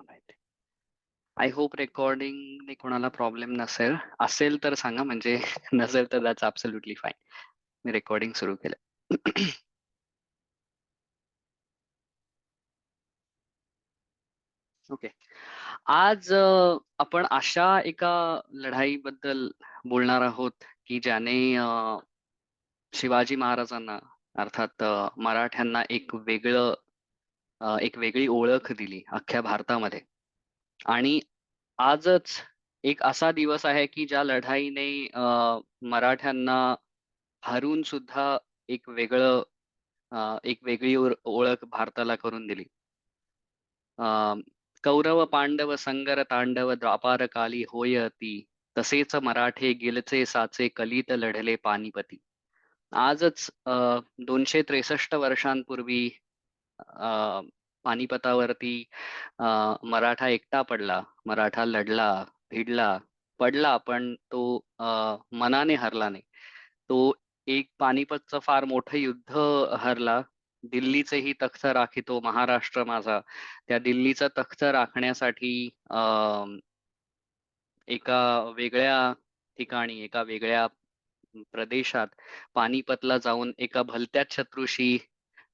माहिती. I hope रेकॉर्डिंगने कोणाला problem नसेल. असेल तर सांगा म्हणजे नसेल तर that's absolutely fine. Me recording सुरू केलं. ओके. आज आपण अशा एका लढाईबद्दल बोलणार आहोत की ज्याने शिवाजी महाराजांना अर्थात मराठ्यांना एक वेगळी ओळख दिली अख्ख्या भारतामध्ये. आणि आजच एक असा दिवस आहे की ज्या लढाईने मराठ्यांना हरून सुद्धा एक एक वेगळी ओळख भारताला करून दिली. कौरव पांडव संगर तांडव द्वापार काली होय अति, तसेच मराठे गेलचे साचे कलित लढले पानिपती. आजच 263 वर्षांपूर्वी पानिपतावरती मराठा एकटा पडला. मराठा लढला, भिडला, पडला, पण तो मनाने हरला नाही. तो एक पानिपतचं फार मोठं युद्ध हरला. दिल्लीचेही तख्त राखितो महाराष्ट्र माझा. त्या दिल्लीचं तख्त राखण्यासाठी एका वेगळ्या ठिकाणी, एका वेगळ्या प्रदेशात पानिपतला जाऊन एका भलत्याच शत्रूशी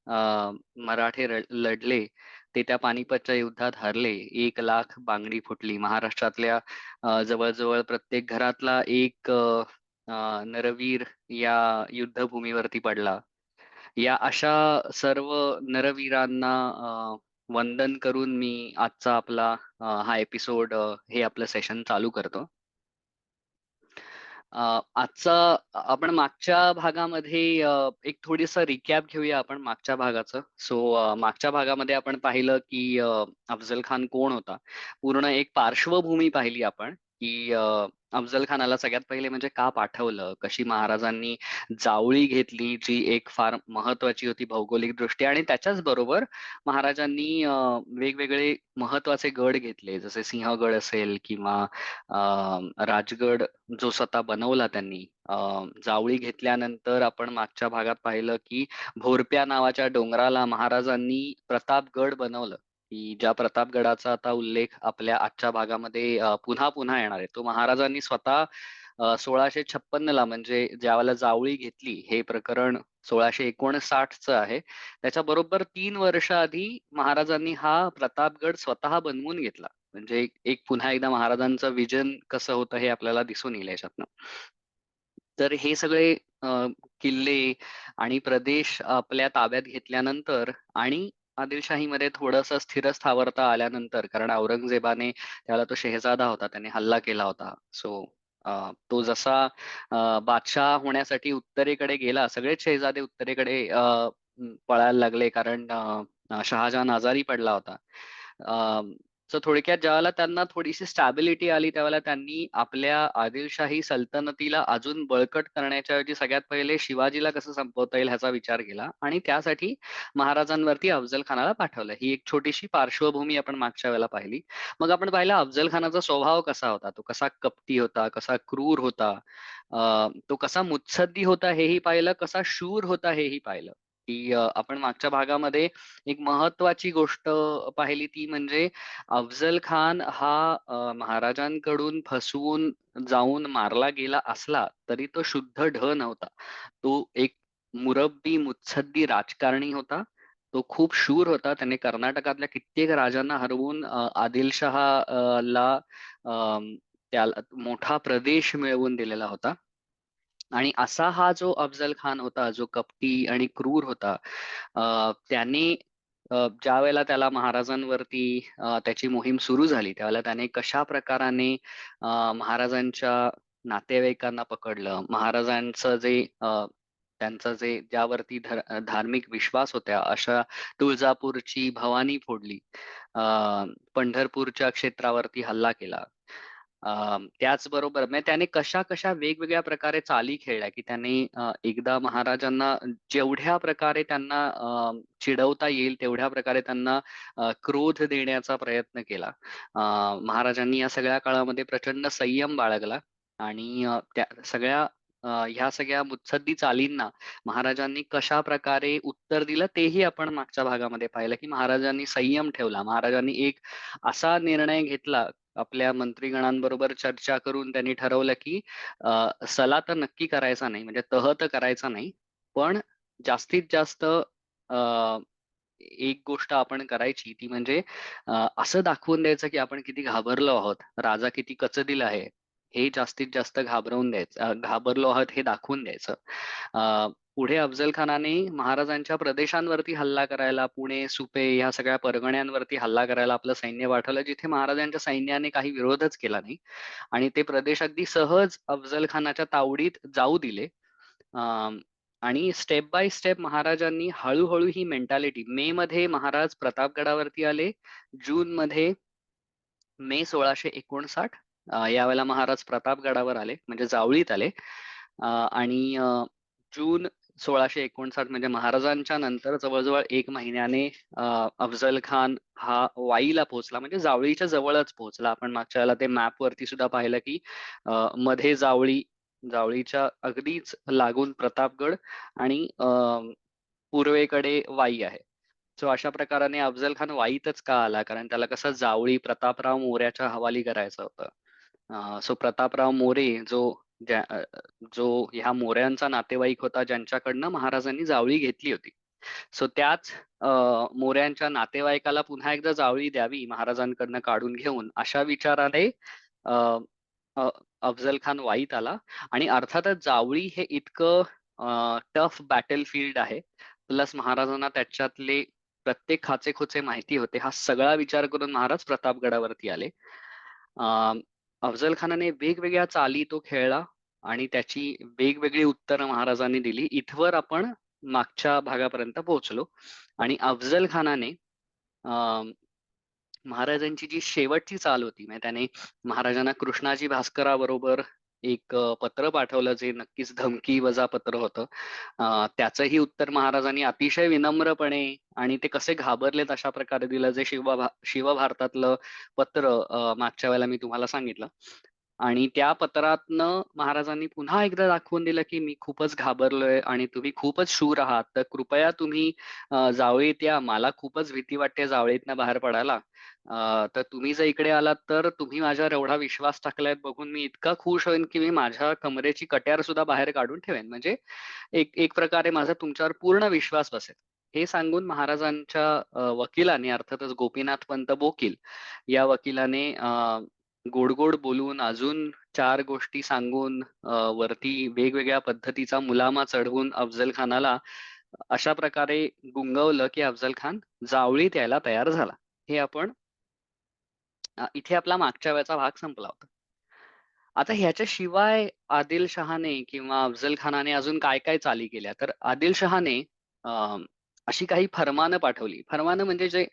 अ, मराठे लढले. ते त्या पानिपतच्या युद्धात हरले. 1,00,000 बांगडी फुटली. महाराष्ट्रातल्या जवळ-जवळ प्रत्येक घरातला एक नरवीर या युद्धभूमीवरती पडला. या अशा सर्व नरवीरांना वंदन करून मी आजचा आपला हा एपिसोड हे आपलं सेशन चालू करतो. आजचा आपण मागच्या भागामध्ये एक थोडीसं रिकॅप घेऊया आपण मागच्या भागाचं. मागच्या भागामध्ये आपण पाहिलं की अफझल खान कोण होता. पूर्ण एक पार्श्वभूमी पाहिली आपण की अफझल खानाला सगळ्यात पहिले म्हणजे का पाठवलं, कशी महाराजांनी जावळी घेतली, जी एक फार महत्वाची होती भौगोलिक दृष्ट्या, आणि त्याच्याच बरोबर महाराजांनी वेगवेगळे महत्वाचे गड घेतले, जसे सिंहगड असेल किंवा राजगड जो स्वतः बनवला त्यांनी. जावळी घेतल्यानंतर आपण मागच्या भागात पाहिलं की भोरप्या नावाच्या डोंगराला महाराजांनी प्रतापगड बनवलं, की ज्या प्रतापगडाचा आता उल्लेख आपल्या आजच्या भागामध्ये पुन्हा पुन्हा येणार आहे. तो महाराजांनी स्वतः 1656 ला, म्हणजे ज्यावेळेला जावळी घेतली, हे प्रकरण 1659 चं आहे. त्याच्या बरोबर 3 वर्ष आधी महाराजांनी हा प्रतापगड स्वतः बनवून घेतला. म्हणजे एक पुन्हा एकदा महाराजांचं विजन कसं होतं हे आपल्याला दिसून येईल याच्यातनं. तर हे सगळे अ, किल्ले आणि प्रदेश आपल्या ताब्यात घेतल्यानंतर आणि आदिलशाहीमध्ये थोडंसं स्थिरस्थावरता आल्यानंतर, कारण औरंगजेबाने, त्याला तो शेहजादा होता, त्याने हल्ला केला होता. तो जसा बादशाह होण्यासाठी उत्तरेकडे गेला, सगळेच शेहजादे उत्तरेकडे पळायला लागले, कारण शहाजहान आजारी पडला होता. सो थोडक्यात ज्यावेळेला त्यांना थोडीशी स्टॅबिलिटी आली, त्यावेळेला त्यांनी आपल्या आदिलशाही सल्तनतीला अजून बळकट करण्याच्या ऐवजी सगळ्यात पहिले शिवाजीला कसं संपवता येईल ह्याचा विचार केला, आणि त्यासाठी महाराजांवरती अफझल खानाला पाठवलं. ही एक छोटीशी पार्श्वभूमी आपण मागच्या वेळेला पाहिली. मग आपण पाहिलं अफझल खानाचा स्वभाव कसा होता, तो कसा कपटी होता, कसा क्रूर होता, तो कसा मुत्सद्दी होता हेही पाहिलं, कसा शूर होता हेही पाहिलं. की आपण मागच्या भागामध्ये एक महत्वाची गोष्ट पाहिली, ती म्हणजे अफझल खान हा महाराजांकडून फसवून जाऊन मारला गेला असला तरी तो शुद्ध नव्हता. तो एक मुरब्बी, मुत्सद्दी राजकारणी होता. तो खूप शूर होता. त्याने कर्नाटकातल्या कित्येक राजांना हरवून आदिलशहा ला त्याला मोठा प्रदेश मिळवून दिलेला होता. आणि असा हा जो अफझल खान होता, जो कपटी आणि क्रूर होता, त्याने ज्यावेळेला त्याला महाराजांवरती त्याची मोहीम सुरू झाली, त्यावेळेला त्याने कशा प्रकाराने महाराजांच्या नातेवाईकांना पकडलं, महाराजांचं जे त्यांचं जे ज्यावरती धार्मिक विश्वास होत्या अशा तुळजापूरची भवानी फोडली, पंढरपूरच्या क्षेत्रावरती हल्ला केला. त्याचबरोबर म्हणजे त्याने कशा-कशा वेगवेगळ्या प्रकारे चाली खेळल्या, की त्याने एकदा महाराजांना जेवढ्या प्रकारे त्यांना चिडवता येईल तेवढ्या प्रकारे त्यांना क्रोध देण्याचा प्रयत्न केला. महाराजांनी या सगळ्या काळामध्ये प्रचंड संयम बाळगला आणि त्या सगळ्या ह्या सगळ्या मुत्सद्दी चालींना महाराजांनी कशा प्रकारे उत्तर दिलं तेही आपण मागच्या भागामध्ये पाहिलं, की महाराजांनी संयम ठेवला. महाराजांनी एक असा निर्णय घेतला, आपल्या मंत्रीगणांबरोबर चर्चा करून त्यांनी ठरवलं, की सला तर नक्की करायचा नाही, म्हणजे तह तर करायचा नाही. पण जास्तीत जास्त एक गोष्ट आपण करायची ती म्हणजे असं दाखवून द्यायचं, की आपण किती घाबरलो आहोत. राजा किती कचदिल आहे. हे जास्तीत जास्त घाबरवून द्यायचं, घाबरलो आहोत हे दाखवून द्यायचं. पुढे अफझल खानाने महाराजांच्या प्रदेशांवरती हल्ला करायला, पुणे, सुपे ह्या सगळ्या परगण्यांवरती हल्ला करायला आपलं सैन्य पाठवलं, जिथे महाराजांच्या सैन्याने काही विरोधच केला नाही आणि ते प्रदेश अगदी सहज अफझल खानाच्या तावडीत जाऊ दिले. आणि स्टेप बाय स्टेप महाराजांनी हळूहळू ही मेंटॅलिटी, मे मध्ये महाराज प्रतापगडावरती आले, जून मध्ये मे 1659 यावेळेला महाराज प्रतापगडावर आले, म्हणजे जावळीत आले. आणि जून 1659 म्हणजे महाराजांच्या नंतर जवळजवळ 1 महिन्याने अफझल खान हा वाईला पोहोचला, म्हणजे जावळीच्या जवळच पोहोचला. आपण मागच्या वेळेला ते मॅप वरती सुद्धा पाहिलं, की मध्ये जावळी, जावळीच्या अगदीच लागून प्रतापगड आणि पूर्वेकडे वाई आहे. सो अशा प्रकाराने अफझल खान वाईतच का आला, कारण त्याला कसं जावळी प्रतापराव मोऱ्याच्या हवाली करायचं होतं. सो प्रतापराव मोरे जो ह्या मोऱ्यांचा नातेवाईक होता, ज्यांच्याकडनं महाराजांनी जावळी घेतली होती. सो त्याच मोऱ्यांच्या नातेवाईकाला पुन्हा एकदा जावळी द्यावी महाराजांकडनं काढून घेऊन, अशा विचाराने अ, अ, अफझल खान वाईत आला. आणि अर्थातच जावळी हे इतकं टफ बॅटल फील्ड आहे, प्लस महाराजांना त्याच्यातले प्रत्येक खाचेखोचे माहिती होते. हा सगळा विचार करून महाराज प्रतापगडावरती आले. अफझल खानाने वेगवेगळ्या चाली तो खेळला आणि त्याची वेगवेगळी उत्तरं महाराजांनी दिली. इथवर आपण मागच्या भागापर्यंत पोहोचलो. आणि अफझल खानाने महाराजांची जी शेवटची चाल होती, म्हणजे त्याने महाराजांना कृष्णाजी भास्कराबरोबर एक पत्र पाठवलं, जे नक्कीच धमकी वजा पत्र होतं. त्याचंही उत्तर महाराजांनी अतिशय विनम्रपणे, आणि ते कसे घाबरलेत अशा प्रकारे दिलं, जे शिवभारतातलं पत्र मागच्या वेळेला मी तुम्हाला सांगितलं. आणि त्या पत्रातनं महाराजांनी पुन्हा एकदा दाखवून दिलं, की मी खूपच घाबरलोय आणि तुम्ही खूपच शूर आहात. तर कृपया तुम्ही जावळीत या. मला खूपच भीती वाटते जावळीतनं बाहेर पडायला. तर तुम्ही जर इकडे आलात तर तुम्ही माझ्यावर एवढा विश्वास टाकलाय बघून मी इतका खुश होईन, की मी माझ्या कमरेची कट्यार सुद्धा बाहेर काढून ठेवेन. म्हणजे एक एक प्रकारे माझा तुमच्यावर पूर्ण विश्वास बसेल. हे सांगून महाराजांच्या वकिलाने, अर्थातच गोपीनाथ पंत बोकील या वकिलाने गोड गोड बोलून, अजून 4 गोष्टी सांगून, वरती वेगवेगळ्या पद्धतीचा मुलामा चढवून अफझल खानाला अशा प्रकारे गुंगवलं, की अफझल खान जावळीत यायला तयार झाला. हे आपण इथे आपला मागच्या वेळचा भाग संपला होता. आता ह्याच्याशिवाय आदिलशहाने किंवा अफझल खानाने अजून काय काय चाली केल्या, तर आदिलशहाने अशी काही फरमानं पाठवली. फरमानं म्हणजे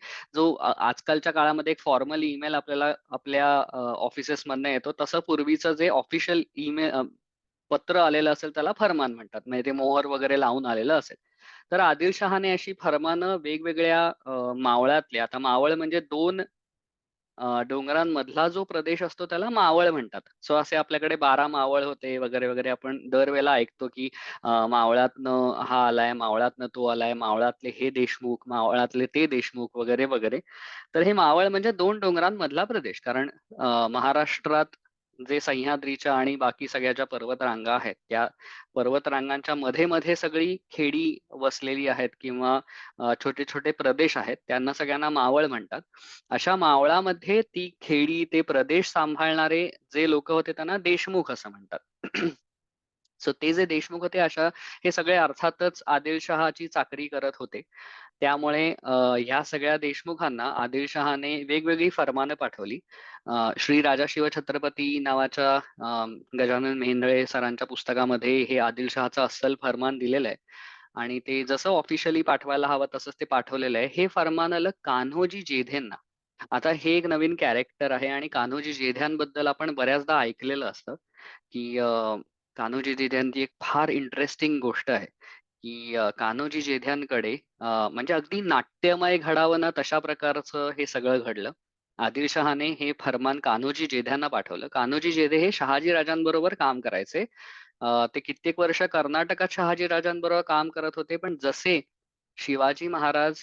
आजकालच्या काळामध्ये एक फॉर्मल ईमेल आपल्याला आपल्या ऑफिसेस मधनं येतो, तसं पूर्वीचं जे ऑफिशियल ईमेल पत्र आलेलं असेल त्याला फरमान म्हणतात. म्हणजे ते मोहर वगैरे लावून आलेलं असेल. तर आदिलशहाने अशी फरमानं वेगवेगळ्या मावळातल्या, आता मावळ म्हणजे 2 डोंगरांमधला जो प्रदेश असतो त्याला मावळ म्हणतात. सो असे आपल्याकडे 12 मावळ होते वगैरे वगैरे, आपण दरवेळेला ऐकतो, की मावळातनं हा आलाय, मावळातनं तो आलाय, मावळातले हे देशमुख, मावळातले ते देशमुख वगैरे वगैरे. तर हे मावळ म्हणजे 2 डोंगरांमधला प्रदेश. कारण महाराष्ट्रात जे सह्याद्रीच्या आणि बाकी सगळ्या ज्या पर्वतरांगा आहेत, त्या पर्वतरांगांच्या मध्ये मध्ये सगळी खेडी वसलेली आहेत, किंवा छोटे छोटे प्रदेश आहेत, त्यांना सगळ्यांना मावळ म्हणतात. अशा मावळामध्ये ती खेडी, ते प्रदेश सांभाळणारे जे लोक होते त्यांना देशमुख असं म्हणतात. सो ते जे देशमुख होते, हे सगळे अर्थातच आदिलशहाची चाकरी करत होते. त्यामुळे ह्या सगळ्या देशमुखांना आदिलशहाने वेगवेगळी फरमानं पाठवली. श्री राजा शिवछत्रपती नावाच्या गजानन मेहेंदळे सरांच्या पुस्तकामध्ये हे आदिलशहाचं अस्सल फरमान दिलेलं आहे. आणि ते जसं ऑफिशियली पाठवायला हवं तसंच ते पाठवलेलं आहे. हे फरमान आलं कान्होजी जेधेंना. आता हे एक नवीन कॅरेक्टर आहे, आणि कान्होजी जेध्यांबद्दल आपण बऱ्याचदा ऐकलेलं असतं, की कान्होजी जेध्यांची एक फार इंटरेस्टिंग गोष्ट आहे, की कान्होजी जेध्यांकडे म्हणजे अगदी नाट्यमय घडावं ना तशा प्रकारचं हे सगळं घडलं. आदिलशहाने हे फरमान कान्होजी जेध्यांना पाठवलं. कान्होजी जेधे हे शहाजी राजांबरोबर काम करायचे. ते कित्येक वर्ष कर्नाटकात शहाजीराजांबरोबर काम करत होते. पण जसे शिवाजी महाराज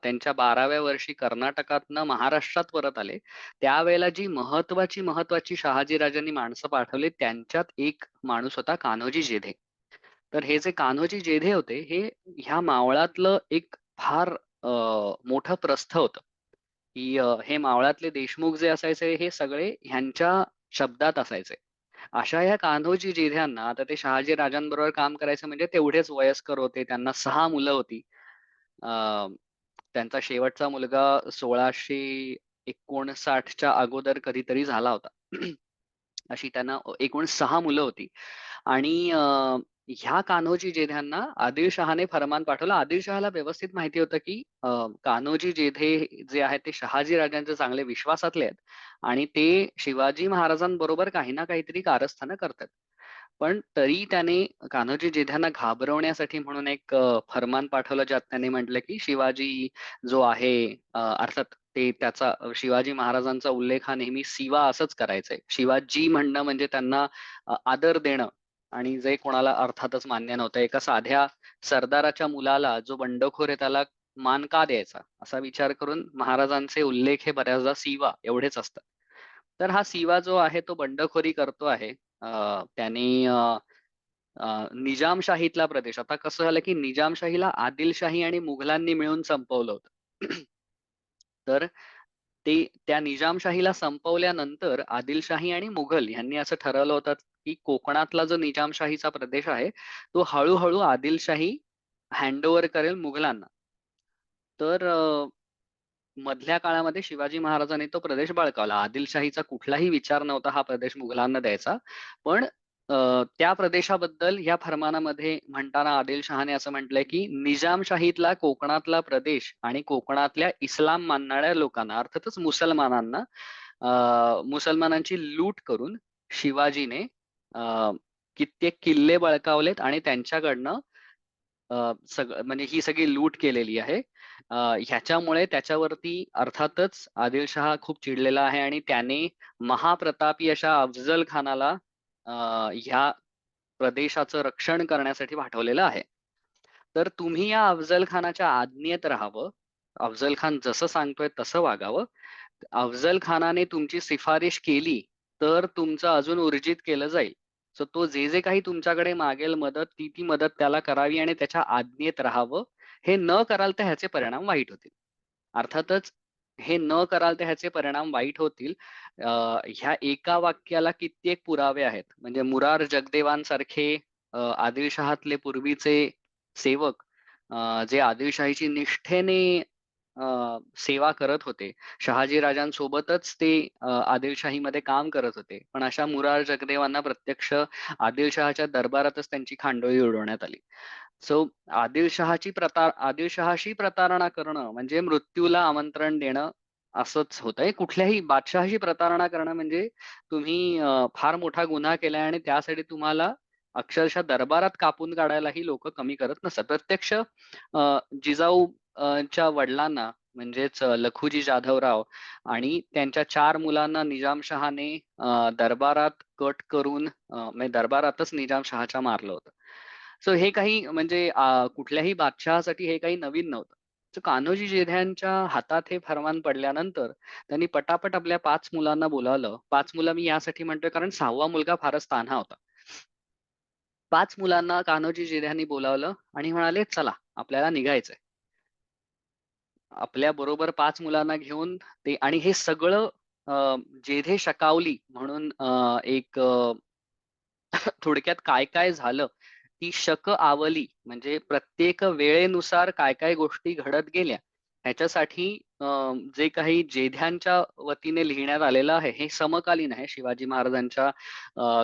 त्यांच्या 12व्या वर्षी कर्नाटकातनं महाराष्ट्रात परत आले, त्यावेळेला जी महत्वाची शहाजीराजांनी माणसं पाठवली, त्यांच्यात एक माणूस होता कान्होजी जेधे. तर हे जे कान्होजी जेधे होते, हे ह्या मावळातलं एक फार मोठं प्रस्थ होतं, की हे मावळातले देशमुख जे असायचे, हे सगळे ह्यांच्या शब्दात असायचे. अशा ह्या कान्होजी जेध्यांना आता ते शहाजी राजांबरोबर काम करायचं म्हणजे तेवढेच वयस्कर होते. त्यांना 6 मुलं होती. अ, त्यांचा शेवटचा मुलगा 1659च्या अगोदर कधीतरी झाला होता. अशी त्यांना एकूण 6 मुलं होती. आणि ह्या कान्होजी जेध्यांना आदिलशहाने फर्मान पाठवलं. आदिलशहाला व्यवस्थित माहिती होतं, की कान्होजी जेधे जे आहेत ते शहाजी राजांचे चांगले विश्वासातले आहेत आणि ते शिवाजी महाराजांबरोबर काही ना काहीतरी कारस्थानं करतात. पण तरी त्याने कान्होजी जेध्यांना घाबरवण्यासाठी म्हणून एक फर्मान पाठवलं, ज्यात त्याने म्हटलं, की शिवाजी जो आहे अर्थात ते त्याचा शिवाजी महाराजांचा उल्लेख हा नेहमी शिवा असंच करायचंय. शिवाजी म्हणणं म्हणजे त्यांना आदर देणं आणि जे कोणाला अर्थातच मान्य नव्हतं. एका साध्या सरदाराच्या मुलाला जो बंडखोर आहे त्याला मान का द्यायचा? असा विचार करून महाराजांचे उल्लेख हे बऱ्याचदा शिवा एवढेच असतात. तर हा शिवा जो आहे तो बंडखोरी करतो आहे. त्याने निजामशाहीतला प्रदेश आता कसं झालं, की निजामशाहीला आदिलशाही आणि मुघलांनी मिळून संपवलं होतं. तर ते त्या निजामशाहीला संपवल्यानंतर आदिलशाही आणि मुघल यांनी असं ठरवलं होतं, की कोकणातला जो निजामशाहीचा प्रदेश आहे, तो हळू आदिलशाही हँडओव्हर करेल मुघलांना. तर मधल्या काळामध्ये शिवाजी महाराजांनी तो प्रदेश बळकावला. आदिलशाहीचा कुठलाही विचार नव्हता हा प्रदेश मुघलांना द्यायचा. पण त्या प्रदेशाबद्दल ह्या फर्मानामध्ये म्हणताना आदिलशहाने असं म्हटलंय, की निजामशाहीतला कोकणातला प्रदेश आणि कोकणातल्या इस्लाम मानणाऱ्या लोकांना अर्थातच मुसलमानांना मुसलमानांची लूट करून शिवाजीने अ, कित्येक किल्ले बळकावलेत आणि त्यांच्याकडनं म्हणजे ही सगळी लूट केलेली आहे. अ, ह्याच्यामुळे त्याच्यावरती अर्थातच आदिलशहा खूप चिडलेला आहे आणि त्याने महाप्रतापी अशा अफझल खानाला अ, ह्या प्रदेशाचं रक्षण करण्यासाठी पाठवलेलं आहे. तर तुम्ही या अफझल खानाच्या आज्ञेत राहावं. अफझल खान जसं सांगतोय तसं वागावं. अफझल खानाने तुमची शिफारिश केली, तर तुमचं अजून ऊर्जित केलं जाईल. सो तो जे काही तुमच्याकडे मागेल मदत, ती मदत त्याला करावी आणि त्याच्या आज्ञेत राहावं. हे न कराल तर ह्याचे परिणाम वाईट होतील. अर्थातच हे न कराल तर ह्याचे परिणाम वाईट होतील. ह्या एका वाक्याला कित्येक पुरावे आहेत. म्हणजे मुरार जगदेवांसारखे आदिलशहातले पूर्वीचे सेवक जे आदिलशाहीची निष्ठेने सेवा करत होते. शहाजी राजांसोबतच ते आदिलशाहीमध्ये काम करत होते. पण अशा मुरार जगदेवांना प्रत्यक्ष आदिलशहाच्या दरबारातच त्यांची खांडोळी उडवण्यात आली. सो आदिलशहाशी प्रतारणा करणं म्हणजे मृत्यूला आमंत्रण देणं असंच होतंय. कुठल्याही बादशहाशी प्रतारणा करणं म्हणजे तुम्ही फार मोठा गुन्हा केलाय आणि त्यासाठी तुम्हाला अक्षरशः दरबारात कापून काढायलाही लोकं कमी करत नसतात. प्रत्यक्ष जिजाऊ च्या वडिलांना म्हणजेच लखुजी जाधवराव आणि त्यांच्या 4 मुलांना निजामशहाने दरबारात कट करून म्हणजे दरबारातच निजामशहाच्या मारलं होतं. सो हे काही म्हणजे कुठल्याही बादशहासाठी हे काही नवीन नव्हतं. सो कान्होजी जेध्यांच्या हातात हे फर्मान पडल्यानंतर त्यांनी पटापट आपल्या 5 मुलांना बोलावलं. 5 मुलं मी यासाठी म्हणतोय कारण 6वा मुलगा फारच तान्हा होता. 5 मुलांना कान्होजी जेध्यांनी बोलावलं आणि म्हणाले, "चला, आपल्याला निघायचंय." आपल्या बरोबर 5 मुलांना घेऊन ते आणि हे सगळं जेधे शकावली म्हणून एक थोडक्यात काय-काय झालं, ती आवली म्हणजे प्रत्येक वेळेनुसार काय-काय गोष्टी घडत गेल्या, ह्याच्यासाठी जे काही जेध्यांच्या वतीने लिहिण्यात आलेलं आहे, हे समकालीन आहे. शिवाजी महाराजांच्या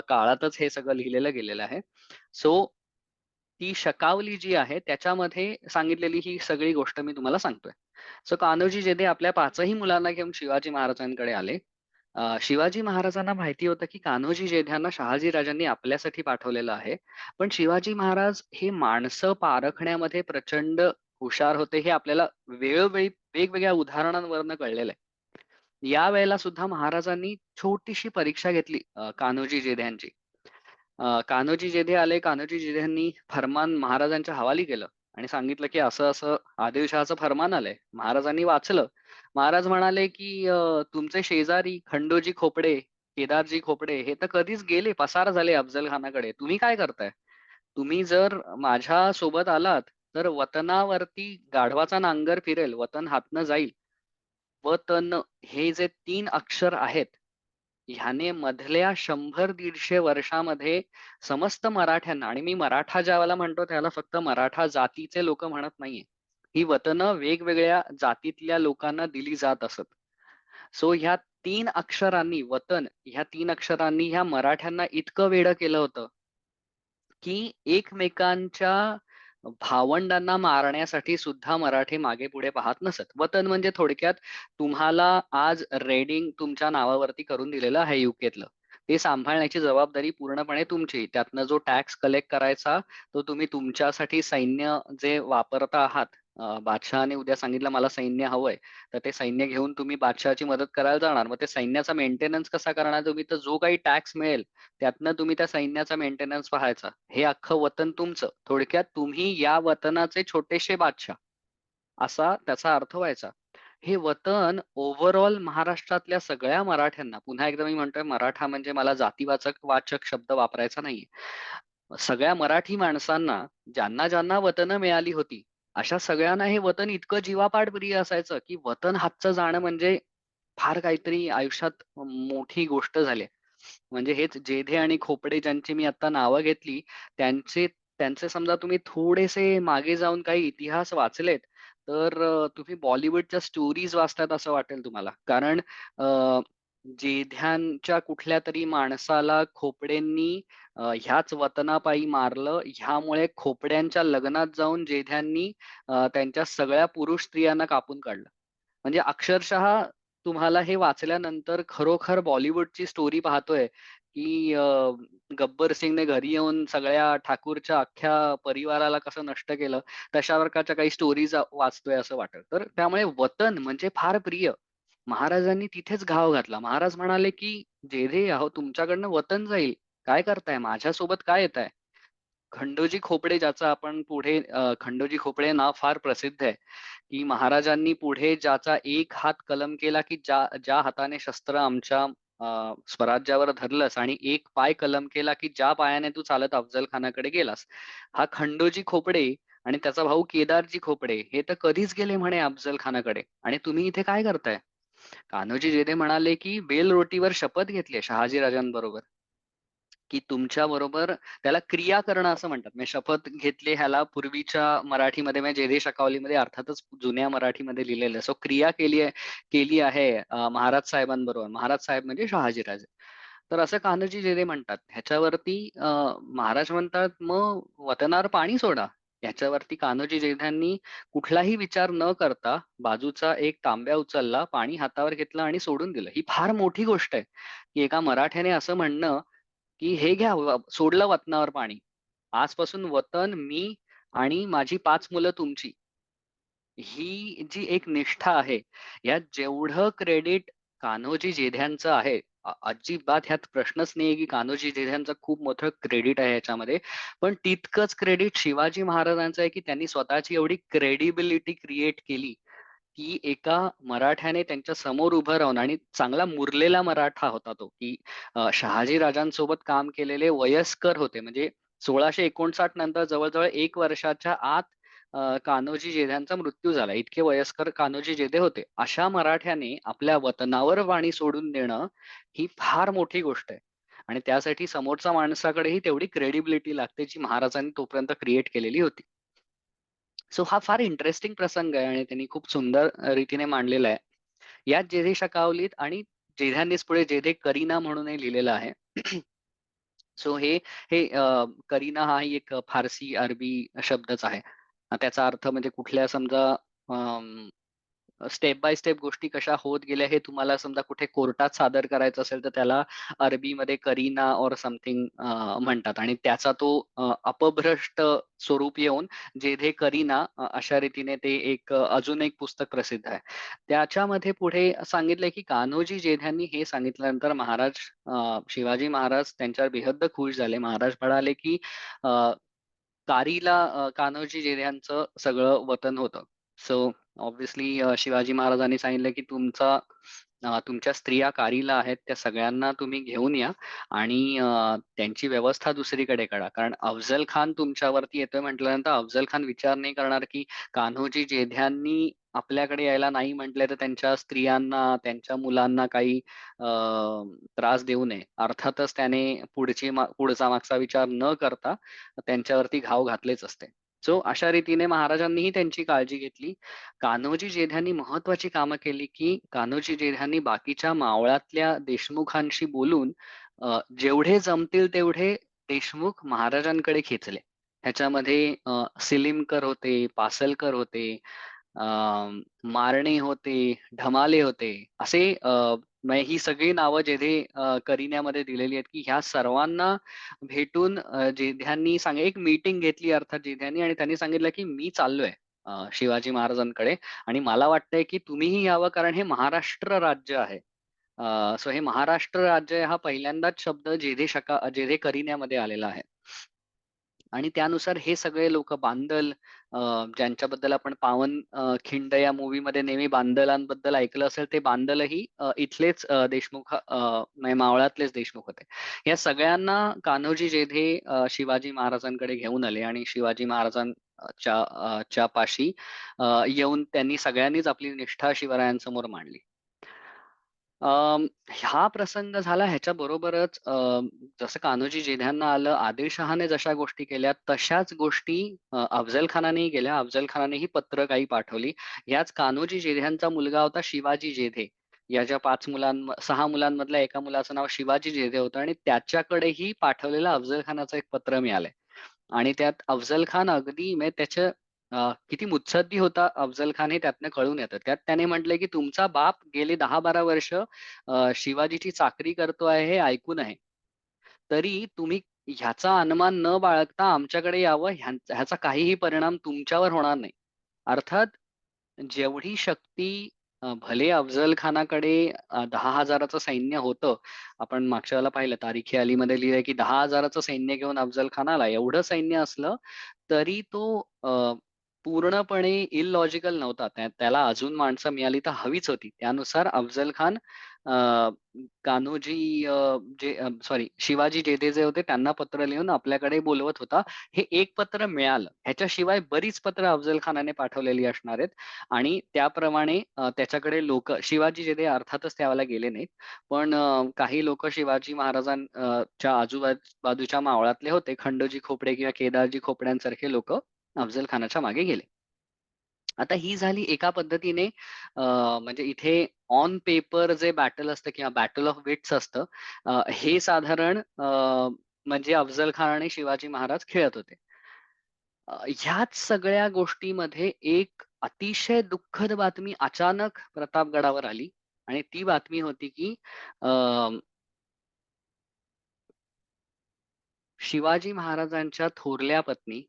काळातच हे सगळं लिहिलेलं गेलेलं आहे. सो ती शकावली जी आहे, त्याच्यामध्ये सांगितलेली ही सगळी गोष्ट मी तुम्हाला सांगतोय. सो कान्होजी जेधे आपल्या 5ही मुलांना घेऊन शिवाजी महाराजांकडे आले. शिवाजी महाराजांना माहिती होतं, की कान्होजी जेध्यांना शहाजी राजांनी आपल्यासाठी पाठवलेलं आहे. पण शिवाजी महाराज हे माणसं पारखण्यामध्ये प्रचंड हुशार होते, हे आपल्याला वेळोवेळी वेगवेगळ्या उदाहरणांवरनं कळलेलं आहे. यावेळेला सुद्धा महाराजांनी छोटीशी परीक्षा घेतली कान्होजी जेध्यांची. कान्होजी जेधे आले. कान्होजी जेधेंनी फर्मान महाराजांच्या हवाली केलं आणि सांगितलं की असं असं आदिलशहाचं फर्मान आलंय. महाराजांनी वाचलं. महाराज म्हणाले की तुमचे शेजारी खंडोजी खोपडे, केदारजी खोपडे हे तर कधीच गेले, पसार झाले अफझल खानाकडे. तुम्ही काय करताय? तुम्ही जर माझ्या सोबत आलात तर वतनावरती गाढवाचा नांगर फिरेल, वतन हातनं जाईल. वतन हे जे 3 अक्षर आहेत, ह्याने मधल्या 100-150 वर्षामध्ये समस्त मराठ्यांना, आणि मी मराठा ज्याला म्हणतो त्याला फक्त मराठा जातीचे लोक म्हणत नाहीये. ही वतनं वेगवेगळ्या जातीतल्या लोकांना दिली जात असत. सो ह्या 3 अक्षरांनी वतन, ह्या 3 अक्षरांनी ह्या मराठ्यांना इतकं वेडं केलं होतं की एकमेकांच्या भावंडांना मारण्यासाठी सुद्धा मराठी मागे पुढे पाहत नसत. वतन म्हणजे थोडक्यात तुम्हाला आज रेडिंग तुमच्या नावावरती करून दिलेलं आहे युकेतलं. ते सांभाळण्याची जबाबदारी पूर्णपणे तुमची. त्यातनं जो टॅक्स कलेक्ट करायचा तो तुम्ही तुमच्यासाठी सैन्य जे वापरता आहात. बादशहाने उद्या सांगितलं मला सैन्य हवंय, तर ते सैन्य घेऊन तुम्ही बादशहाची मदत करायला जाणार. मग ते सैन्याचा मेंटेनन्स कसा करणार तुम्ही? तर जो काही टॅक्स मिळेल त्यातनं तुम्ही त्या सैन्याचा मेंटेनन्स पाहायचा. हे अख्खं वतन तुमचं. थोडक्यात तुम्ही या वतनाचे छोटेसे बादशाह, असा त्याचा अर्थ व्हायचा. हे वतन ओव्हरऑल महाराष्ट्रातल्या सगळ्या मराठ्यांना, पुन्हा एकदा मी म्हणतोय मराठा म्हणजे मला जातीवाचक वाचक शब्द वापरायचा नाहीये. सगळ्या मराठी माणसांना ज्यांना ज्यांना वतनं मिळाली होती, अशा सगळ्यांना हे वतन इतकं जीवापाड प्रिय असायचं की वतन हातचं जाणं म्हणजे फार काहीतरी आयुष्यात मोठी गोष्ट झाली. म्हणजे हेच जेधे आणि खोपडे ज्यांची मी आता नावं घेतली, त्यांचे त्यांचे समजा तुम्ही थोडेसे मागे जाऊन काही इतिहास वाचलेत, तर तुम्ही बॉलिवूडच्या स्टोरीज वाचतात असं वाटेल तुम्हाला. कारण अ, जेध्यांच्या कुठल्यातरी माणसाला खोपडेंनी ह्याच वतनापायी मारलं. ह्यामुळे खोपड्यांच्या लग्नात जाऊन जेध्यांनी त्यांच्या सगळ्या पुरुष स्त्रियांना कापून काढलं. म्हणजे अक्षरशः तुम्हाला हे वाचल्यानंतर खरोखर बॉलिवूडची स्टोरी पाहतोय, की गब्बर सिंगने घरी येऊन सगळ्या ठाकूरच्या अख्ख्या परिवाराला कसं नष्ट केलं, तशा प्रकारच्या काही स्टोरीज वाचतोय असं वाटेल. तर त्यामुळे वतन म्हणजे फार प्रिय. महाराजांनी तिथेच घाव घातला. महाराज म्हणाले, की "जेधे अहो तुमच्याकडनं वतन जाईल. काय करताय? माझ्यासोबत काय येताय?" खंडोजी खोपडे ज्याचा आपण पुढे खंडोजी खोपडे नाव फार प्रसिद्ध आहे, की महाराजांनी पुढे ज्याचा एक हात कलम केला, की ज्या ज्या हाताने शस्त्र आमच्या स्वराज्यावर धरलंस, आणि एक पाय कलम केला, की ज्या पायाने तू चालत अफझल खानाकडे गेलास. हा खंडोजी खोपडे आणि त्याचा भाऊ केदारजी खोपडे हे तर कधीच गेले म्हणे अफझल खानाकडे, आणि तुम्ही इथे काय करताय? कान्होजी जेधे म्हणाले, की बेलरोटीवर शपथ घेतली शहाजी राजांबरोबर. की तुमच्या बरोबर त्याला क्रिया करणं असं म्हणतात. म्हणजे शपथ घेतली ह्याला पूर्वीच्या मराठीमध्ये म्हणजे जेधे शकावलीमध्ये अर्थातच जुन्या मराठीमध्ये लिहिलेलं आहे. सो क्रिया केली आहे महाराज साहेबांबरोबर. महाराज साहेब म्हणजे शहाजीराजे. तर असं कान्होजी जेधे म्हणतात. ह्याच्यावरती महाराज म्हणतात मग वतनावर पाणी सोडा. ह्याच्यावरती कान्होजी जेध्यांनी कुठलाही विचार न करता बाजूचा एक तांब्या उचलला, पाणी हातावर घेतलं आणि सोडून दिलं. ही फार मोठी गोष्ट आहे, की एका मराठ्याने असं म्हणणं की हे घ्या सोडलं वतनावर पाणी. आजपासून वतन मी आणि माझी 5 मुलं तुमची. ही जी एक निष्ठा आहे, यात जेवढं क्रेडिट कान्होजी जेध्यांचं आहे, अजिबात ह्यात प्रश्नच नाहीये की कान्होजी जेध्यांचं खूप मोठं क्रेडिट आहे ह्याच्यामध्ये. पण तितकंच क्रेडिट शिवाजी महाराजांचं आहे, की त्यांनी स्वतःची एवढी क्रेडिबिलिटी क्रिएट केली, की एका मराठ्याने त्यांच्या समोर उभं राहून, आणि चांगला मुरलेला मराठा होता तो, की शहाजी राजांसोबत काम केलेले वयस्कर होते. म्हणजे 1659 नंतर जवळ-जवळ 1 वर्षाच्या आत कान्होजी जेध्यांचा मृत्यू झाला. इतके वयस्कर कान्होजी जेधे होते. अशा मराठ्याने आपल्या वतनावर वाणी सोडून देणं ही फार मोठी गोष्ट आहे. आणि त्यासाठी समोरच्या माणसाकडेही तेवढी क्रेडिबिलिटी लागते, जी महाराजांनी तोपर्यंत क्रिएट केलेली होती. सो हा फार इंटरेस्टिंग प्रसंग आहे आणि त्यांनी खूप सुंदर रीतीने मांडलेला आहे. यात जेधे शकावलीत आणि जेध्यांनीच पुढे जेधे करीना म्हणूनही लिहिलेलं आहे. सो हे हे करीना हा ही एक फारसी अरबी शब्दच आहे. त्याचा अर्थ म्हणजे कुठल्या समजा स्टेप बाय स्टेप गोष्टी कशा होत गेल्या हे तुम्हाला समजा कुठे कोर्टात सादर करायचं असेल तर त्याला अरबीमध्ये करीना और समथिंग म्हणतात आणि त्याचा तो अपभ्रष्ट स्वरूप येऊन जेधे करीना अशा रीतीने ते एक अजून एक पुस्तक प्रसिद्ध आहे. त्याच्यामध्ये पुढे सांगितलंय की कान्होजी जेध्यांनी हे सांगितल्यानंतर महाराज शिवाजी महाराज त्यांच्यावर बेहद्द खुश झाले. महाराज म्हणाले की कारीला कान्होजी जेध्यांचं सगळं वतन होतं. सो ऑब्व्हियसली शिवाजी महाराजांनी सांगितलं की तुमच्या स्त्रिया कारीला आहेत त्या सगळ्यांना तुम्ही घेऊन या आणि त्यांची व्यवस्था दुसरीकडे करा. कारण अफझल खान तुमच्यावरती येतोय म्हटल्यानंतर अफझल खान विचार नाही करणार की कान्होजी जेध्यांनी आपल्याकडे यायला नाही म्हटले तर त्यांच्या स्त्रियांना, त्यांच्या मुलांना काही त्रास देऊ नये. अर्थातच त्याने पुढचा मागचा विचार न करता त्यांच्यावरती घाव घातलेच असते. सो अशा रीतीने महाराजांनीही त्यांची काळजी घेतली. कान्होजी जेध्यांनी महत्वाची कामं केली की कान्होजी जेध्यांनी बाकीच्या मावळातल्या देशमुखांशी बोलून जेवढे जमतील तेवढे देशमुख महाराजांकडे खेचले. ह्याच्यामध्ये सिलिमकर होते, पासलकर होते, मारणे होते, ढमाले होते. असे म्हणजे ही सगळी नावं जेथे करिण्यामध्ये दिलेली आहेत की ह्या सर्वांना भेटून जेध्यांनी एक मीटिंग घेतली अर्थात जेध्यांनी आणि त्यांनी सांगितलं की मी चाललोय शिवाजी महाराजांकडे आणि मला वाटतंय की तुम्हीही यावं कारण हे महाराष्ट्र राज्य आहे. सो हे महाराष्ट्र राज्य हा पहिल्यांदाच शब्द जेधे करिण्यामध्ये आलेला आहे. आणि त्यानुसार हे सगळे लोक बांदल ज्यांच्याबद्दल आपण पावन खिंड या मूवी मध्ये नेहमी बांदलांबद्दल ऐकलं असेल ते बांदलही इथलेच देशमुख म्हणजे मावळातलेच देशमुख होते. या सगळ्यांना कान्होजी जेधे शिवाजी महाराजांकडे घेऊन आले आणि शिवाजी महाराजांच्या च्या पाशी येऊन त्यांनी सगळ्यांनीच आपली निष्ठा शिवरायांसमोर मांडली. हा प्रसंग झाला ह्याच्या बरोबरच जसं कान्होजी जेध्यांना आलं, आदिलशहाने जशा गोष्टी केल्या तशाच गोष्टी अफझल खानानेही केल्या. अफझल खानानेही पत्र काही पाठवली. याच कान्होजी जेध्यांचा मुलगा होता शिवाजी जेधे. याच्या 6 मुलांमधल्या एका मुलाचं नाव शिवाजी जेधे होतं आणि त्याच्याकडेही पाठवलेलं अफझल खानाचं एक पत्र मिळालंय. आणि त्यात अफझल खान अगदी म्हणजे त्याच्या किती मुत्सद्दी होता अफझल खान हे त्यातनं कळून येतं. त्यात त्याने म्हटलंय की तुमचा बाप गेले 10-12 वर्ष शिवाजीची चाकरी करतो आहे हे ऐकून आहे. तरी तुम्ही ह्याचा अनुमान न बाळगता आमच्याकडे यावं ह्याचा काहीही परिणाम तुमच्यावर होणार नाही. अर्थात जेवढी शक्ती भले अफझल खानाकडे 10,000चं सैन्य होतं. आपण मागच्या वेळेला पाहिलं तारीख अली मध्ये लिहिलंय की 10,000चं सैन्य घेऊन अफझल खान आला. एवढं सैन्य असलं तरी तो पूर्णपणे इलॉजिकल नव्हता. त्याला अजून माणसं मिळाली तर हवीच होती. त्यानुसार अफझल खान कान्होजी जे सॉरी शिवाजी जेधे जे होते त्यांना पत्र लिहून आपल्याकडे बोलवत होता. हे एक पत्र मिळालं. ह्याच्याशिवाय बरीच पत्र अफझल खानाने पाठवलेली असणार आहेत आणि त्याप्रमाणे त्याच्याकडे लोक शिवाजी जेधे अर्थातच त्यावेळेला गेले नाहीत. पण काही लोक शिवाजी महाराजांच्या बाजूच्या मावळातले होते. खंडोजी खोपडे किंवा केदारजी खोपड्यांसारखे लोक अफझल खानाच्या मागे गेले. आता ही झाली एका पद्धतीने म्हणजे इथे ऑन पेपर जे बॅटल असतं किंवा बॅटल ऑफ विट्स असतं हे साधारण म्हणजे अफझल खान आणि शिवाजी महाराज खेळत होते. ह्याच सगळ्या गोष्टीमध्ये एक अतिशय दुःखद बातमी अचानक प्रतापगडावर आली आणि ती बातमी होती की शिवाजी महाराजांच्या थोरल्या पत्नी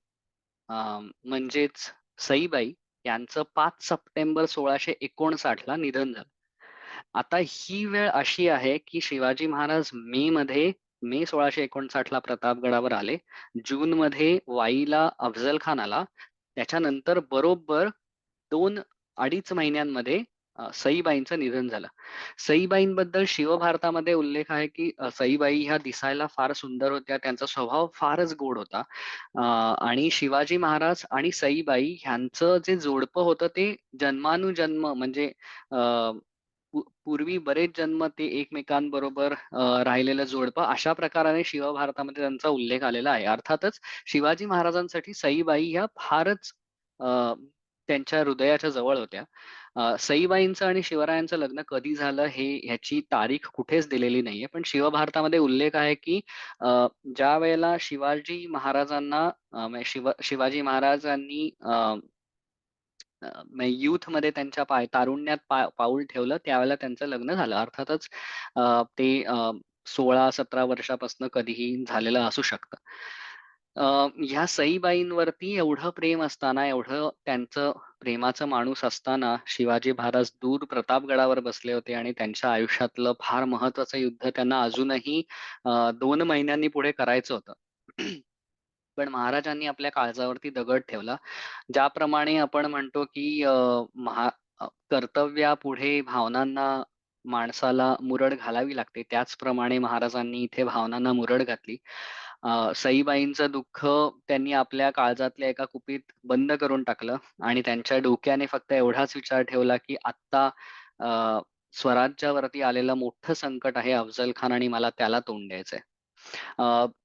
म्हणजेच सईबाई यांचं 5 सप्टेंबर 1659 ला निधन झालं. आता ही वेळ अशी आहे की शिवाजी महाराज मे 1659 ला प्रतापगडावर आले. जून मध्ये वाईला अफझल खान आला. त्याच्यानंतर बरोबर 2-2.5 महिन्यांमध्ये सईबाईंचं निधन झालं. सईबाईंबद्दल शिवभारतामध्ये उल्लेख आहे की सईबाई ह्या दिसायला फार सुंदर होत्या. त्यांचा स्वभाव फारच गोड होता. आणि शिवाजी महाराज आणि सईबाई ह्यांचं जे जोडपं होतं ते जन्मानुजन्म म्हणजे पूर्वी बरेच जन्म ते एकमेकांबरोबर राहिलेलं जोडपं अशा प्रकाराने शिवभारतामध्ये त्यांचा उल्लेख आलेला आहे. अर्थातच शिवाजी महाराजांसाठी सईबाई ह्या फारच त्यांच्या हृदयाच्या जवळ होत्या. सईबाईंचं आणि शिवरायांचं लग्न कधी झालं ह्याची तारीख कुठेच दिलेली नाहीये. पण शिवभारतामध्ये उल्लेख आहे की ज्या वेळेला शिवाजी महाराजांना म्हणजे शिवाजी महाराजांनी युथमध्ये त्यांच्या तारुण्यात पाऊल ठेवलं त्यावेळेला त्यांचं लग्न झालं. अर्थातच ते 16-17 वर्षापासून कधीही झालेलं असू शकतं. ह्या सईबाईंवरती एवढं प्रेम असताना, एवढं त्यांचं प्रेमाचा माणूस असताना शिवाजी महाराज दूर प्रतापगडावर बसले होते आणि त्यांच्या आयुष्यातलं फार महत्वाचं युद्ध त्यांना अजूनही 2 महिन्यांनी पुढे करायचं होतं. पण महाराजांनी आपल्या काळजावरती दगड ठेवला. ज्याप्रमाणे आपण म्हणतो की कर्तव्यापुढे भावनांना माणसाला मुरड घालावी लागते, त्याचप्रमाणे महाराजांनी इथे भावनांना मुरड घातली. सईबाईंचं दुःख त्यांनी आपल्या काळजातल्या एका कुपीत बंद करून टाकलं आणि त्यांच्या डोक्याने फक्त एवढाच विचार ठेवला की आत्ता अ, स्वराज्यावरती आलेलं मोठं संकट आहे अफझल खान आणि मला त्याला तोंड द्यायचंय.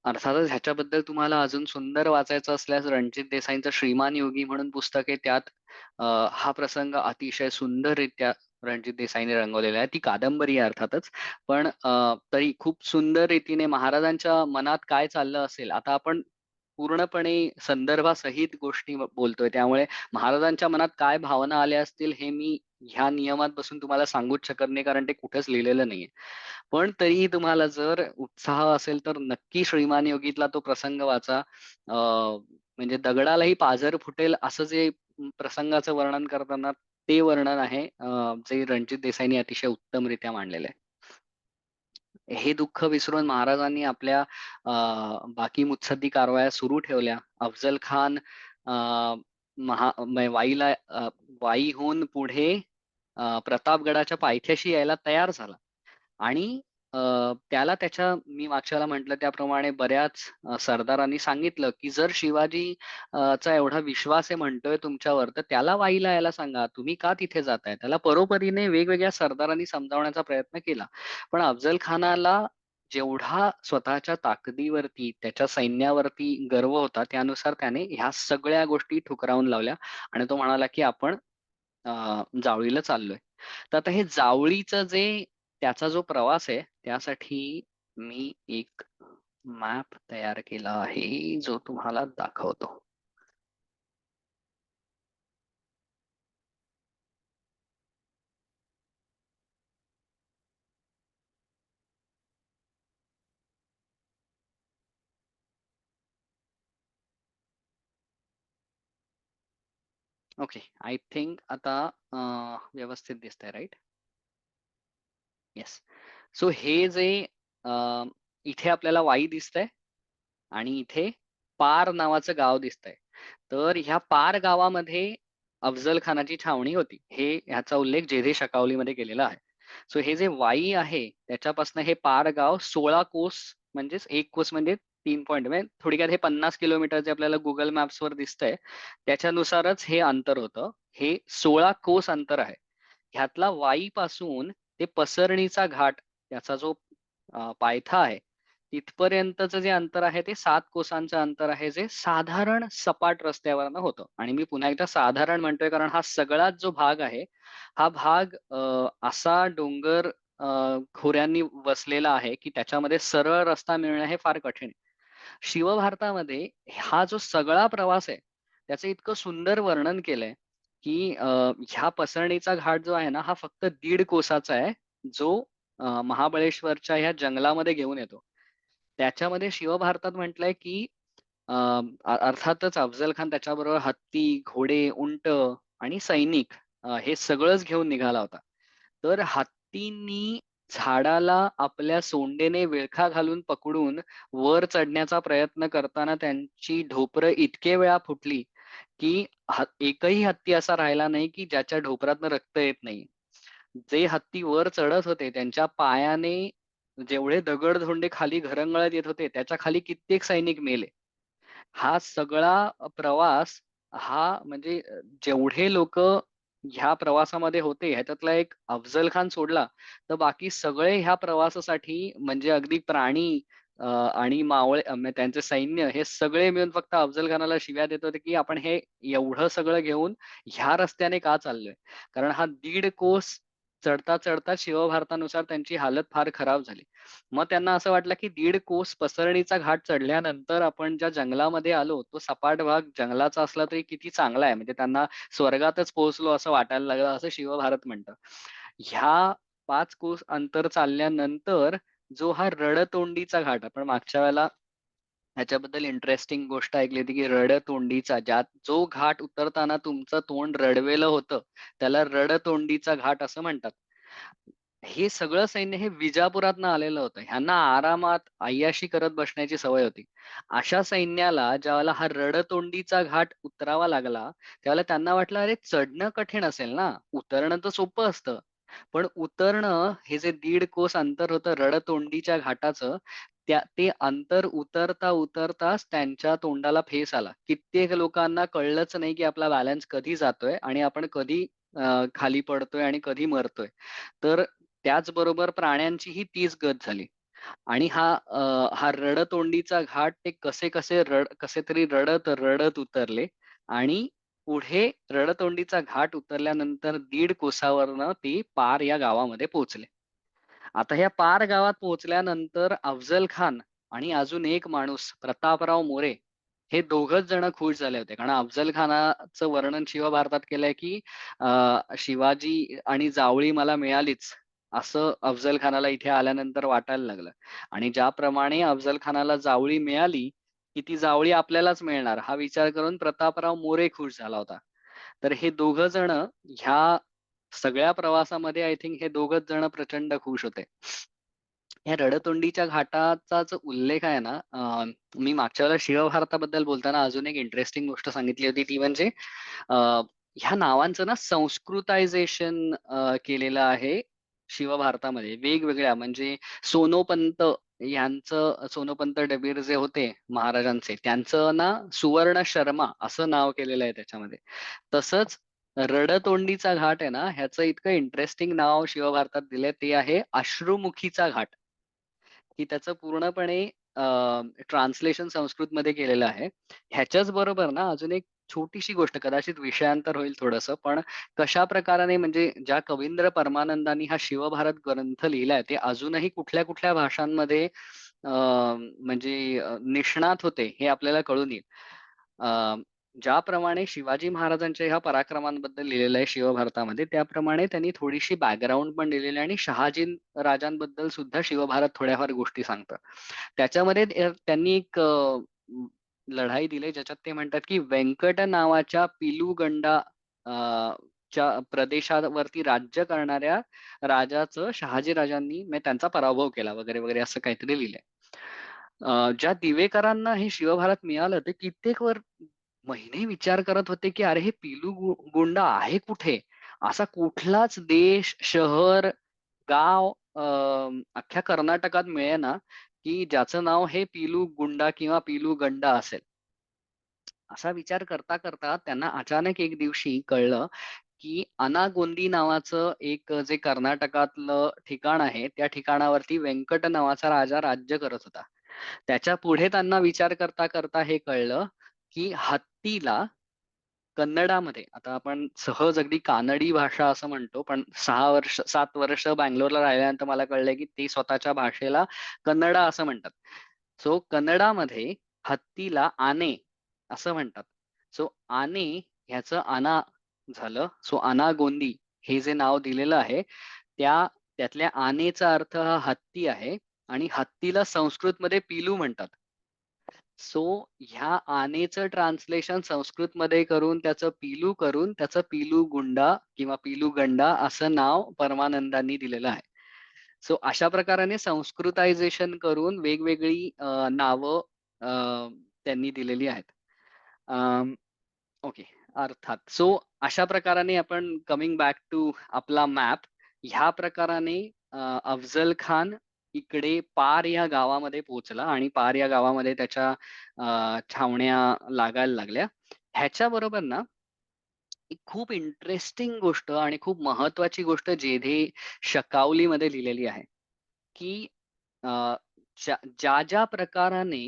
अर्थातच ह्याच्याबद्दल तुम्हाला अजून सुंदर वाचायचं असल्यास रणजित देसाईंचं श्रीमान योगी म्हणून पुस्तक आहे. त्यात हा प्रसंग अतिशय सुंदररित्या रणजित देसाईंनी रंगवलेला आहे. ती कादंबरी आहे अर्थातच. पण तरी खूप सुंदर रीतीने महाराजांच्या मनात काय चाललं असेल, आता आपण पूर्णपणे संदर्भासहित गोष्टी बोलतोय. त्यामुळे महाराजांच्या मनात काय भावना आल्या असतील हे मी ह्या नियमात बसून तुम्हाला सांगूच शकत नाही, कारण ते कुठेच लिहिलेलं नाहीये. पण तरीही तुम्हाला जर उत्साह असेल तर नक्की श्रीमान योगीतला तो प्रसंग वाचा. म्हणजे दगडालाही पाझर फुटेल असं जे प्रसंगाचं वर्णन करताना ते वर्णन आहे, जे रणजित देसाईंनी अतिशय उत्तमरित्या मांडलेलं आहे. हे दुःख विसरून महाराजांनी आपल्या बाकी मुत्सद्दी कारवाया सुरू ठेवल्या. अफझल खान अ, वाईहून पुढे प्रतापगडाच्या पायथ्याशी यायला तयार झाला आणि त्याला मी मागच्याला म्हटलं त्याप्रमाणे बऱ्याच सरदारांनी सांगितलं, की जर शिवाजी चा एवढा विश्वास आहे म्हणतोय तुमच्यावर, तर त्याला वाईला यायला सांगा. तुम्ही का तिथे जाताय? त्याला परोपरीने वेगवेगळ्या सरदारांनी समजावण्याचा प्रयत्न केला. पण अफझल खानाला जेवढा स्वतःच्या ताकदीवरती, त्याच्या सैन्यावरती गर्व होता, त्यानुसार त्याने ह्या सगळ्या गोष्टी ठुकरावून लावल्या आणि तो म्हणाला, की आपण जावळीला चाललोय. तर आता हे जावळीचं त्याचा जो प्रवास आहे, त्यासाठी मी एक मॅप तयार केला आहे, जो तुम्हाला दाखवतो. ओके. आय थिंक आता व्यवस्थित दिसतंय, राइट? येस. सो हे अ, इथे आपल्याला वाई दिसतंय आणि इथे पार नावाचं गाव दिसतंय. तर ह्या पार गावामध्ये अफझल खानाची छावणी होती. ह्याचा उल्लेख जेधे शकावलीमध्ये केलेला आहे. सो हे जे वाई आहे त्याच्यापासून हे पार गाव 16 कोस, म्हणजेच 1 कोस म्हणजे 3 पॉइंट, म्हणजे थोडक्यात हे 50 किलोमीटर जे आपल्याला गुगल मॅप्सवर दिसतंय त्याच्यानुसारच हे अंतर होतं. हे 16 कोस अंतर आहे. ह्यातला वाईपासून ते पसरणीचा घाट, त्याचा जो पायथा आहे, तिथपर्यंतचं जे अंतर आहे ते 7 कोसांचं अंतर आहे, जे साधारण सपाट रस्त्यावरनं होतं. आणि मी पुन्हा एकदा साधारण म्हणतोय कारण हा सगळाच जो भाग आहे, हा भाग असा डोंगर खोऱ्यांनी वसलेला आहे, की त्याच्यामध्ये सरळ रस्ता मिळणं हे फार कठीण आहे. शिवभारतामध्ये हा जो सगळा प्रवास आहे, त्याचं इतकं सुंदर वर्णन केलंय, की ह्या पसरणीचा घाट जो आहे ना, हा फक्त 1.5 कोसाचा आहे, जो महाबळेश्वरच्या ह्या जंगलामध्ये घेऊन येतो. त्याच्यामध्ये शिवभारतात म्हटलंय, की अ, अर्थातच अफझल खान त्याच्याबरोबर हत्ती, घोडे, उंट आणि सैनिक हे सगळंच घेऊन निघाला होता. तर हत्तींनी झाडाला आपल्या सोंडेने विळखा घालून पकडून वर चढण्याचा प्रयत्न करताना त्यांची ढोपरं इतके वेळा फुटली, की एकही हत्ती असा राहिला नाही, की ज्याच्या ढोपरातनं रक्त येत नाही. जे हत्ती वर चढत होते त्यांच्या पायाने जेवढे दगड-धोंडे खाली घरंगळत येत होते, त्याच्या खाली कित्येक सैनिक मेले. हा सगळा प्रवास हा म्हणजे जेवढे लोकं ह्या प्रवासामध्ये होते, ह्याच्यातला एक अफझल खान सोडला, तर बाकी सगळे ह्या प्रवासासाठी म्हणजे अगदी प्राणी आणि मावळे म्हणजे त्यांचे सैन्य हे सगळे मिळून फक्त अफझल खानाला शिव्या देत होते, की आपण हे एवढं सगळं घेऊन ह्या रस्त्याने का चाललोय? कारण हा 1.5 कोस चढता चढता शिवभारतानुसार त्यांची हालत फार खराब झाली. मग त्यांना असं वाटलं की 1.5 कोस पसरणीचा घाट चढल्यानंतर आपण ज्या जंगलामध्ये आलो, तो सपाट भाग जंगलाचा असला तरी किती चांगला आहे. म्हणजे त्यांना स्वर्गातच पोहोचलो असं वाटायला लागलं, असं शिवभारत म्हणतं. ह्या 5 कोस अंतर चालल्यानंतर जो हा रडतोंडीचा घाट, आपण मागच्या वेळेला ह्याच्याबद्दल इंटरेस्टिंग गोष्ट ऐकली होती, की रडतोंडीचा ज्यात जो घाट उतरताना तुमचं तोंड रडवेलं होतं, त्याला रडतोंडीचा घाट असं म्हणतात. हे सगळं सैन्य हे विजापुरातनं आलेलं होतं. ह्यांना आरामात अय्याशी करत बसण्याची सवय होती. अशा सैन्याला ज्यावेळेला हा रडतोंडीचा घाट उतरावा लागला, त्यावेळेला त्यांना वाटलं, "अरे चढणं कठीण असेल ना, उतरणं तर सोपं असतं." पण उतरणं हे जे 1.5 कोस अंतर होतं रडतोंडीच्या घाटाचं, ते अंतर उतरताच त्यांच्या तोंडाला फेस आला. कित्येक लोकांना कळलंच नाही, की आपला बॅलन्स कधी जातोय आणि आपण कधी खाली पडतोय आणि कधी मरतोय. तर त्याचबरोबर प्राण्यांचीही तीच गत झाली. आणि हा रडतोंडीचा घाट ते कसे तरी रडत उतरले आणि पुढे रडतोंडीचा घाट उतरल्यानंतर 1.5 कोसावरनं ते पार या गावामध्ये पोहोचले. आता ह्या पार गावात पोहोचल्यानंतर अफझल खान आणि अजून एक माणूस प्रतापराव मोरे हे दोघंच जण खुश झाले होते. कारण अफझल खानाचं वर्णन शिवभारतात केलंय, की शिवाजी आणि जावळी मला मिळालीच, असं अफझल खानाला इथे आल्यानंतर वाटायला लागलं. आणि ज्याप्रमाणे अफझल खानाला जावळी मिळाली, की ती जावळी आपल्यालाच मिळणार हा विचार करून प्रतापराव मोरे खुश झाला होता. तर हे दोघं जण ह्या सगळ्या प्रवासामध्ये आय थिंक हे दोघंच जण प्रचंड खुश होते. या रडतोंडीच्या घाटाचा जो उल्लेख आहे ना, मी मागच्या वेळेला शिवभारताबद्दल बोलताना अजून एक इंटरेस्टिंग गोष्ट सांगितली होती ती म्हणजे अ, ह्या नावांचं ना संस्कृतायझेशन केलेलं आहे शिवभारतामध्ये. वेगवेगळ्या म्हणजे सोनोपंत सोनोपंत डबीर जे होते महाराजांचे, त्यांचं ना सुवर्ण शर्मा असं नाव केलेलं आहे त्याच्यामध्ये. तसंच रडतोंडीचा घाट आहे ना, ह्याचं इतकं इंटरेस्टिंग नाव शिवभारतात दिलंय ते आहे अश्रुमुखीचा घाट. की त्याचं पूर्णपणे ट्रान्सलेशन संस्कृतमध्ये केलेलं आहे. ह्याच्याच बरोबर ना अजून एक छोटीशी गोष्ट, कदाचित विषयांतर होईल थोडंसं, पण कशा प्रकाराने म्हणजे ज्या कवींद्र परमानंदांनी हा शिवभारत ग्रंथ लिहिलाय, ते अजूनही कुठल्या-कुठल्या भाषांमध्ये म्हणजे निष्णात होते हे आपल्याला कळून येईल. अ, ज्याप्रमाणे शिवाजी महाराजांच्या ह्या पराक्रमांबद्दल लिहिलेलं आहे शिवभारतामध्ये, त्याप्रमाणे त्यांनी थोडीशी बॅकग्राऊंड पण लिहिलेली आहे आणि शहाजी राजांबद्दल सुद्धा शिवभारत थोड्याफार गोष्टी सांगतं. त्याच्यामध्ये त्यांनी एक लढाई दिली ज्याच्यात ते म्हणतात, की व्यंकट नावाच्या पिलूगंडा अ, च्या प्रदेशावरती राज्य करणाऱ्या राजाचं शहाजी राजांनी म्हणजे त्यांचा पराभव केला वगैरे, वगैरे असं काहीतरी लिहिलंय. ज्या दिवेकरांना हे शिवभारत मिळालं ते कित्येक महिने विचार करत होते, की अरे हे पिलू गुंडा आहे कुठे? असा कुठलाच देश, शहर, गाव अख्ख्या कर्नाटकात मिळेना, की ज्याचं नाव हे पिलू-गुंडा किंवा पिलू-गंडा असेल. असा विचार करता त्यांना अचानक एक दिवशी कळलं, की अनागोंदी नावाचं एक जे कर्नाटकातलं ठिकाण आहे, त्या ठिकाणावरती व्यंकट नावाचा राजा राज्य करत होता. त्याच्या पुढे त्यांना विचार करता हे कळलं, की हत्तीला कन्नडामध्ये आता आपण सहज अगदी कानडी भाषा असं म्हणतो, पण 7 वर्ष बंगलोरला राहिल्यानंतर मला कळलंय, की ते स्वतःच्या भाषेला कन्नडा असं म्हणतात. सो कन्नडामध्ये हत्तीला आने असं म्हणतात. सो आने ह्याचं आना झालं. सो अनागोंदी हे जे नाव दिलेलं आहे, त्यातल्या आनेचा अर्थ हा हत्ती आहे आणि हत्तीला संस्कृतमध्ये पिलू म्हणतात. सो ह्या आनेचं ट्रान्सलेशन संस्कृतमध्ये करून त्याचं पिलू गुंडा किंवा पिलू गंडा असं नाव परमानंदांनी दिलेलं आहे. सो अशा प्रकाराने संस्कृतायझेशन करून वेगवेगळी नावं त्यांनी दिलेली आहेत. ओके. अर्थात. सो अशा प्रकाराने आपण कमिंग बॅक टू आपला मॅप, ह्या प्रकाराने अफझल खान इकडे पार या गावामध्ये पोहोचला आणि पार या गावामध्ये त्याच्या छावण्या लागायला लागल्या. ह्याच्याबरोबर ना, एक खूप इंटरेस्टिंग गोष्ट आणि खूप महत्वाची गोष्ट जेधे शकावलीमध्ये लिहिलेली आहे, की अ, ज्या प्रकाराने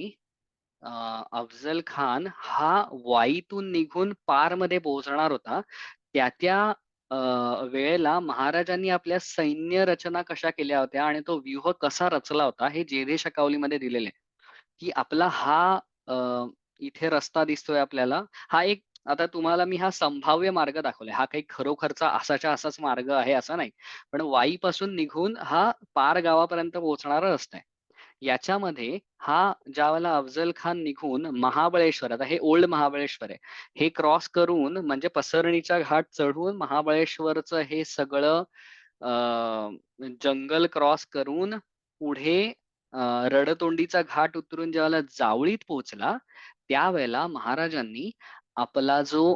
अ, अफझल खान हा वाईतून निघून पारमध्ये पोहोचणार होता, त्या अ, वेळेला महाराजांनी आपल्या सैन्य रचना कशा केल्या होत्या आणि तो व्यूह कसा रचला होता हे जे शकावलीमध्ये दिलेलं आहे. की आपला हा अ, इथे रस्ता दिसतोय आपल्याला. हा एक आता तुम्हाला मी हा संभाव्य मार्ग दाखवलाय. हा काही खरोखरचा असाच्या असाच मार्ग आहे असा नाही. पण वाईपासून निघून हा पार गावापर्यंत पोहोचणारा रस्ता आहे. याच्यामध्ये हा ज्यावेळेला अफझल खान निघून महाबळेश्वर, आता हे ओल्ड महाबळेश्वर आहे. हे क्रॉस करून म्हणजे पसरणीचा घाट चढून महाबळेश्वरचं हे सगळं जंगल क्रॉस करून पुढे रडतोंडीचा घाट उतरून ज्यावेळेला जावळीत पोहोचला, त्यावेळेला महाराजांनी आपला जो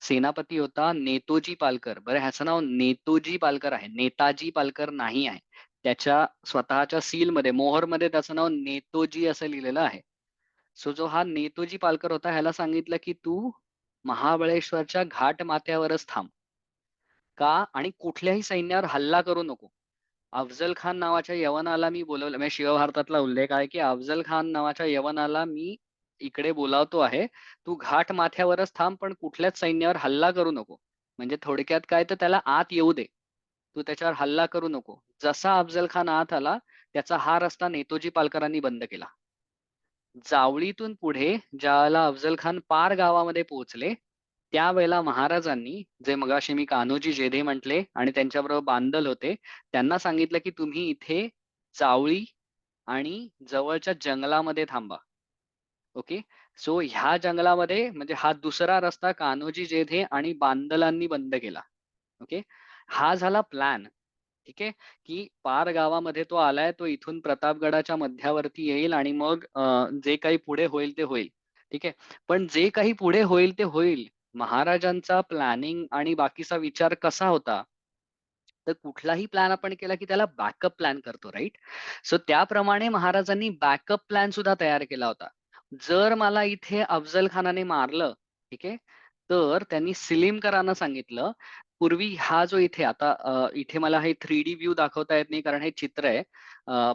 सेनापती होता नेतोजी पालकर, बरं ह्याचं नाव नेतोजी पालकर आहे, नेताजी पालकर नाही आहे. त्याच्या स्वतःच्या सीलमध्ये, मोहरमध्ये त्याचं नाव नेतोजी असं लिहिलेलं आहे. सो जो हा नेतोजी पालकर होता ह्याला सांगितलं, की "तू महाबळेश्वरच्या घाट माथ्यावरच थांब." का? आणि कुठल्याही सैन्यावर हल्ला करू नको. अफझल खान नावाच्या यवनाला मी बोलावलं, म्हणजे शिवभारतातला उल्लेख आहे, की अफझल खान नावाच्या यवनाला मी इकडे बोलावतो आहे. तू घाट माथ्यावरच थांब, पण कुठल्याच सैन्यावर हल्ला करू नको. म्हणजे थोडक्यात काय, तर त्याला आत येऊ दे. तू त्याच्यावर हल्ला करू नको. जसा अफझल खान आत आला, त्याचा हा रस्ता नेतोजी पालकरांनी बंद केला. जावळीतून पुढे ज्यावेळेला अफझल खान पार गावामध्ये पोहोचले, त्यावेळेला महाराजांनी, जे मगाशी मी कान्होजी जेधे म्हटले आणि त्यांच्याबरोबर बांदल होते, त्यांना सांगितलं की तुम्ही इथे जावळी आणि जवळच्या जंगलामध्ये थांबा. ओके. सो ह्या जंगलामध्ये म्हणजे हा दुसरा रस्ता कान्होजी जेधे आणि बांदलांनी बंद केला. ओके. हा झाला प्लॅन. ठीक आहे, की पार गावामध्ये तो आलाय, तो इथून प्रतापगडाच्या मध्यावरती येईल आणि मग जे काही पुढे होईल ते होईल. ठीक आहे. पण जे काही पुढे होईल ते होईल. महाराजांचा प्लॅनिंग आणि बाकीचा विचार कसा होता? तर कुठलाही प्लॅन आपण केला, की त्याला बॅकअप प्लॅन करतो, राइट? सो त्याप्रमाणे महाराजांनी बॅकअप प्लॅन सुद्धा तयार केला होता. जर मला इथे अफझल खानाने मारलं, ठीक आहे, तर त्यांनी सिलीमकरांना सांगितलं, पूर्वी हा जो इथे आता इथे मला हे 3D व्ह्यू दाखवता येत नाही कारण हे चित्र आहे.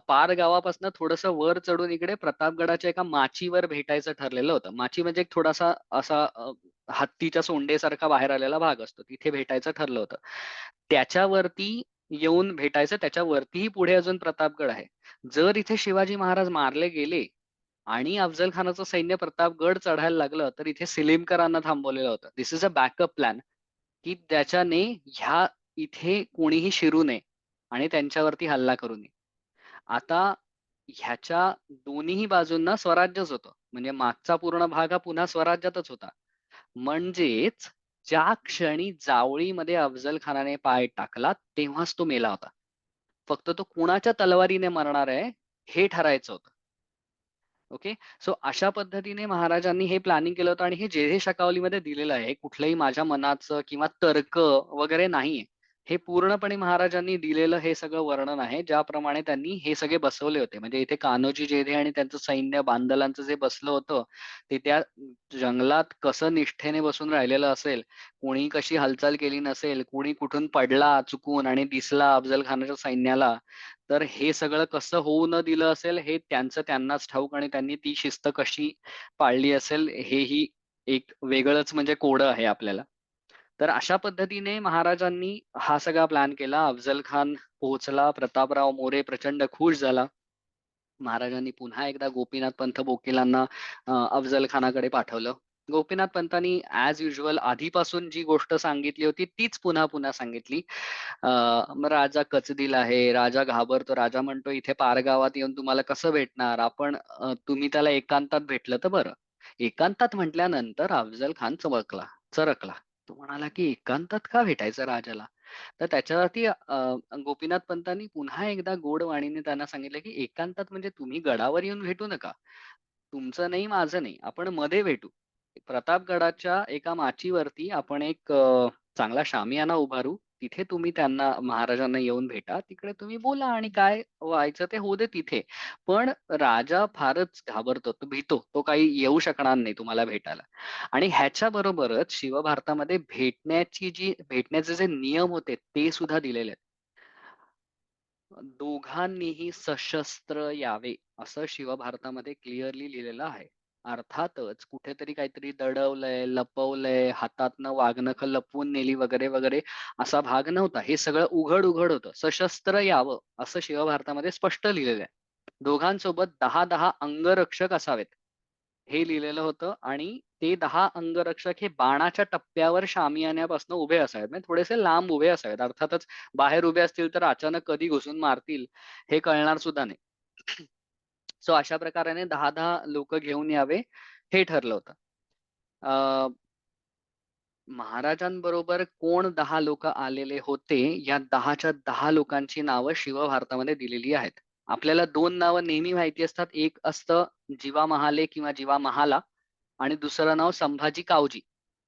पार गावापासून थोडंसं वर चढून इकडे प्रतापगडाच्या एका माचीवर भेटायचं ठरलेलं होतं. माची म्हणजे एक थोडासा असा हत्तीच्या सोंडेसारखा बाहेर आलेला भाग असतो. तिथे भेटायचं ठरलं होतं. त्याच्यावरती येऊन भेटायचं, त्याच्यावरतीही पुढे अजून प्रतापगड आहे. जर इथे शिवाजी महाराज मारले गेले आणि अफझल खानाचं सैन्य प्रतापगड चढायला लागलं, तर इथे सिलीमकरांना थांबवलेलं होतं. This is a backup plan, की त्याच्याने ह्या इथे कोणीही शिरू नये आणि त्यांच्यावरती हल्ला करू नये. आता ह्याच्या दोन्हीही बाजूंना स्वराज्यच होतं. म्हणजे मागचा पूर्ण भाग हा पुन्हा स्वराज्यातच होता. म्हणजेच ज्या क्षणी जावळीमध्ये अफझल खानाने पाय टाकला, तेव्हाच तो मेला होता. फक्त तो कुणाच्या तलवारीने मरणार आहे, हे ठरायचं होतं. ओके. सो अशा पद्धतीने महाराजांनी हे प्लॅनिंग केलं होतं आणि हे जे शकावलीमध्ये दिलेलं आहे. कुठलंही माझ्या मनाचं किंवा तर्क वगैरे नाहीये. हे पूर्णपणे महाराजांनी दिलेलं हे सगळं वर्णन आहे. ज्याप्रमाणे त्यांनी हे सगळे बसवले होते. म्हणजे इथे कान्होजी जेधे आणि त्यांचं सैन्य बांदलांचं जे बसलं होतं, ते त्या जंगलात कसं निष्ठेने बसून राहिलेलं असेल, कोणी कशी हालचाल केली नसेल, कोणी कुठून पडला चुकून आणि दिसला अफझल खानाच्या सैन्याला, तर हे सगळं कसं होऊ न दिलं असेल, हे त्यांचं त्यांनाच ठाऊक आणि त्यांनी ती शिस्त कशी पाळली असेल, हेही एक वेगळंच म्हणजे कोडं आहे आपल्याला. तर अशा पद्धतीने महाराजांनी हा सगळा प्लॅन केला. अफझल खान पोहोचला. प्रतापराव मोरे प्रचंड खुश झाला. महाराजांनी पुन्हा एकदा गोपीनाथ पंत बोकीलांना अफझल खानाकडे पाठवलं. गोपीनाथ पंतांनी ॲज युजुअल आधीपासून जी गोष्ट सांगितली होती तीच पुन्हा-पुन्हा सांगितली. अ, मग राजा कचदिल आहे. राजा घाबरतो. राजा म्हणतो, "इथे पारगावात येऊन तुम्हाला कसं भेटणार? आपण तुम्ही त्याला एकांतात भेटलं तर बरं." एकांतात म्हटल्यानंतर अफझल खान चरकला. तो म्हणाला, की "एकांतात का भेटायचं राजाला?" तर त्याच्यावरती गोपीनाथ पंतांनी पुन्हा एकदा गोड वाणीने त्यांना सांगितलं, की "एकांतात म्हणजे तुम्ही गडावर येऊन भेटू नका. तुमचं नाही, माझं नाही. आपण मध्ये भेटू. प्रतापगडाच्या एका माचीवरती आपण एक चांगला शामियाना उभारू. तिथे तुम्ही त्यांना महाराजांना येऊन भेटा. तिकडे तुम्ही बोला आणि काय व्हायचं ते होऊ दे तिथे. पण राजा फारच घाबरतो, तो भीतो. तो काही येऊ शकणार नाही तुम्हाला भेटायला." आणि ह्याच्याबरोबरच शिवभारतामध्ये भेटण्याचे जे नियम होते ते सुद्धा दिलेले आहेत. दोघांनीही सशस्त्र यावे, असं शिवभारतामध्ये क्लिअरली लिहिलेलं आहे. अर्थातच कुठेतरी काहीतरी दडवलंय, लपवलंय, हातातनं वाघनखं लपवून नेली वगैरे, वगैरे असा भाग नव्हता. हे सगळं उघड-उघड होतं. सशस्त्र यावं असं शिवभारतामध्ये स्पष्ट लिहिलेलं आहे. दोघांसोबत 10-10 अंगरक्षक असावेत. हे लिहिलेलं होतं आणि ते 10 अंगरक्षक हे बाणाच्या टप्प्यावर शामियान्यापासून उभे असावेत. म्हणजे थोडेसे लांब उभे असावेत. अर्थातच बाहेर उभे असतील तर अचानक कधी घुसून मारतील हे कळणार सुद्धा नाही. सो अशा प्रकाराने 10-10 लोकं घेऊन यावे, हे ठरलं होतं. अ, महाराजांबरोबर कोण 10 लोकं आलेले होते, या 10च्या 10 लोकांची नावं शिवभारतामध्ये दिलेली आहेत. आपल्याला 2 नावं नेहमी माहिती असतात. एक असतं जीवा महाले किंवा जीवा महाला आणि दुसरं नाव संभाजी कावजी.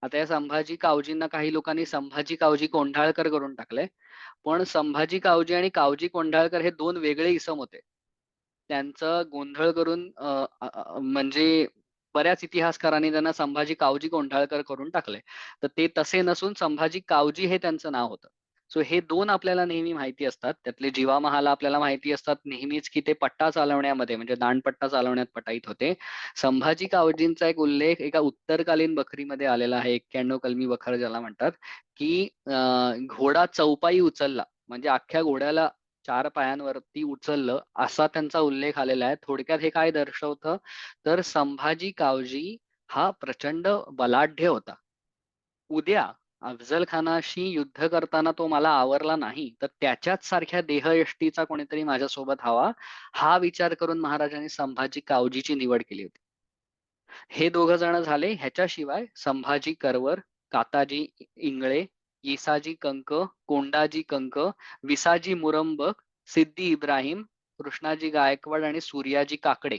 आता या संभाजी कावजींना काही लोकांनी संभाजी कावजी कोंढाळकर करून टाकलंय. पण संभाजी कावजी आणि कावजी कोंढाळकर हे 2 वेगळे इसम होते. त्यांचा गोंधळ करून म्हणजे बऱ्याच इतिहासकारांनी त्यांना संभाजी कावजी कोंढाळकर करून टाकलंय. तर ते तसे नसून संभाजी कावजी हे त्यांचं नाव होतं. सो हे 2 आपल्याला नेहमी माहिती असतात. त्यातले जीवा महाला आपल्याला माहिती असतात नेहमीच, की ते पट्टा चालवण्यामध्ये म्हणजे दांडपट्टा चालवण्यात पटाईत होते. संभाजी कावजींचा एक उल्लेख एका उत्तरकालीन बखरीमध्ये आलेला आहे. 91 कलमी बखर ज्याला म्हणतात, की घोडा चौपाई उचलला म्हणजे अख्ख्या घोड्याला 4 पायांवरती उचललं, असा त्यांचा उल्लेख आलेला आहे. थोडक्यात हे काय दर्शवतं, तर संभाजी कावजी हा प्रचंड बलाढ्य होता. उद्या अफझल खानाशी युद्ध करताना तो मला आवरला नाही, तर त्याच्याच सारख्या देहयष्टीचा कोणीतरी माझ्यासोबत हवा, हा विचार करून महाराजांनी संभाजी कावजीची निवड केली होती. हे दोघं जण झाले. ह्याच्याशिवाय संभाजी करवर, काताजी इंगळे, येसाजी कंक, कोंडाजी कंक, विसाजी मुरंबक, सिद्दी इब्राहिम, कृष्णाजी गायकवाड आणि सूर्याजी काकडे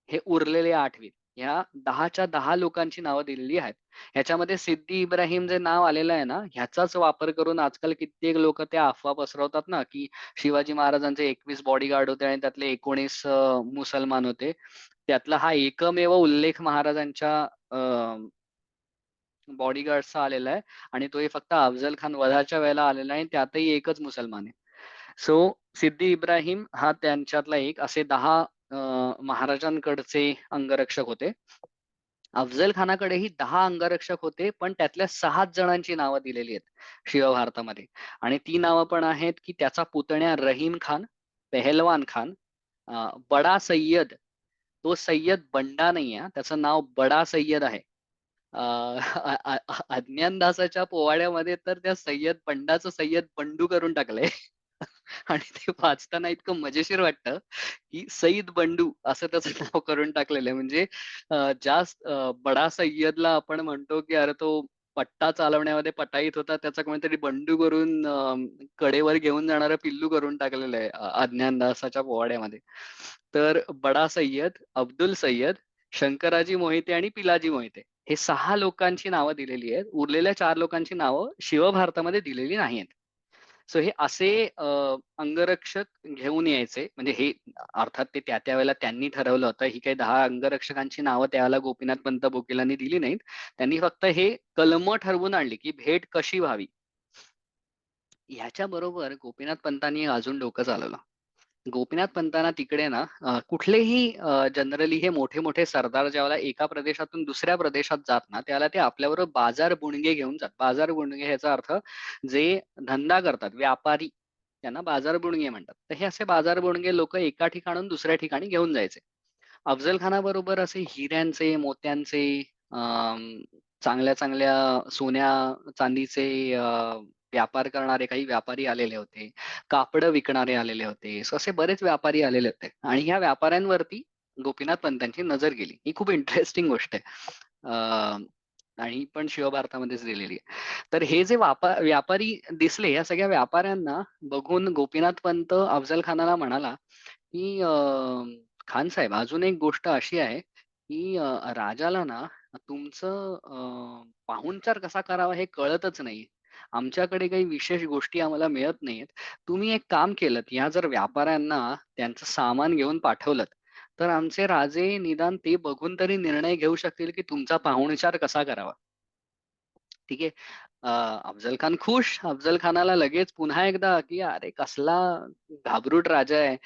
हे उरलेले 8 ह्या 10च्या 10 लोकांची नावं दिलेली आहेत. ह्याच्यामध्ये सिद्दी इब्राहिम जे नाव आलेलं आहे ना, ह्याचाच वापर करून आजकाल कित्येक लोकं त्या अफवा पसरवतात ना, की शिवाजी महाराजांचे 21 बॉडीगार्ड होते आणि त्यातले 19 मुसलमान होते. त्यातला हा एकमेव उल्लेख महाराजांच्या बॉडीगार्ड्सचा आलेला आहे आणि तोही फक्त अफझल खान वधाच्या वेळेला आलेला आहे. त्यातही एकच मुसलमान आहे. सो सिद्दी इब्राहिम हा त्यांच्यातला एक. असे 10 महाराजांकडचे अंगरक्षक होते. अफझल खानाकडेही 10 अंगरक्षक होते, पण त्यातल्या 6 जणांची नावं दिलेली आहेत शिवभारतामध्ये आणि ती नावं पण आहेत, की त्याचा पुतण्या रहीम खान, पेहलवान खान, बडा सय्यद. तो सय्यद बंडा नाही आहे त्याचं नाव बडा सय्यद आहे. अज्ञानदासाच्या पोवाड्यामध्ये तर त्या सय्यद बंडाचं सय्यद बंडू करून टाकलंय. आणि ते वाचताना इतकं मजेशीर वाटतं, की सईद बंडू असं त्याचं नाव करून टाकलेलं आहे. म्हणजे बडा सय्यदला आपण म्हणतो, की अरे तो पट्टा चालवण्यामध्ये पटाईत होता. त्याचा कोणीतरी बंडू करून कडेवर घेऊन जाणारं पिल्लू करून टाकलेलं आहे अज्ञानदासाच्या पोवाड्यामध्ये. तर बडा सय्यद, अब्दुल सय्यद, शंकराजी मोहिते आणि पिलाजी मोहिते हे 6 लोकांची नावं दिलेली आहेत. उरलेल्या 4 लोकांची नावं शिवभारतामध्ये दिलेली नाहीयेत. सो हे असे अंगरक्षक घेऊन यायचे. म्हणजे हे अर्थात ते त्या वेळेला त्यांनी ठरवलं होतं. ही काही 10 अंगरक्षकांची नावं त्यावेळेला गोपीनाथ पंत बोकीलांनी दिली नाहीत. त्यांनी फक्त हे कलमं ठरवून आणली, की भेट कशी व्हावी. ह्याच्याबरोबर गोपीनाथ पंतांनी अजून डोकं चालवलं. गोपीनाथ पंतांना तिकडे ना कुठलेही जनरली हे मोठे-मोठे सरदार ज्यावेळेला एका प्रदेशातून दुसऱ्या प्रदेशात जात ना, त्यावेळेला ते आपल्याबरोबर बाजार बुणगे घेऊन जातात. बाजार बुणगे ह्याचा अर्थ जे धंदा करतात, व्यापारी त्यांना बाजार बुणगे म्हणतात. तर हे असे बाजार बुणगे लोकं एका ठिकाणाहून दुसऱ्या ठिकाणी घेऊन जायचे. अफझल खानाबरोबर असे हिऱ्यांचे, मोत्यांचे, चांगल्या-चांगल्या सोन्या, चांदीचे व्यापार करणारे काही व्यापारी आलेले होते. कापडं विकणारे आलेले होते. असे बरेच व्यापारी आलेले होते आणि ह्या व्यापाऱ्यांवरती गोपीनाथ पंतांची नजर गेली. ही खूप इंटरेस्टिंग गोष्ट आहे. आणि ही पण शिवभारतामध्येच दिलेली आहे. तर हे जे व्यापारी दिसले, या सगळ्या व्यापाऱ्यांना बघून गोपीनाथ पंत अफझल खानाला म्हणाला, की "खान साहेब, अजून एक गोष्ट अशी आहे, की राजाला ना तुमचं पाहुणचार कसा करावा हे कळतच नाही. आमच्याकडे काही विशेष गोष्टी आम्हाला मिळत नाहीयेत. तुम्ही एक काम केलंत, या जर व्यापाऱ्यांना त्यांचं सामान घेऊन पाठवलंत, तर आमचे राजे निदान ते बघून तरी निर्णय घेऊ शकतील, की तुमचा पाहुणचार कसा करावा." ठीक आहे. अफझल खान खुश. अफझल खानाला लगेच पुन्हा एकदा, की अरे कसला घाबरूट राजा आहे.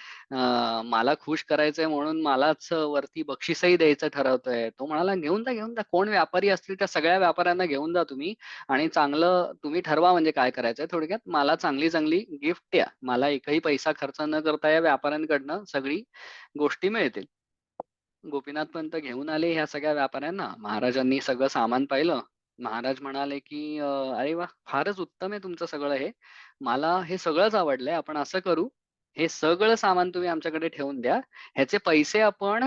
मला खुश करायचंय म्हणून मलाच वरती बक्षीसही द्यायचं ठरवतोय. तो म्हणाला, "घेऊन जा, घेऊन जा. कोण व्यापारी असतील त्या सगळ्या व्यापाऱ्यांना घेऊन जा तुम्ही आणि चांगलं तुम्ही ठरवा म्हणजे काय करायचंय. थोडक्यात मला चांगली-चांगली गिफ्ट द्या. मला एकही पैसा खर्च न करता या व्यापाऱ्यांकडनं सगळी गोष्टी मिळतील." गोपीनाथ पंत घेऊन आले ह्या सगळ्या व्यापाऱ्यांना. महाराजांनी सगळं सामान पाहिलं. महाराज म्हणाले, की "अरे वाह! फारच उत्तम आहे तुमचं सगळं हे. मला हे सगळंच आवडलंय. आपण असं करू, हे सगळं सामान तुम्ही आमच्याकडे ठेवून द्या. ह्याचे पैसे आपण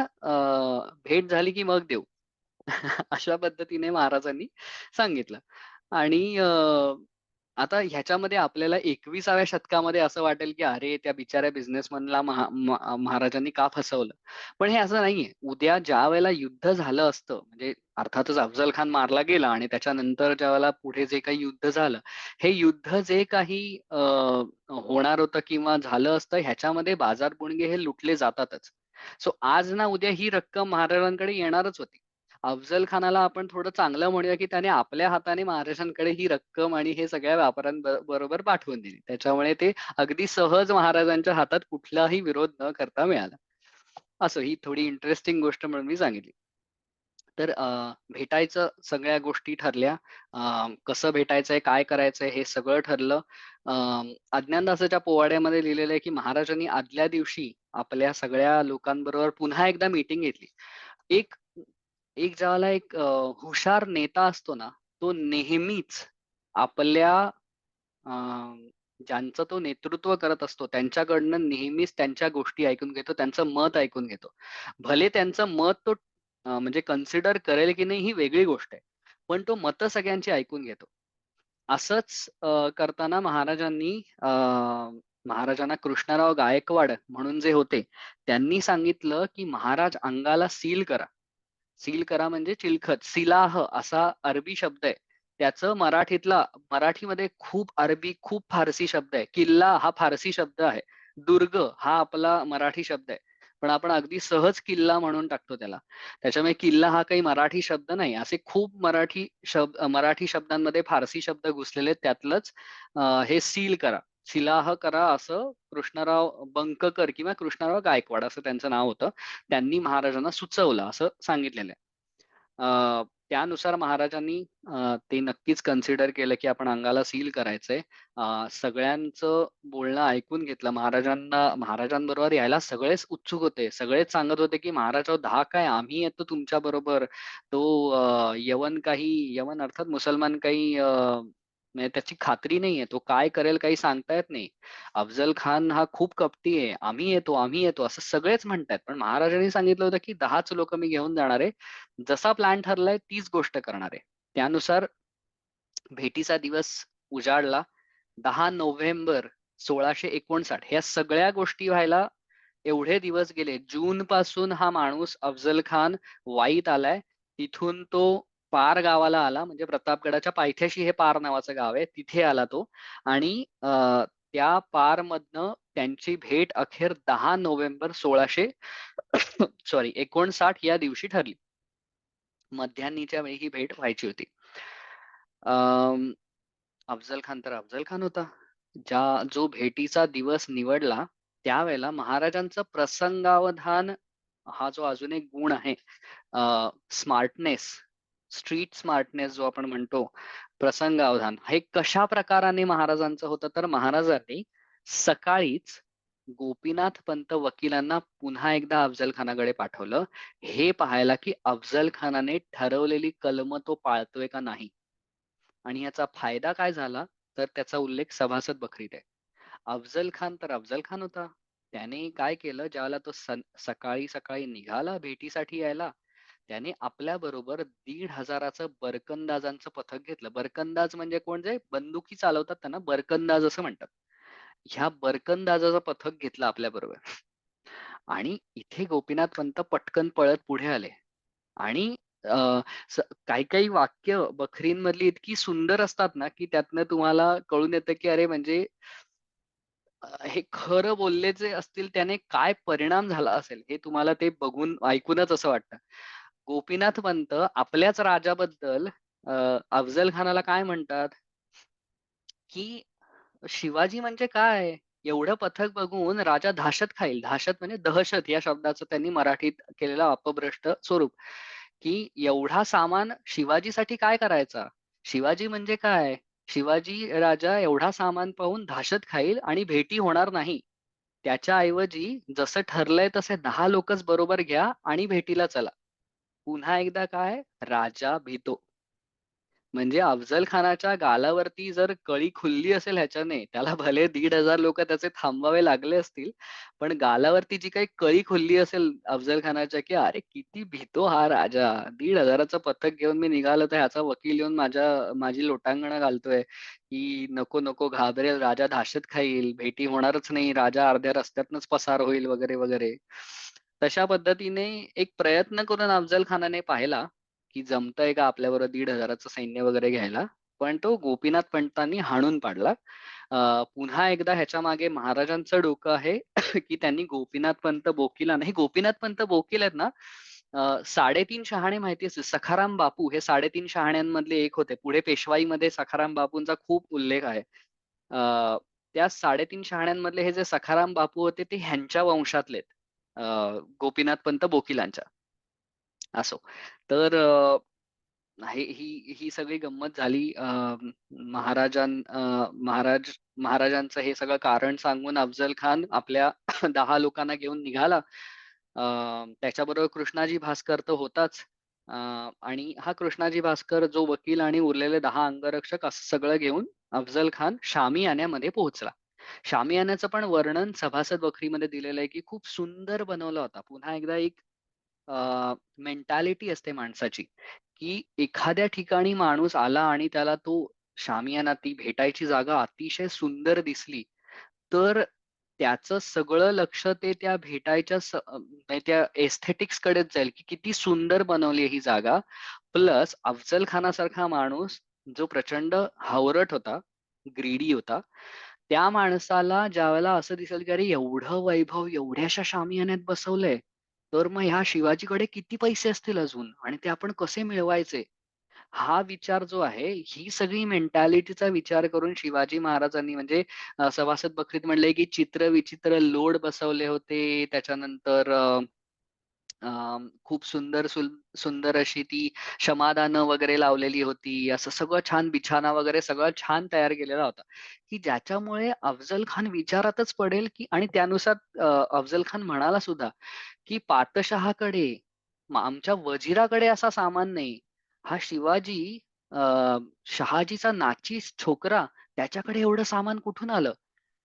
भेट झाली की मग देऊ." अशा पद्धतीने महाराजांनी सांगितलं. आणि आता ह्याच्यामध्ये आपल्याला 21व्या शतकामध्ये असं वाटेल, की अरे त्या बिचाऱ्या बिझनेसमनला महाराजांनी का फसवलं? पण हे असं नाहीये. उद्या ज्यावेळेला युद्ध झालं असतं, म्हणजे अर्थातच अफझल खान मारला गेला आणि त्याच्यानंतर ज्यावेळेला पुढे जे काही युद्ध झालं, हे युद्ध जे काही होणार होतं किंवा झालं असतं ह्याच्यामध्ये बाजारपुणगे हे लुटले जातातच. सो आज ना उद्या ही रक्कम महाराजांकडे येणारच होती. अफझल खानाला आपण थोडं चांगलं म्हणूया, की त्याने आपल्या हाताने महाराजांकडे ही रक्कम आणि हे सगळ्या बरोबर पाठवून दिली. त्याच्यामुळे ते अगदी सहज महाराजांच्या हातात कुठलाही विरोध न करता मिळाला. असं ही थोडी इंटरेस्टिंग गोष्ट म्हणून मी सांगितली. तर भेटायचं सगळ्या गोष्टी ठरल्या. कसं भेटायचंय, काय करायचंय हे सगळं ठरलं. अ, अज्ञानदासाच्या पोवाड्यामध्ये लिहिलेलं आहे, की महाराजांनी आदल्या दिवशी आपल्या सगळ्या लोकांबरोबर पुन्हा एकदा मीटिंग घेतली. एक एक ज्यावेळेला एक हुशार नेता असतो ना, तो नेहमीच आपल्या अ, ज्यांचं तो नेतृत्व करत असतो त्यांच्याकडनं नेहमीच त्यांच्या गोष्टी ऐकून घेतो, त्यांचं मत ऐकून घेतो. भले त्यांचं मत तो म्हणजे कन्सिडर करेल की नाही ही वेगळी गोष्ट आहे. पण तो मतं सगळ्यांची ऐकून घेतो. असंच करताना महाराजांना कृष्णराव गायकवाड म्हणून जे होते, त्यांनी सांगितलं की "महाराज अंगाला सील करा." सील करा म्हणजे चिलखत. सिलाह असा अरबी शब्द आहे. त्याचं मराठीमध्ये खूप अरबी, खूप फारसी शब्द आहे. किल्ला हा फारसी शब्द आहे. दुर्ग हा आपला मराठी शब्द आहे. पण आपण अगदी सहज किल्ला म्हणून टाकतो त्याला. त्याच्यामुळे किल्ला हा काही मराठी शब्द नाही. असे खूप मराठी शब्दांमध्ये फारसी शब्द घुसलेले आहेत. त्यातलंच हे सील करा, सिलाह करा असं कृष्णराव बंककर किंवा कृष्णराव गायकवाड असं त्यांचं नाव होतं. त्यांनी महाराजांना सुचवलं असं सांगितलेलं आहे. त्यानुसार महाराजांनी ते नक्कीच कन्सिडर केलं, की आपण अंगाला सील करायचंय. सगळ्यांचं बोलणं ऐकून घेतलं. महाराजांबरोबर यायला सगळेच उत्सुक होते. सगळेच सांगत होते, की "महाराज अहो 10 काय आम्ही येतो तुमच्याबरोबर." तो यवन अर्थात मुसलमान काही म्हणजे त्याची खात्री नाहीये. तो काय करेल काही सांगता येत नाही. अफझल खान हा खूप कपटी आहे. आम्ही येतो असं सगळेच म्हणतायत. पण महाराजांनी सांगितलं होतं, की 10च लोकं मी घेऊन जाणार आहे. जसा प्लॅन ठरलाय तीच गोष्ट करणार आहे. त्यानुसार भेटीचा दिवस उजाडला. 10 नोव्हेंबर 1659 ह्या सगळ्या गोष्टी व्हायला एवढे दिवस गेले. जूनपासून हा माणूस अफझल खान वाईत आलाय. तिथून तो पार गावाला आला. म्हणजे प्रतापगडाच्या पायथ्याशी हे पार नावाचं गाव आहे. तिथे आला तो आणि त्या पारमधनं त्यांची भेट अखेर 10 नोव्हेंबर 1600 सॉरी 59 या दिवशी ठरली. मध्यान्हीच्या वेळी ही भेट व्हायची होती. अं, अफझल खान तर अफझल खान होता. जो भेटीचा दिवस निवडला, त्यावेळेला महाराजांचं प्रसंगावधान हा जो अजून एक गुण आहे, स्मार्टनेस, स्ट्रीट स्मार्टनेस जो आपण म्हणतो, प्रसंगावधान, हे कशा प्रकाराने महाराजांचं होतं, तर महाराजांनी सकाळीच गोपीनाथ पंत वकिलांना पुन्हा एकदा अफझल खानाकडे पाठवलं, हे पाहायला की अफझल खानाने ठरवलेली कलमं तो पाळतोय का नाही. आणि याचा फायदा काय झाला, तर त्याचा उल्लेख सभासद बखरीत आहे. अफझल खान तर अफझल खान होता. त्याने काय केलं, ज्यावेळेला तो सकाळी सकाळी निघाला भेटीसाठी यायला, त्याने आपल्याबरोबर 1,500चं बरकंदाजांचं पथक घेतलं. बरकंदाज म्हणजे कोण, जे बंदुकी चालवतात त्यांना बरकंदाज असं म्हणतात. ह्या बरकंदाजाचं पथक घेतलं आपल्याबरोबर. आणि इथे गोपीनाथ पंत पटकन पळत पुढे आले आणि अ, काही-काही वाक्य बखरींमधली इतकी सुंदर असतात ना, की त्यातनं तुम्हाला कळून येतं, की अरे म्हणजे हे खरं बोलले जे असतील त्याने काय परिणाम झाला असेल, हे तुम्हाला ते बघून ऐकूनच असं वाटतं. गोपीनाथ पंत आपल्याच राजाबद्दल अफझल खानाला काय म्हणतात? की शिवाजी म्हणजे काय? एवढं पथक बघून राजा धाशत खाईल. धाशत म्हणजे दहशत या शब्दाचं त्यांनी मराठीत केलेलं अपभ्रष्ट स्वरूप, की एवढा सामान शिवाजीसाठी काय करायचा? शिवाजी म्हणजे काय? शिवाजी राजा एवढा सामान पाहून धाशत खाईल आणि भेटी होणार नाही. त्याच्याऐवजी जसं ठरलंय तसे 10 लोकच बरोबर घ्या आणि भेटीला चला. पुन्हा एकदा काय? राजा भितो. म्हणजे अफझल खानाच्या गालावरती जर कळी खुलली असेल ह्याच्याने, त्याला भले 1,500 लोकं त्याचे थांबवावे लागले असतील, पण गालावरती जी काही कळी खुलली असेल अफझल खानाच्या, की "अरे किती भितो हा राजा! 1,500चं पथक घेऊन मी निघालो, तर ह्याचा वकील येऊन माझी लोटांगणं घालतोय, की नको, नको घाबरेल, राजा दहशत खाईल, भेटी होणारच नाही, राजा अर्ध्या रस्त्यातनंच पसार होईल" वगैरे, वगैरे. तशा पद्धतीने एक प्रयत्न करून अफझल खानाने पाहिला, की जमतंय का आपल्याबरोबर 1,500चं सैन्य वगैरे घ्यायला. पण तो गोपीनाथ पंतांनी हाणून पाडला. पुन्हा एकदा ह्याच्यामागे महाराजांचं डोकं आहे, की त्यांनी गोपीनाथ पंत बोकीला नाही, गोपीनाथ पंत बोकील आहेत ना, 3.5 शहाणे माहिती असतील. सखाराम बापू हे 3.5 शहाण्यांमधले एक होते. पुढे पेशवाईमध्ये सखाराम बापूंचा खूप उल्लेख आहे. त्या 3.5 शहाण्यांमधले हे जे सखाराम बापू होते ते ह्यांच्या वंशातले गोपीनाथ पंत बोकीलांच्या. असो. तर ही सगळी गंमत झाली. महाराजांचं हे सगळं कारण सांगून अफझल खान आपल्या 10 लोकांना घेऊन निघाला. अ, त्याच्याबरोबर कृष्णाजी भास्कर तर होताच. अ, आणि हा कृष्णाजी भास्कर जो वकील आणि उरलेले 10 अंगरक्षक असं सगळं घेऊन अफझल खान शामियान्यामध्ये पोहोचला. शामियान्याचं पण वर्णन सभासद बखरीमध्ये दिलेलं आहे, की खूप सुंदर बनवला होता. पुन्हा एकदा एक मेंटॅलिटी असते माणसाची, की एखाद्या ठिकाणी माणूस आला आणि त्याला तो शामियाना ती भेटायची जागा अतिशय सुंदर दिसली, तर त्याचं सगळं लक्ष ते त्या भेटायच्या म्हणजे त्या एस्थेटिक्सकडेच जाईल, की किती सुंदर बनवली आहे ही जागा. प्लस अफझल खानासारखा माणूस जो प्रचंड हावरट होता, ग्रीडी होता. त्या माणसाला ज्यावेळेला असं दिसेल, की अरे एवढं वैभव एवढ्याशा शामियान्यात बसवलंय, तर मग ह्या शिवाजीकडे किती पैसे असतील अजून आणि ते आपण कसे मिळवायचे? हा विचार जो आहे, ही सगळी मेंटॅलिटीचा विचार करून शिवाजी महाराजांनी म्हणजे सभासद बखरीत म्हणलंय, की चित्र-विचित्र लोड बसवले होते. त्याच्यानंतर खूप सुंदर अशी ती क्षमादानं वगैरे लावलेली होती. असं सगळं छान बिछाना वगैरे सगळं छान तयार केलेला होता, की ज्याच्यामुळे अफझल खान विचारातच पडेल, की आणि त्यानुसार अफझल खान म्हणाला सुद्धा, की पातशहाकडे, आमच्या वजिराकडे असा सामान नाही. हा शिवाजी अ, शहाजीचा नाचीस छोकरा त्याच्याकडे एवढं सामान कुठून आलं?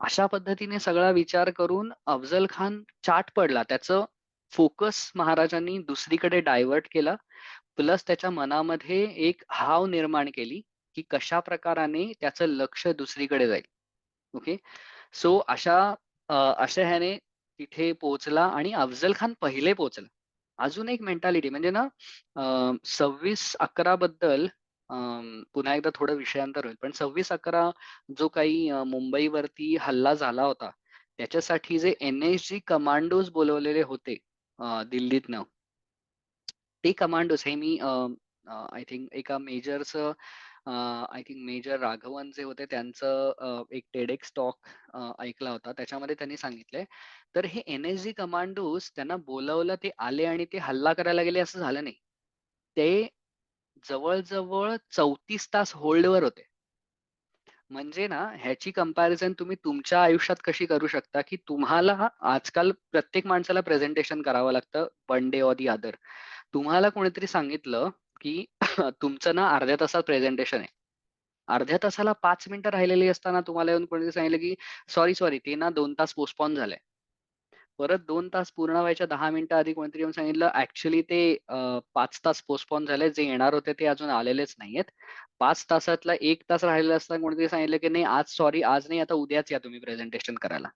अशा पद्धतीने सगळा विचार करून अफझल खान चाट पडला. त्याचं फोकस महाराजांनी दुसरीकडे डायव्हर्ट केला. प्लस त्याच्या मनामध्ये एक हाव निर्माण केली, की कशा प्रकाराने त्याचं लक्ष दुसरीकडे जाईल. ओके. सो अशा ह्याने तिथे पोहोचला आणि अफझल खान पहिले पोहोचला. अजून एक मेंटॅलिटी म्हणजे ना 26/11 बद्दल पुन्हा एकदा थोडं विषयांतर होईल. पण 26/11 जो काही मुंबईवरती हल्ला झाला होता, त्याच्यासाठी जे NSG कमांडोज बोलवलेले होते दिल्लीतनं, ते कमांडोज हे मी आय थिंक एका मेजरचं आय थिंक मेजर राघवन जे होते त्यांचं एक TEDx टॉक ऐकला होता. त्याच्यामध्ये त्यांनी सांगितलंय, तर हे NSG कमांडोज त्यांना बोलावलं, ते आले आणि ते हल्ला करायला गेले असं झालं नाही. ते जवळ-जवळ 34 तास होल्डवर होते. म्हणजे ना ह्याची कंपॅरिझन तुम्ही तुमच्या आयुष्यात कशी करू शकता, की तुम्हाला आजकाल प्रत्येक माणसाला प्रेझेंटेशन करावं लागतं one day or the other. तुम्हाला कोणीतरी सांगितलं, की तुमचं ना अर्ध्या तासात प्रेझेंटेशन आहे. अर्ध्या तासाला 5 मिनिटं राहिलेली असताना तुम्हाला येऊन कोणीतरी सांगितलं, की सॉरी ते ना 2 तास पोस्टपोन झालंय. परत 2 तास पूर्ण व्हायच्या 10 मिनिटं आधी कोणीतरी येऊन सांगितलं, "ॲक्चुअली ते 5 तास पोस्टपोन झाले. जे येणार होते ते अजून आलेलेच नाहीयेत." 5 तासातला 1 तास राहिलेला असताना कोणीतरी सांगितलं, की "नाही आज सॉरी आज नाही आता उद्याच या तुम्ही प्रेझेंटेशन करायला."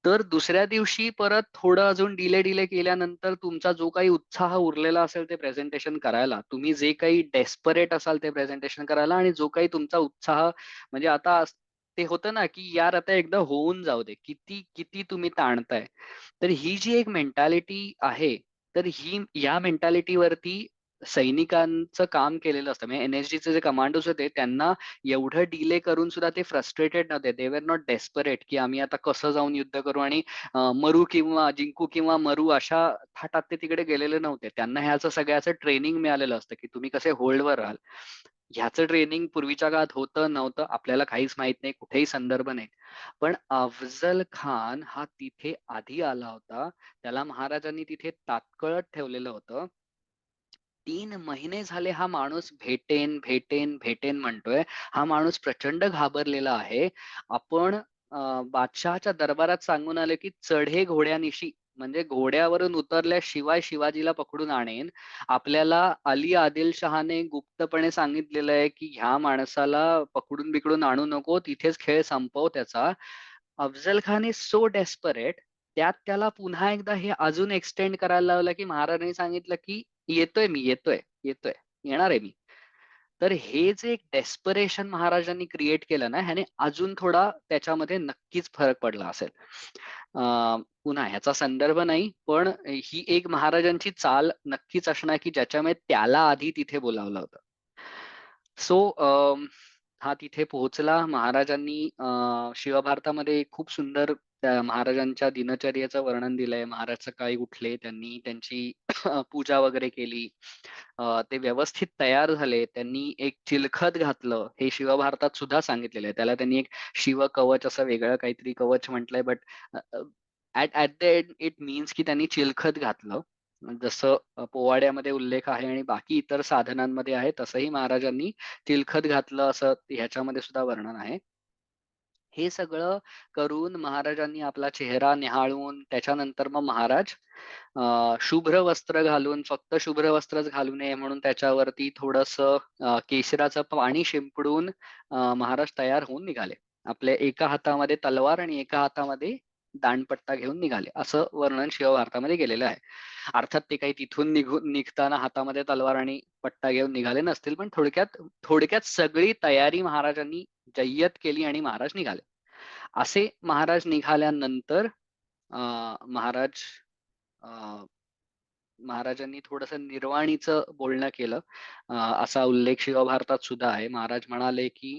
तर दुसऱ्या दिवशी परत थोडं अजून डिले केल्यानंतर तुमचा जो काही उत्साह उरलेला असेल ते प्रेझेंटेशन करायला, तुम्ही जे काही डेस्परेट असाल ते प्रेझेंटेशन करायला आणि जो काही तुमचा उत्साह म्हणजे आता ते होतं ना, की यार आता एकदा होऊन जाऊ दे. किती किती तुम्ही ताणताय. तर ही जी एक मेंटॅलिटी आहे, तर ही या मेंटॅलिटीवरती सैनिकांचं काम केलेलं असतं. म्हणजे एन-एस-जीचे जे कमांडोज होते त्यांना एवढं डिले करून सुद्धा ते फ्रस्ट्रेटेड नव्हते. दे वर नॉट डेस्परेट की आम्ही आता कसं जाऊन युद्ध करू आणि मरू किंवा जिंकू किंवा मरू अशा थाटात ते तिकडे गेलेले नव्हते. त्यांना ह्याचं सगळ्याचं ट्रेनिंग मिळालेलं असतं, की तुम्ही कसे होल्डवर राहाल. ह्याचं ट्रेनिंग पूर्वीच्या काळात होतं, नव्हतं आपल्याला काहीच माहीत नाही. कुठेही संदर्भ नाही. पण अफझल खान हा तिथे आधी आला होता. त्याला महाराजांनी तिथे तात्काळत ठेवलेलं होतं. 3 महिने झाले हा माणूस भेटेन, भेटेन, भेटेन म्हणतोय. हा माणूस प्रचंड घाबरलेला आहे. आपण बादशहाच्या दरबारात सांगून आले, की चढे घोड्यानिशी म्हणजे घोड्यावरून उतरल्याशिवाय शिवाजीला पकडून आणेन. आपल्याला अली आदिलशहाने गुप्तपणे सांगितलेलं आहे, की ह्या माणसाला पकडून-बिकडून आणू नको. तिथेच खेळ संपव त्याचा. Afzal Khan is so desperate. त्यात त्याला पुन्हा एकदा हे अजून एक्सटेंड करायला लावलं, की महाराजांनी सांगितलं, की "येतोय मी, येतोय, येतोय. येणार आहे मी." तर हे जे एक डेस्परेशन महाराजांनी क्रिएट केलं ना, ह्याने अजून थोडा त्याच्यामध्ये नक्कीच फरक पडला असेल. पुन्हा ह्याचा संदर्भ नाही, पण ही एक महाराजांची चाल नक्कीच असणार, की ज्याच्यामुळे त्याला आधी तिथे बोलावलं होतं. सो हा तिथे पोहोचला. महाराजांनी शिवभारतामध्ये खूप सुंदर त्या महाराजांच्या दिनचर्येचं वर्णन दिलंय. महाराज सकाळी उठले, त्यांनी त्यांची पूजा वगैरे केली. ते व्यवस्थित तयार झाले. त्यांनी एक चिलखत घातलं. हे शिवभारतात सुद्धा सांगितलेलं आहे. त्याला त्यांनी एक शिवकवच असं वेगळं काहीतरी कवच म्हटलंय. But at at the end it means की त्यांनी चिलखत घातलं. जसं पोवाड्यामध्ये उल्लेख आहे आणि बाकी इतर साधनांमध्ये आहे, तसंही महाराजांनी चिलखत घातलं असं ह्याच्यामध्ये सुद्धा वर्णन आहे. हे सगळं करून महाराजांनी आपला चेहरा निहाळून त्याच्यानंतर मग महाराज शुभ्र वस्त्र घालून, फक्त शुभ्र वस्त्रच घालू नये म्हणून त्याच्यावरती थोडंसं केशराचं पाणी शिंपडून महाराज तयार होऊन निघाले. आपल्या एका हातामध्ये तलवार आणि एका हातामध्ये दांडपट्टा घेऊन निघाले. असं वर्णन शिवभारतामध्ये केलेलं आहे. अर्थात ते काही तिथून निघताना हातामध्ये तलवार आणि पट्टा घेऊन निघाले नसतील, पण थोडक्यात थोडक्यात सगळी तयारी महाराजांनी जय्यत केली आणि महाराज निघाले. असे महाराज निघाल्यानंतर महाराज अ, महाराजांनी थोडंसं निर्वाणीचं बोलणं केलं. असा उल्लेख शिवभारतात सुद्धा आहे. महाराज म्हणाले, की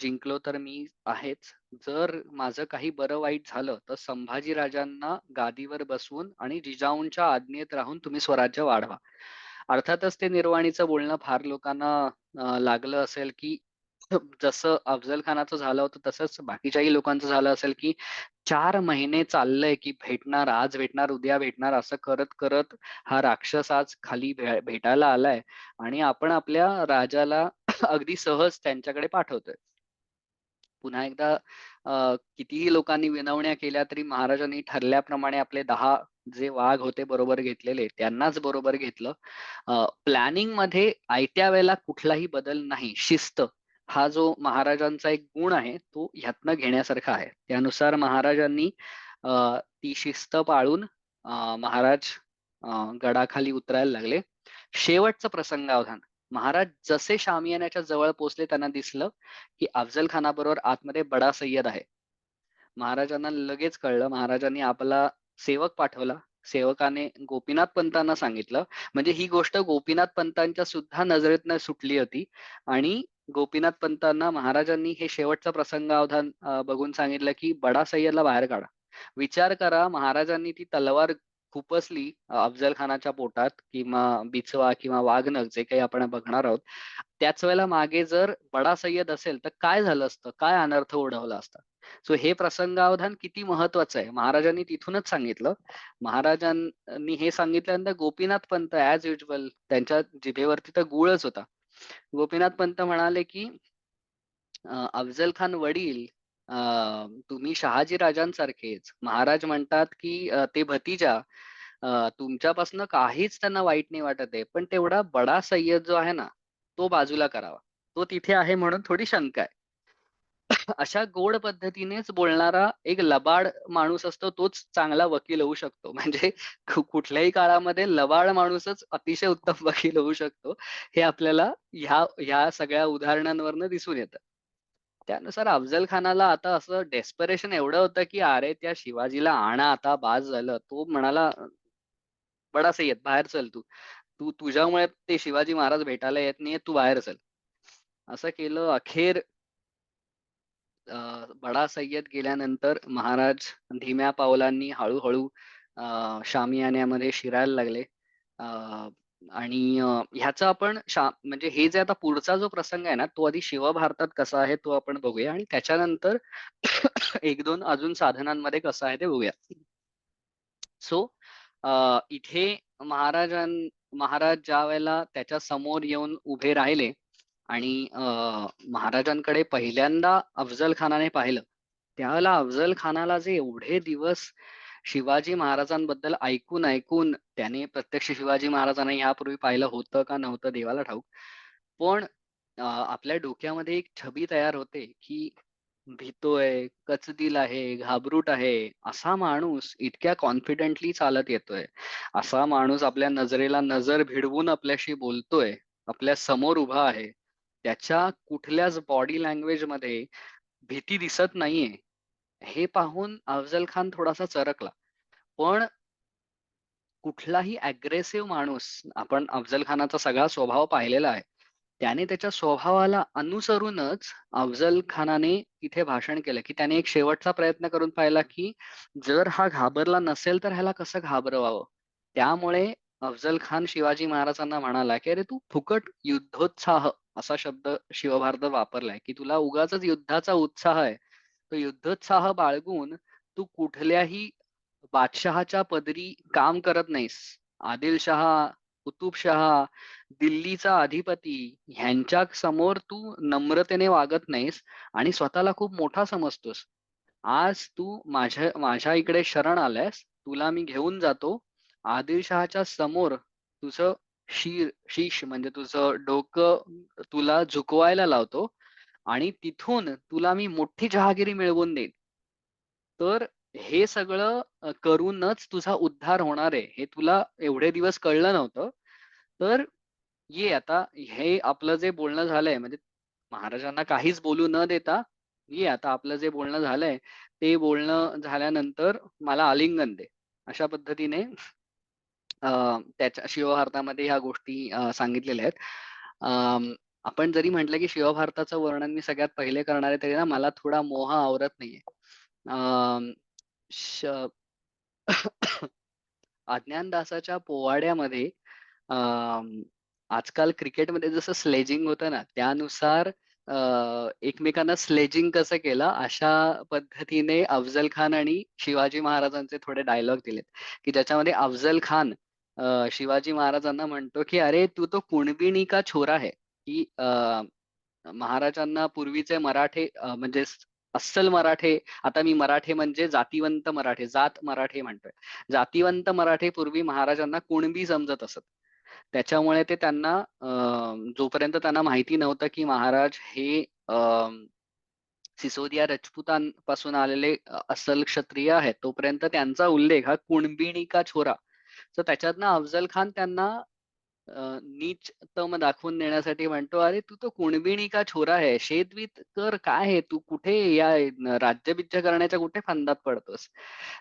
जिंकलो तर मी आहेच. जर माझं काही बरं वाईट झालं, तर संभाजी राजांना गादीवर बसवून आणि जिजाऊंच्या आज्ञेत राहून तुम्ही स्वराज्य वाढवा. अर्थातच ते निर्वाणीचं बोलणं फार लोकांना लागलं असेल, की जसं अफझल खानाचं झालं होतं, तसंच बाकीच्याही लोकांचं झालं असेल, की 4 महिने चाललंय, की भेटणार, आज भेटणार, उद्या भेटणार असं करत-करत हा राक्षस आज खाली भेटायला आलाय आणि आपण आपल्या राजाला अगदी सहज त्यांच्याकडे पाठवतोय. पुन्हा एकदा कितीही लोकांनी विनवण्या केल्या तरी महाराजांनी ठरल्याप्रमाणे आपले 10 जे वाघ होते बरोबर घेतलेले, त्यांनाच बरोबर घेतलं. प्लॅनिंगमध्ये आयत्या वेळेला कुठलाही बदल नाही. शिस्त हा जो महाराजांचा एक गुण आहे, तो ह्यातनं घेण्यासारखा आहे. त्यानुसार महाराजांनी ती शिस्त पाळून महाराज गडाखाली उतरायला लागले. शेवटचं प्रसंगावधान. महाराज जसे शामियानाच्या जवळ पोहोचले त्यांना दिसलं, की अफझल खानाबरोबर आतमध्ये बडा सय्यद आहे. महाराजांना लगेच कळलं. महाराजांनी आपला सेवक पाठवला. सेवकाने गोपीनाथ पंतांना सांगितलं. म्हणजे ही गोष्ट गोपीनाथ पंतांच्या सुद्धा नजरेतनं सुटली होती आणि गोपीनाथ पंतांना महाराजांनी हे शेवटचं प्रसंगावधान बघून सांगितलं, की बडा सय्यदला बाहेर काढा. विचार करा महाराजांनी ती तलवार खुपसली अफझल खानाच्या पोटात किंवा बिचवा किंवा वाघनख जे काही आपण बघणार आहोत. त्याच वेळेला मागे जर बडा सय्यद असेल तर काय झालं असतं? काय अनर्थ ओढवला असता? सो हे प्रसंगावधान किती महत्वाचं आहे. महाराजांनी तिथूनच सांगितलं. महाराजांनी हे सांगितल्यानंतर गोपीनाथ पंत ॲज युजुअल त्यांच्या जिभेवरती तर गुळच होता. गोपीनाथ पंत म्हणाले, की अफझल खान वडील अ, तुम्ही शहाजी राजांसारखेच. महाराज म्हणतात, की ते भतीजा तुमच्यापासनं काहीच त्यांना वाईट नाही वाटत आहे. पण तेवढा बडा सय्यद जो आहे ना, तो बाजूला करावा. तो तिथे आहे म्हणून थोडी शंका आहे. अशा गोड पद्धतीनेच बोलणारा एक लबाड माणूस असतो तोच चांगला वकील होऊ शकतो. म्हणजे कुठल्याही काळामध्ये लबाड माणूसच अतिशय उत्तम वकील होऊ शकतो. हे आपल्याला ह्या ह्या सगळ्या उदाहरणांवरनं दिसून येतं. त्यानुसार अफझल खानाला आता असं डेस्परेशन एवढं होतं, की अरे त्या शिवाजीला आणा आता बास झालं. तो म्हणाला, "बडा सय्यद बाहेर चल तू." तुझ्यामुळे ते शिवाजी महाराज भेटायला येत नाहीये, तू बाहेर चल. असं केलं. अखेर बडा सय्यद गेल्यानंतर महाराज धीम्या पावलांनी हळू-हळू शामियान्यामध्ये शिरायला लागले. अ, आणि ह्याचा आपण म्हणजे हे जे आता पुढचा जो प्रसंग आहे ना, तो आधी शिवभारतात कसा आहे तो आपण बघूया आणि त्याच्यानंतर 1-2 अजून साधनांमध्ये कसं आहे ते बघूया. सो इथे महाराज ज्यावेळेला त्याच्या समोर येऊन उभे राहिले आणि महाराजांकडे पहिल्यांदा अफझल खानाने पाहिलं. त्यावेळेला अफझल खानाला जे एवढे दिवस शिवाजी महाराजांबद्दल ऐकून त्याने प्रत्यक्ष शिवाजी महाराजांना यापूर्वी पाहिलं होतं का नव्हतं देवाला ठाऊक. पण आपल्या डोक्यामध्ये एक छबी तयार होते, की भितोय, कचदिल आहे, घाबरूट आहे, असा माणूस इतक्या कॉन्फिडेंटली चालत येतोय. असा माणूस आपल्या नजरेला नजर भिडवून आपल्याशी बोलतोय, आपल्या समोर उभा आहे. त्याच्या कुठल्याच बॉडी लँग्वेजमध्ये भीती दिसत नाहीये. हे पाहून अफझल खान थोडासा चरकला. पण कुठलाही अग्रेसिव्ह माणूस आपण अफझल खानाचा सगळा स्वभाव पाहिलेला आहे. त्याने त्याच्या स्वभावाला अनुसरूनच अफझल खानाने तिथे भाषण केलं, की त्याने एक शेवटचा प्रयत्न करून पाहिला, की जर हा घाबरला नसेल तर ह्याला कसं घाबरवावं? त्यामुळे अफझल खान शिवाजी महाराजांना म्हणाला, की "अरे तू फुकट युद्धोत्साह" असा शब्द शिवभारतात वापरलाय, की तुला उगाचच युद्धाचा उत्साह आहे. तो युद्धोत्साह बाळगून तू कुठल्याही बादशहाच्या पदरी काम करत नाहीस. आदिलशहा, कुतुबशहा, दिल्लीचा अधिपती ह्यांच्या समोर तू नम्रतेने वागत नाहीस आणि स्वतःला खूप मोठा समजतोस. आज तू माझ्या इकडे शरण आलायस. तुला मी घेऊन जातो. आदिलशहाच्या समोर तुझं शीश म्हणजे तुझं डोकं तुला झुकवायला लावतो आणि तिथून तुला मी मोठी जहागिरी मिळवून देईन. तर हे सगळं करूनच तुझा उद्धार होणार आहे. हे तुला एवढे दिवस कळलं नव्हतं. तर ये आता हे आपलं जे बोलणं झालंय म्हणजे महाराजांना काहीच बोलू न देता, ये आता आपलं जे बोलणं झालंय, ते बोलणं झाल्यानंतर मला आलिंगन दे. अशा पद्धतीने अ, त्याच्या शिवभारतामध्ये ह्या गोष्टी सांगितलेल्या आहेत. आपण जरी म्हटलं की शिवभारताचं वर्णन मी सगळ्यात पहिले करणार आहे, तरी ना मला थोडा मोह आवरत नाहीये. अं, श अज्ञानदासाच्या पोवाड्यामध्ये अं, आजकाल क्रिकेटमध्ये जसं स्लेजिंग होतं ना, त्यानुसार एकमेकांना स्लेजिंग कसं केलं, अशा पद्धतीने अफझल खान आणि शिवाजी महाराजांचे थोडे डायलॉग दिलेत, की ज्याच्यामध्ये अफझल खान शिवाजी महाराजांना म्हणतो, की "अरे तू तो कुणबिनी का छोरा है." की महाराजांना पूर्वीचे मराठे म्हणजे अस्सल मराठे आता मी मराठे म्हणजे जातिवंत मराठे, जात मराठे म्हणतोय. जातिवंत मराठे पूर्वी महाराजांना कुणबी समजत असत. त्याच्यामुळे ते त्यांना जोपर्यंत त्यांना माहिती नव्हतं, की महाराज हे सिसोदिया राजपुतांपासून आलेले अस्सल क्षत्रिय आहेत, तोपर्यंत त्यांचा उल्लेख हा कुणबिणी का छोरा. तर त्याच्यातनं अफझल खान त्यांना नीचतम दाखवून देण्यासाठी म्हणतो, "अरे तू तो कुणबिणी का छोरा है, शेत-बीत कर, काय आहे तू कुठे या राज्य-बिज्य करण्याच्या कुठे फंदात पडतोस?"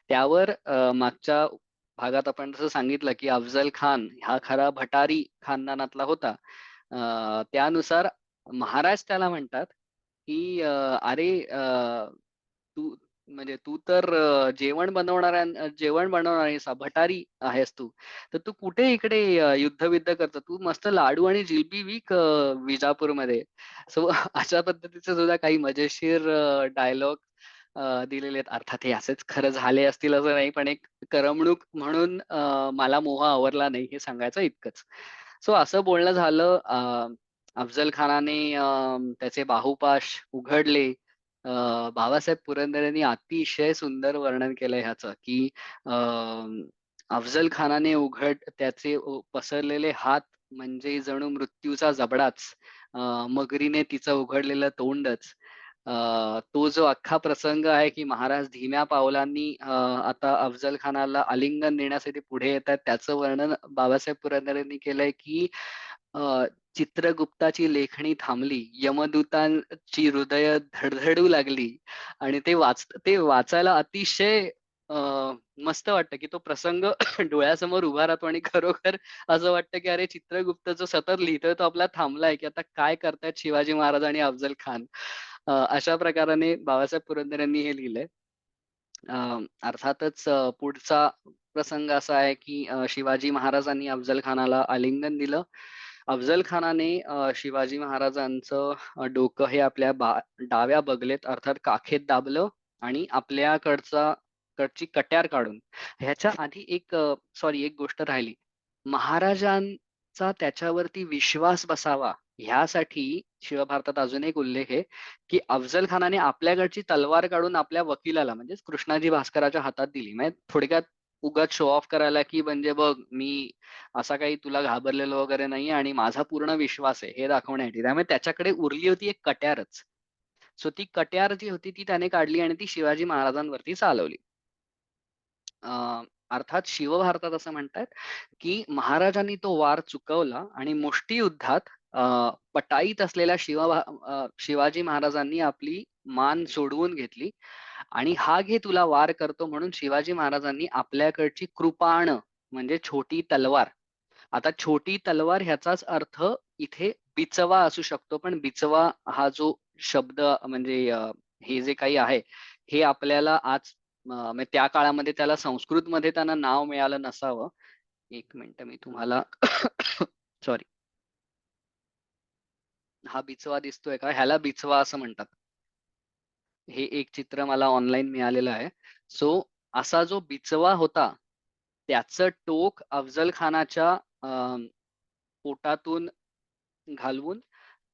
त्यावर मागच्या भागात आपण जसं सांगितलं, की अफझल खान हा खरा भटारी खानदानातला होता. त्यानुसार महाराज त्याला म्हणतात, की "अरे तू म्हणजे तू तर जेवण बनवणारा भटारी आहेस तू. तर तू कुठे इकडे युद्ध-बिद्ध करतो. तू मस्त लाडू आणि जिलबी विक विजापूरमध्ये." सो अशा पद्धतीचे सुद्धा काही मजेशीर डायलॉग दिलेले आहेत. अर्थात हे असेच खरं झाले असतील असं नाही, पण एक करमणूक म्हणून मला मोह आवरला नाही हे सांगायचं इतकंच. सो असं बोलणं झालं. अफझल खानाने त्याचे बाहुपाश उघडले. बाबासाहेब पुरंदरेंनी अतिशय सुंदर वर्णन केलंय ह्याचं, की अ, अफझल खानाने त्याचे पसरलेले हात म्हणजे जणू मृत्यूचा जबडाच. मगरीने तिचं उघडलेलं तोंडच. तो जो अख्खा प्रसंग आहे, की महाराज धीम्या पावलांनी आता अफझल खानाला आलिंगन देण्यासाठी पुढे येतात, त्याचं वर्णन बाबासाहेब पुरंदरेंनी केलंय, की अ, चित्रगुप्ताची लेखणी थांबली, यमदूतांची हृदय धडधडू लागली आणि ते वाचायला अतिशय अ, मस्त वाटतं, की तो प्रसंग डोळ्यासमोर उभा राहतो आणि खरोखर असं वाटतं, की अरे चित्रगुप्त जो सतत लिहितोय तो आपला थांबलाय, की आता काय करतायत शिवाजी महाराज आणि अफझल खान. अशा प्रकाराने बाबासाहेब पुरंदरे यांनी हे लिहिलंय. अर्थातच पुढचा प्रसंग असा आहे, की शिवाजी महाराजांनी अफझल खानाला आलिंगन दिलं. अफझल खानाने शिवाजी महाराजांचं डोकं हे आपल्या डाव्या बगलेत अर्थात काखेत दाबलं आणि कडची कट्यार काढून ह्याच्या आधी सॉरी एक गोष्ट राहिली. महाराजांचा त्याच्यावरती विश्वास बसावा ह्यासाठी शिवभारतात अजून एक उल्लेख आहे, की अफझल खानाने आपल्याकडची तलवार काढून आपल्या वकिलाला म्हणजेच कृष्णाजी भास्कराच्या हातात दिली. म्हणजे थोडक्यात उगाच शो ऑफ करायला, की म्हणजे बघ मी असा काही तुला घाबरलेलो वगैरे नाहीये आणि माझा पूर्ण विश्वास आहे हे दाखवण्यासाठी. त्यामुळे त्याच्याकडे उरली होती एक कट्यारच. सो ती कट्यार जी होती ती त्याने काढली आणि ती शिवाजी महाराजांवरती चालवली. अर्थात शिवभारतात असं म्हणतात, की महाराजांनी तो वार चुकवला आणि मुष्टियुद्धात पटाईत असलेल्या शिवाजी महाराजांनी आपली मान सोडवून घेतली आणि हा घे तुला वार करतो म्हणून शिवाजी महाराजांनी आपल्याकडची कृपाण म्हणजे छोटी तलवार. आता छोटी तलवार ह्याचाच अर्थ इथे बिचवा असू शकतो. पण बिचवा हा जो शब्द म्हणजे हे जे काही आहे, हे आपल्याला आज म्हणजे त्या काळामध्ये त्याला संस्कृतमध्ये त्यांना नाव मिळालं नसावं. 1 मिनिटं मी तुम्हाला सॉरी. हा बिचवा दिसतोय का? ह्याला बिचवा असं म्हणतात. हे एक चित्र मला ऑनलाईन मिळालेलं आहे. सो असा जो बिचवा होता, त्याचं टोक अफझल खानाच्या पोटातून घालवून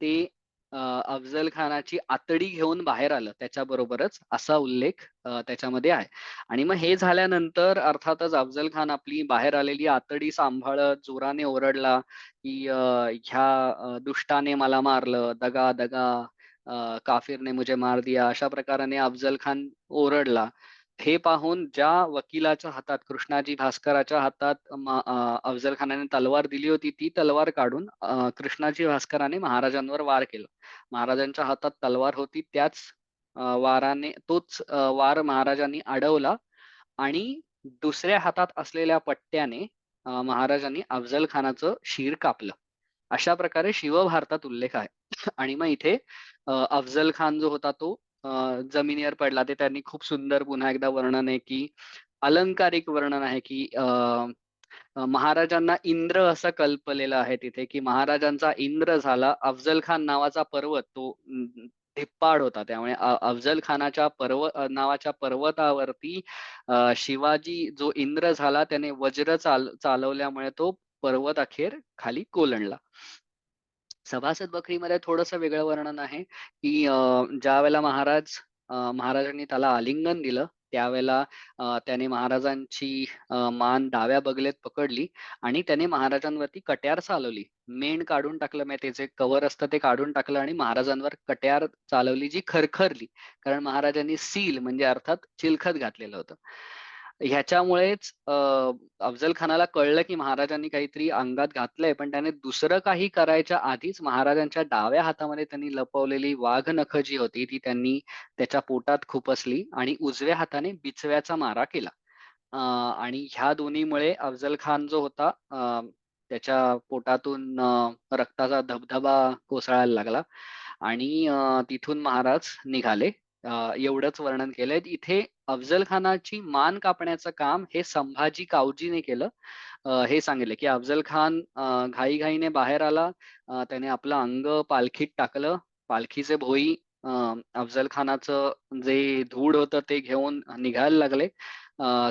ते अफझल खानाची आतडी घेऊन बाहेर आलं त्याच्याबरोबरच असा उल्लेख त्याच्यामध्ये आहे. आणि मग हे झाल्यानंतर अर्थातच अफझल खान आपली बाहेर आलेली आतडी सांभाळत जोराने ओरडला, की ह्या दुष्टाने मला मारलं, दगा, दगा, काफिरने मुझे मार दिया. अशा प्रकाराने अफझल खान ओरडला. हे पाहून ज्या वकिलाच्या हातात कृष्णाजी भास्कराच्या हातात अफझल खानाने तलवार दिली होती, ती तलवार काढून कृष्णाजी भास्कराने महाराजांवर वार केला. महाराजांच्या हातात तलवार होती त्याच वाराने तोच वार महाराजांनी अडवला आणि दुसऱ्या हातात असलेल्या पट्ट्याने महाराजांनी अफझल खानाचं शिर कापलं. अशा प्रकारे शिवभारतात उल्लेख आहे. आणि मग इथे अफझल खान जो होता तो जमिनीवर पडला. ते त्यांनी खूप सुंदर पुन्हा एकदा वर्णन आहे, की अलंकारिक वर्णन आहे, की महाराजांना इंद्र असं कल्पलेलं आहे तिथे, की महाराजांचा इंद्र झाला. अफझल खान नावाचा पर्वत तो धिप्पाड होता. त्यामुळे अफझल खानाच्या नावाच्या पर्वतावरती शिवाजी जो इंद्र झाला त्याने वज्र चालवल्यामुळे तो पर्वत अखेर खाली कोलंडला. सभासद बकरीमध्ये थोडंसं वेगळं वर्णन आहे, की ज्यावेळेला महाराजांनी त्याला आलिंगन दिलं, त्यावेळेला त्याने महाराजांची मान डाव्या बगलेत पकडली आणि त्याने महाराजांवरती कट्यार चालवली. मेंढ काढून टाकलं म्हणजे ते जे कव्हर असतं ते काढून टाकलं आणि महाराजांवर कट्यार चालवली जी खरखरली. कारण महाराजांनी सील म्हणजे अर्थात चिलखत घातलेलं होतं. ह्याच्यामुळेच अफझल खानाला कळलं, की महाराजांनी काहीतरी अंगात घातलंय, पण त्याने दुसरं काही करायच्या आधीच महाराजांच्या डाव्या हातामध्ये त्यांनी लपवलेली वाघनखं जी होती, ती त्यांनी त्याच्या पोटात खुपसली आणि उजव्या हाताने बिचव्याचा मारा केला. आणि ह्या दोन्हीमुळे अफझल खान जो होता त्याच्या पोटातून रक्ताचा धबधबा कोसळायला लागला आणि तिथून महाराज निघाले. एवढंच वर्णन केलंय. इथे अफझल खानाची मान कापण्याचं काम हे संभाजी कावजीने केलं. हे सांगितलं, की अफझल खान घाईघाईने बाहेर आला. त्याने आपलं अंग पालखीत टाकलं. पालखीचे भोई अफझल खानाचं जे धूळ होतं ते घेऊन निघायला लागले.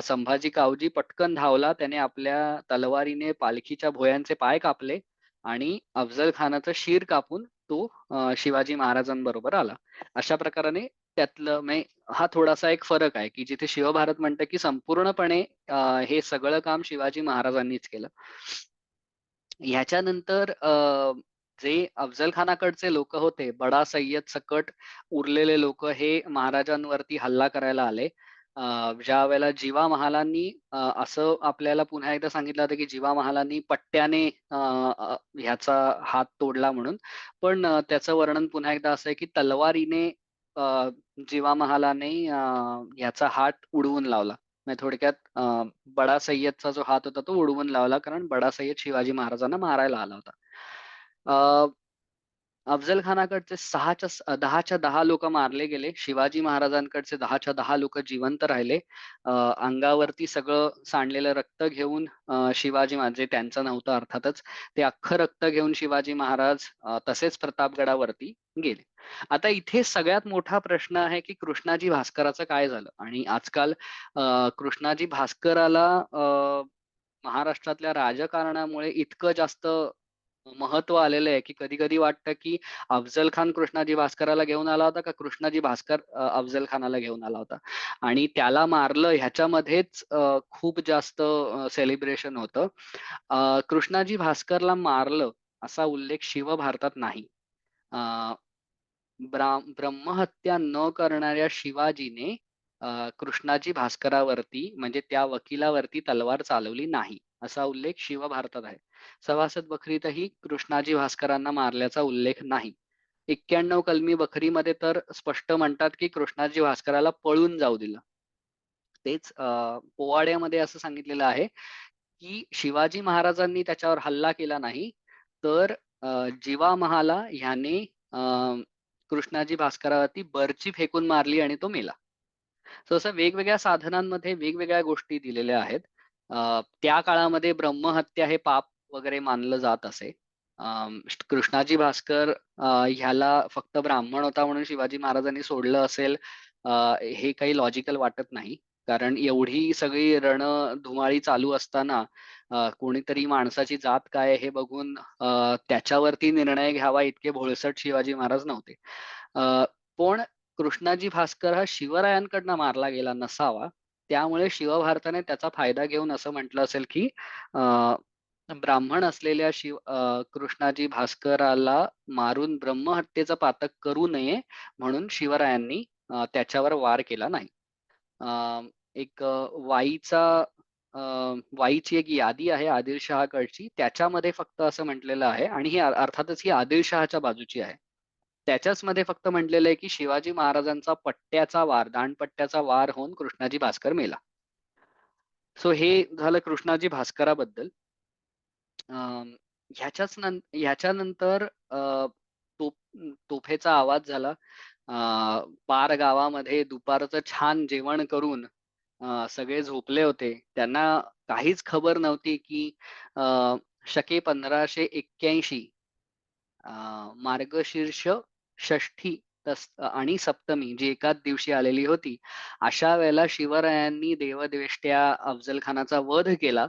संभाजी कावजी पटकन धावला. त्याने आपल्या तलवारीने पालखीच्या भोयांचे पाय कापले आणि अफझल खानाचं शीर कापून तो शिवाजी महाराजांबरोबर आला. अशा प्रकाराने त्यातलं म्हणजे हा थोडासा एक फरक आहे, की जिथे शिवभारत म्हणतं, की संपूर्णपणे हे सगळं काम शिवाजी महाराजांनीच केलं. ह्याच्यानंतर जे अफझल खानाकडचे लोकं होते, बडा सय्यद सकट उरलेले लोकं हे महाराजांवरती हल्ला करायला आले. ज्यावेळेला जिवा महालांनी असं आपल्याला पुन्हा एकदा सांगितलं होतं, की जिवा महालांनी पट्ट्याने ह्याचा हात तोडला म्हणून. पण त्याचं वर्णन पुन्हा एकदा असं आहे, की तलवारीने जिवा महालाने ह्याचा हात उडवून लावला. म्हणजे थोडक्यात बडा सय्यदचा जो हात होता तो उडवून लावला, कारण बडा सय्यद शिवाजी महाराजांना मारायला आला होता. अ, अफझल खानाकडचे 10च्या 10 लोकं मारले गेले. शिवाजी महाराजांकडचे 10च्या 10 लोकं जिवंत राहिले. अंगावरती सगळं सांडलेलं रक्त घेऊन शिवाजी महाराज जे त्यांचं नव्हतं अर्थातच, ते अख्खं रक्त घेऊन शिवाजी महाराज तसेच प्रतापगडावरती गेले. आता इथे सगळ्यात मोठा प्रश्न आहे, की कृष्णाजी भास्कराचं काय झालं? आणि आजकाल कृष्णाजी भास्कराला महाराष्ट्रातल्या राजकारणामुळे इतकं जास्त महत्त्व आलेलं आहे, की कधी-कधी वाटतं, की अफझल खान कृष्णाजी भास्कराला घेऊन आला होता का कृष्णाजी भास्कर अफझल खानाला घेऊन आला होता. आणि त्याला मारलं ह्याच्यामध्येच खूप जास्त सेलिब्रेशन होतं. कृष्णाजी भास्करला मारलं असा उल्लेख शिवभारतात नाही. अ, ब्रह्महत्या न करणाऱ्या शिवाजीने कृष्णाजी भास्करावरती म्हणजे त्या वकिलावरती तलवार चालवली नाही, असा उल्लेख शिवभारतात आहे. सभासद बखरीतही कृष्णाजी भास्करांना मारल्याचा उल्लेख नाही. 91 कलमी बखरीमध्ये तर स्पष्ट म्हणतात, की कृष्णाजी भास्कराला पळून जाऊ दिलं. तेच पोवाड्यामध्ये असं सांगितलेलं आहे, की शिवाजी महाराजांनी त्याच्यावर हल्ला केला नाही, तर जिवामहाला ह्याने अ, कृष्णाजी भास्करावरती बरची फेकून मारली आणि तो मेला. सो असं वेगवेगळ्या साधनांमध्ये वेगवेगळ्या गोष्टी दिलेल्या आहेत. त्या काळामध्ये ब्रह्महत्या हे पाप वगैरे मानलं जात असे. कृष्णाजी भास्कर ह्याला फक्त ब्राह्मण होता म्हणून शिवाजी महाराजांनी सोडलं असेल, हे काही लॉजिकल वाटत नाही. कारण एवढी सगळी रणधुमाळी चालू असताना कोणीतरी माणसाची जात काय आहे हे बघून त्याच्यावरती निर्णय घ्यावा इतके भोळसट शिवाजी महाराज नव्हते. अ, पण कृष्णाजी भास्कर हा शिवरायांकडनं मारला गेला नसावा. त्यामुळे शिवभारताने त्याचा फायदा घेऊन असं म्हटलं असेल, की ब्राह्मण असलेल्या कृष्णाजी भास्कराला मारून ब्रह्महत्येचं पातक करू नये म्हणून शिवरायांनी त्याच्यावर वार केला नाही. अ, एक वाईची एक यादी आहे आदिलशहाकडची. त्याच्यामध्ये फक्त असं म्हटलेलं आहे आणि ही अर्थातच ही आदिलशहाच्या बाजूची आहे. त्याच्याचमध्ये फक्त म्हटलेलं आहे, की शिवाजी महाराजांचा पट्ट्याचा वार, दांडपट्ट्याचा वार होऊन कृष्णाजी भास्कर मेला. सो हे झालं कृष्णाजी भास्कराबद्दल. ह्याच्यानंतर तोफ तोफेचा आवाज झाला. अ, पार गावामध्ये दुपारचं छान जेवण करून सगळे झोपले होते. त्यांना काहीच खबर नव्हती, की शके 1581 अ, मार्गशीर्ष षष्ठी आणि सप्तमी जी एकाच दिवशी आलेली होती. अशा वेळेला शिवरायांनी देवद्वेष्ट्या अफझल खानाचा वध केला.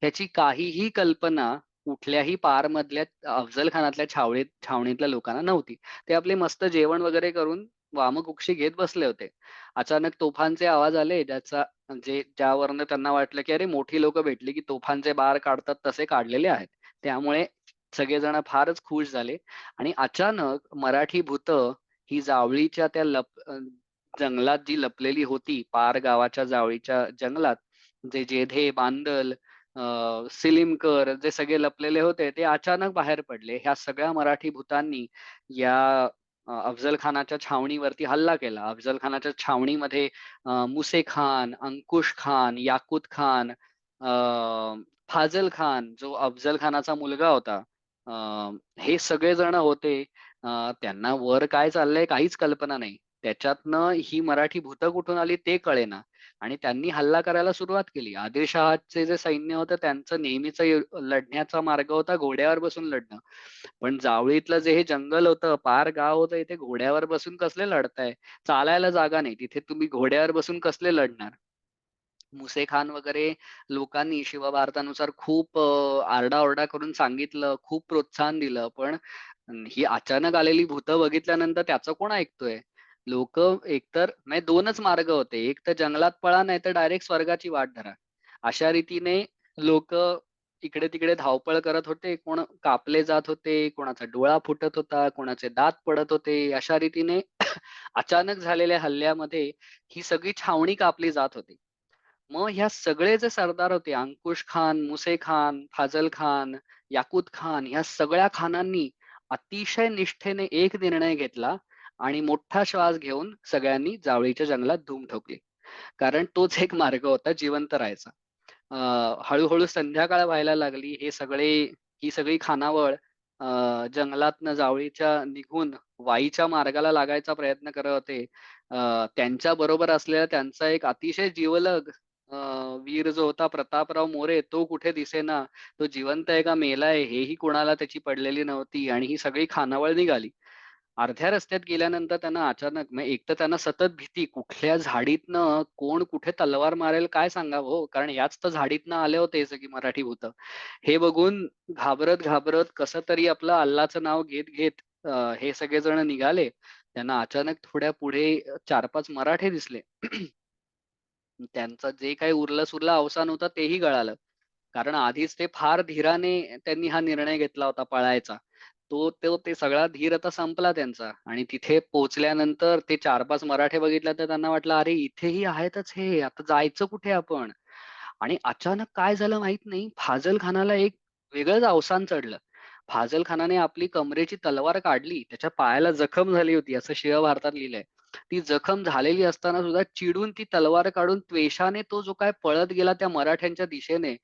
त्याची काहीही कल्पना कुठल्याही पारमधल्या अफझल खानातल्या छावणीतल्या लोकांना नव्हती. ते आपले मस्त जेवण वगैरे करून वामकुक्षी घेत बसले होते. अचानक तोफांचे आवाज आले ज्यावरनं त्यांना वाटलं, की अरे मोठी लोकं भेटली, की तोफांचे बार काढतात तसे काढलेले आहेत. त्यामुळे सगळेजण फारच खुश झाले आणि अचानक मराठी भूतं ही जावळीच्या जंगलात जी लपलेली होती, पार गावाच्या जावळीच्या जंगलात, जे जेधे, बांदल, सिलिमकर जे सगळे लपलेले होते, ते अचानक बाहेर पडले. ह्या सगळ्या मराठी भूतांनी या अफझल खानाच्या छावणीवरती हल्ला केला. अफझल खानाच्या छावणीमध्ये मुसे खान, अंकुश खान, याकूत खान, फाझल खान जो अफझल खानाचा मुलगा होता, अ, हे सगळेजण होते. त्यांना वर काय चाललंय काहीच कल्पना नाही. त्याच्यातनं ही मराठी भूतं कुठून आली ते कळेना आणि त्यांनी हल्ला करायला सुरुवात केली. आदिलशहाचे जे सैन्य होतं त्यांचं नेहमीचं लढण्याचा मार्ग होता घोड्यावर बसून लढणं. पण जावळीतलं जे हे जंगल होतं, पार गाव होतं, इथे घोड्यावर बसून कसले लढताय? चालायला जागा नाही. तिथे तुम्ही घोड्यावर बसून कसले लढणार? मुसे खान वगैरे लोकांनी शिवभारतानुसार खूप आरडाओरडा करून सांगितलं, खूप प्रोत्साहन दिलं. पण ही अचानक आलेली भूतं बघितल्यानंतर त्याचं कोण ऐकतोय? लोकं एकतर म्हणजे 2च मार्ग होते. एक तर जंगलात पळा, नाहीतर डायरेक्ट स्वर्गाची वाट धरा. अशा रीतीने लोकं इकडे-तिकडे धावपळ करत होते. कोण कापले जात होते, कोणाचा डोळा फुटत होता, कोणाचे दात पडत होते. अशा रीतीने अचानक झालेल्या हल्ल्यामध्ये ही सगळी छावणी कापली जात होती. मग ह्या सगळे जे सरदार होते अंकुश खान, मुसे खान, फाझल खान, याकूत खान ह्या सगळ्या खानांनी अतिशय निष्ठेने एक निर्णय घेतला आणि मोठा श्वास घेऊन सगळ्यांनी जावळीच्या जंगलात धूम ठोकली. कारण तोच एक मार्ग होता जिवंत राहायचा. अ, हळू-हळू संध्याकाळ व्हायला लागली. ही सगळी खानावळ जंगलातनं जावळीच्या निघून वाईच्या मार्गाला लागायचा प्रयत्न करत होते. त्यांच्या बरोबर असलेला त्यांचा एक अतिशय जिवलग अ, वीर जो होता प्रतापराव मोरे तो कुठे दिसेना. तो जिवंत आहे का मेला आहे हेही कुणाला त्याची पडलेली नव्हती आणि ही सगळी खानावळ निघाली. अर्ध्या रस्त्यात गेल्यानंतर त्यांना अचानक म्हणजे एक तर त्यांना सतत भीती, कुठल्या झाडीतनं कोण कुठे तलवार मारेल काय सांगावं हो? कारण याच तर झाडीतनं आले होते हे सगळी मराठी भूतं. हे बघून घाबरत कसं तरी आपलं अल्लाचं नाव घेत हे सगळेजण निघाले. त्यांना अचानक थोड्या पुढे 4-5 मराठे दिसले. त्यांचं जे काही उरलं-सुरलं अवसान होतं तेही गळालं. कारण आधीच ते फार धीराने त्यांनी हा निर्णय घेतला होता पळायचा. ते सगळा धीर आता संपला त्यांचा आणि तिथे पोहोचल्यानंतर ते 4-5 मराठे बघितले तर त्यांना वाटलं, "अरे इथेही आहेतच हे, आता जायचं कुठे आपण?" आणि अचानक काय झालं माहीत नाही, फाझल खानाला एक वेगळंच अवसान चढलं. फाझल खानाने आपली कमरेची तलवार काढली. त्याच्या पायाला जखम झाली होती, असं शिव भारतात लिहिलंय. ती जखम झालेली असताना सुद्धा चिडून ती तलवार काढून त्वेषाने तो जो काय पळत गेला त्या मराठ्यांच्या दिशेने,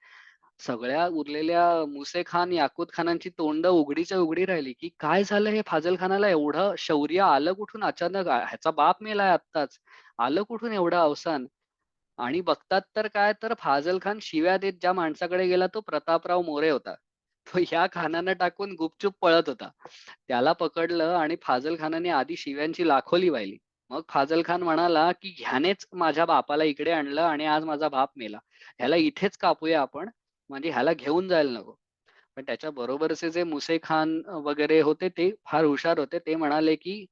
सगळ्या उरलेल्या मुसे खान, याकूत खानांची तोंड उघडीच्या उघडी राहिली, की काय झालं हे फाझल खानाला एवढं शौर्य आलं कुठून अचानक? ह्याचा बाप मेलाय आत्ताच. आलं कुठून एवढं अवसान? आणि बघतात तर काय तर फाझल खान शिव्या देत ज्या माणसाकडे गेला तो प्रतापराव मोरे होता. तो ह्या खानानं टाकून गुपचूप पळत होता. त्याला पकडलं आणि फाझल खानाने आधी शिव्यांची लाखोली वाहिली. मग फाझल खान म्हणाला, की "ह्यानेच माझ्या बापाला इकडे आणलं आणि आज माझा बाप मेला. ह्याला इथेच कापूया आपण, म्हणजे ह्याला घेऊन जायला नको." पण त्याच्या बरोबरचे जे मुसे खान वगैरे होते ते फार हुशार होते. ते म्हणाले, की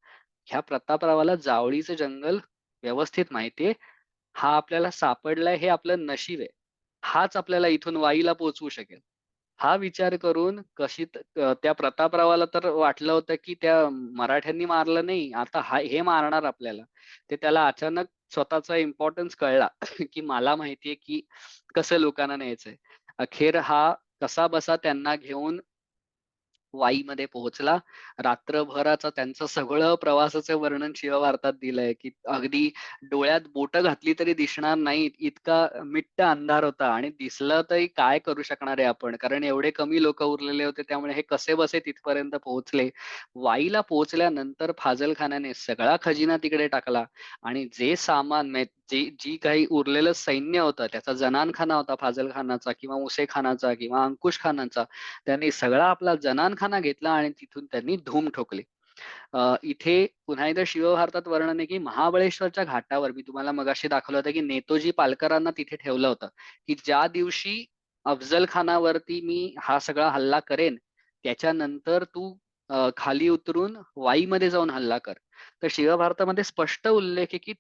"ह्या प्रतापरावाला जावळीचं जंगल व्यवस्थित माहिती हा आपल्याला सापडलाय हे आपलं नशीब आहे. हाच आपल्याला इथून वाईला पोहोचवू शकेल." हा विचार करून त्या प्रतापरावाला तर वाटलं होतं, की त्या मराठ्यांनी मारलं नाही, आता हे मारणार आपल्याला. त्याला अचानक स्वतःचा इम्पोर्टन्स कळला, की मला माहिती की कसं लोकांना न्यायचंय. अखेर हा कसाबसा त्यांना घेऊन वाईमध्ये पोहोचला. रात्रभराचं त्यांचं सगळं प्रवासाचं वर्णन शिववार्तात दिलंय, की अगदी डोळ्यात बोटं घातली तरी दिसणार नाहीत, इतका मिट्ट अंधार होता आणि दिसलं तरी काय करू शकणार आहे आपण? कारण एवढे कमी लोकं उरलेले होते, त्यामुळे हे कसेबसे तिथपर्यंत पोहोचले. वाईला पोहोचल्यानंतर फाझलखानाने सगळा खजिना तिकडे टाकला आणि जे सामान जी काही उरलेलं सैन्य होतं, त्याचा जनानखाना होता फाझलखानाचा किंवा मुसेखानाचा किंवा अंकुशखानाचा, त्यांनी सगळा आपला जनानखाना घेतला आणि तिथून त्यांनी धूम ठोकली. इथे पुन्हा एकदा शिवभारतात वर्णन आहे, की महाबळेश्वरच्या घाटावर मी तुम्हाला मगाशी दाखवलं होतं, की नेतोजी पालकरांना तिथे ठेवलं होतं, की ज्या दिवशी अफझल खानावरती मी हा सगळा हल्ला करेन, त्याच्यानंतर तू खाली उतरून वाईमध्ये जाऊन हल्ला कर. तर शिवभारतामध्ये स्पष्ट उल्लेख आहे, की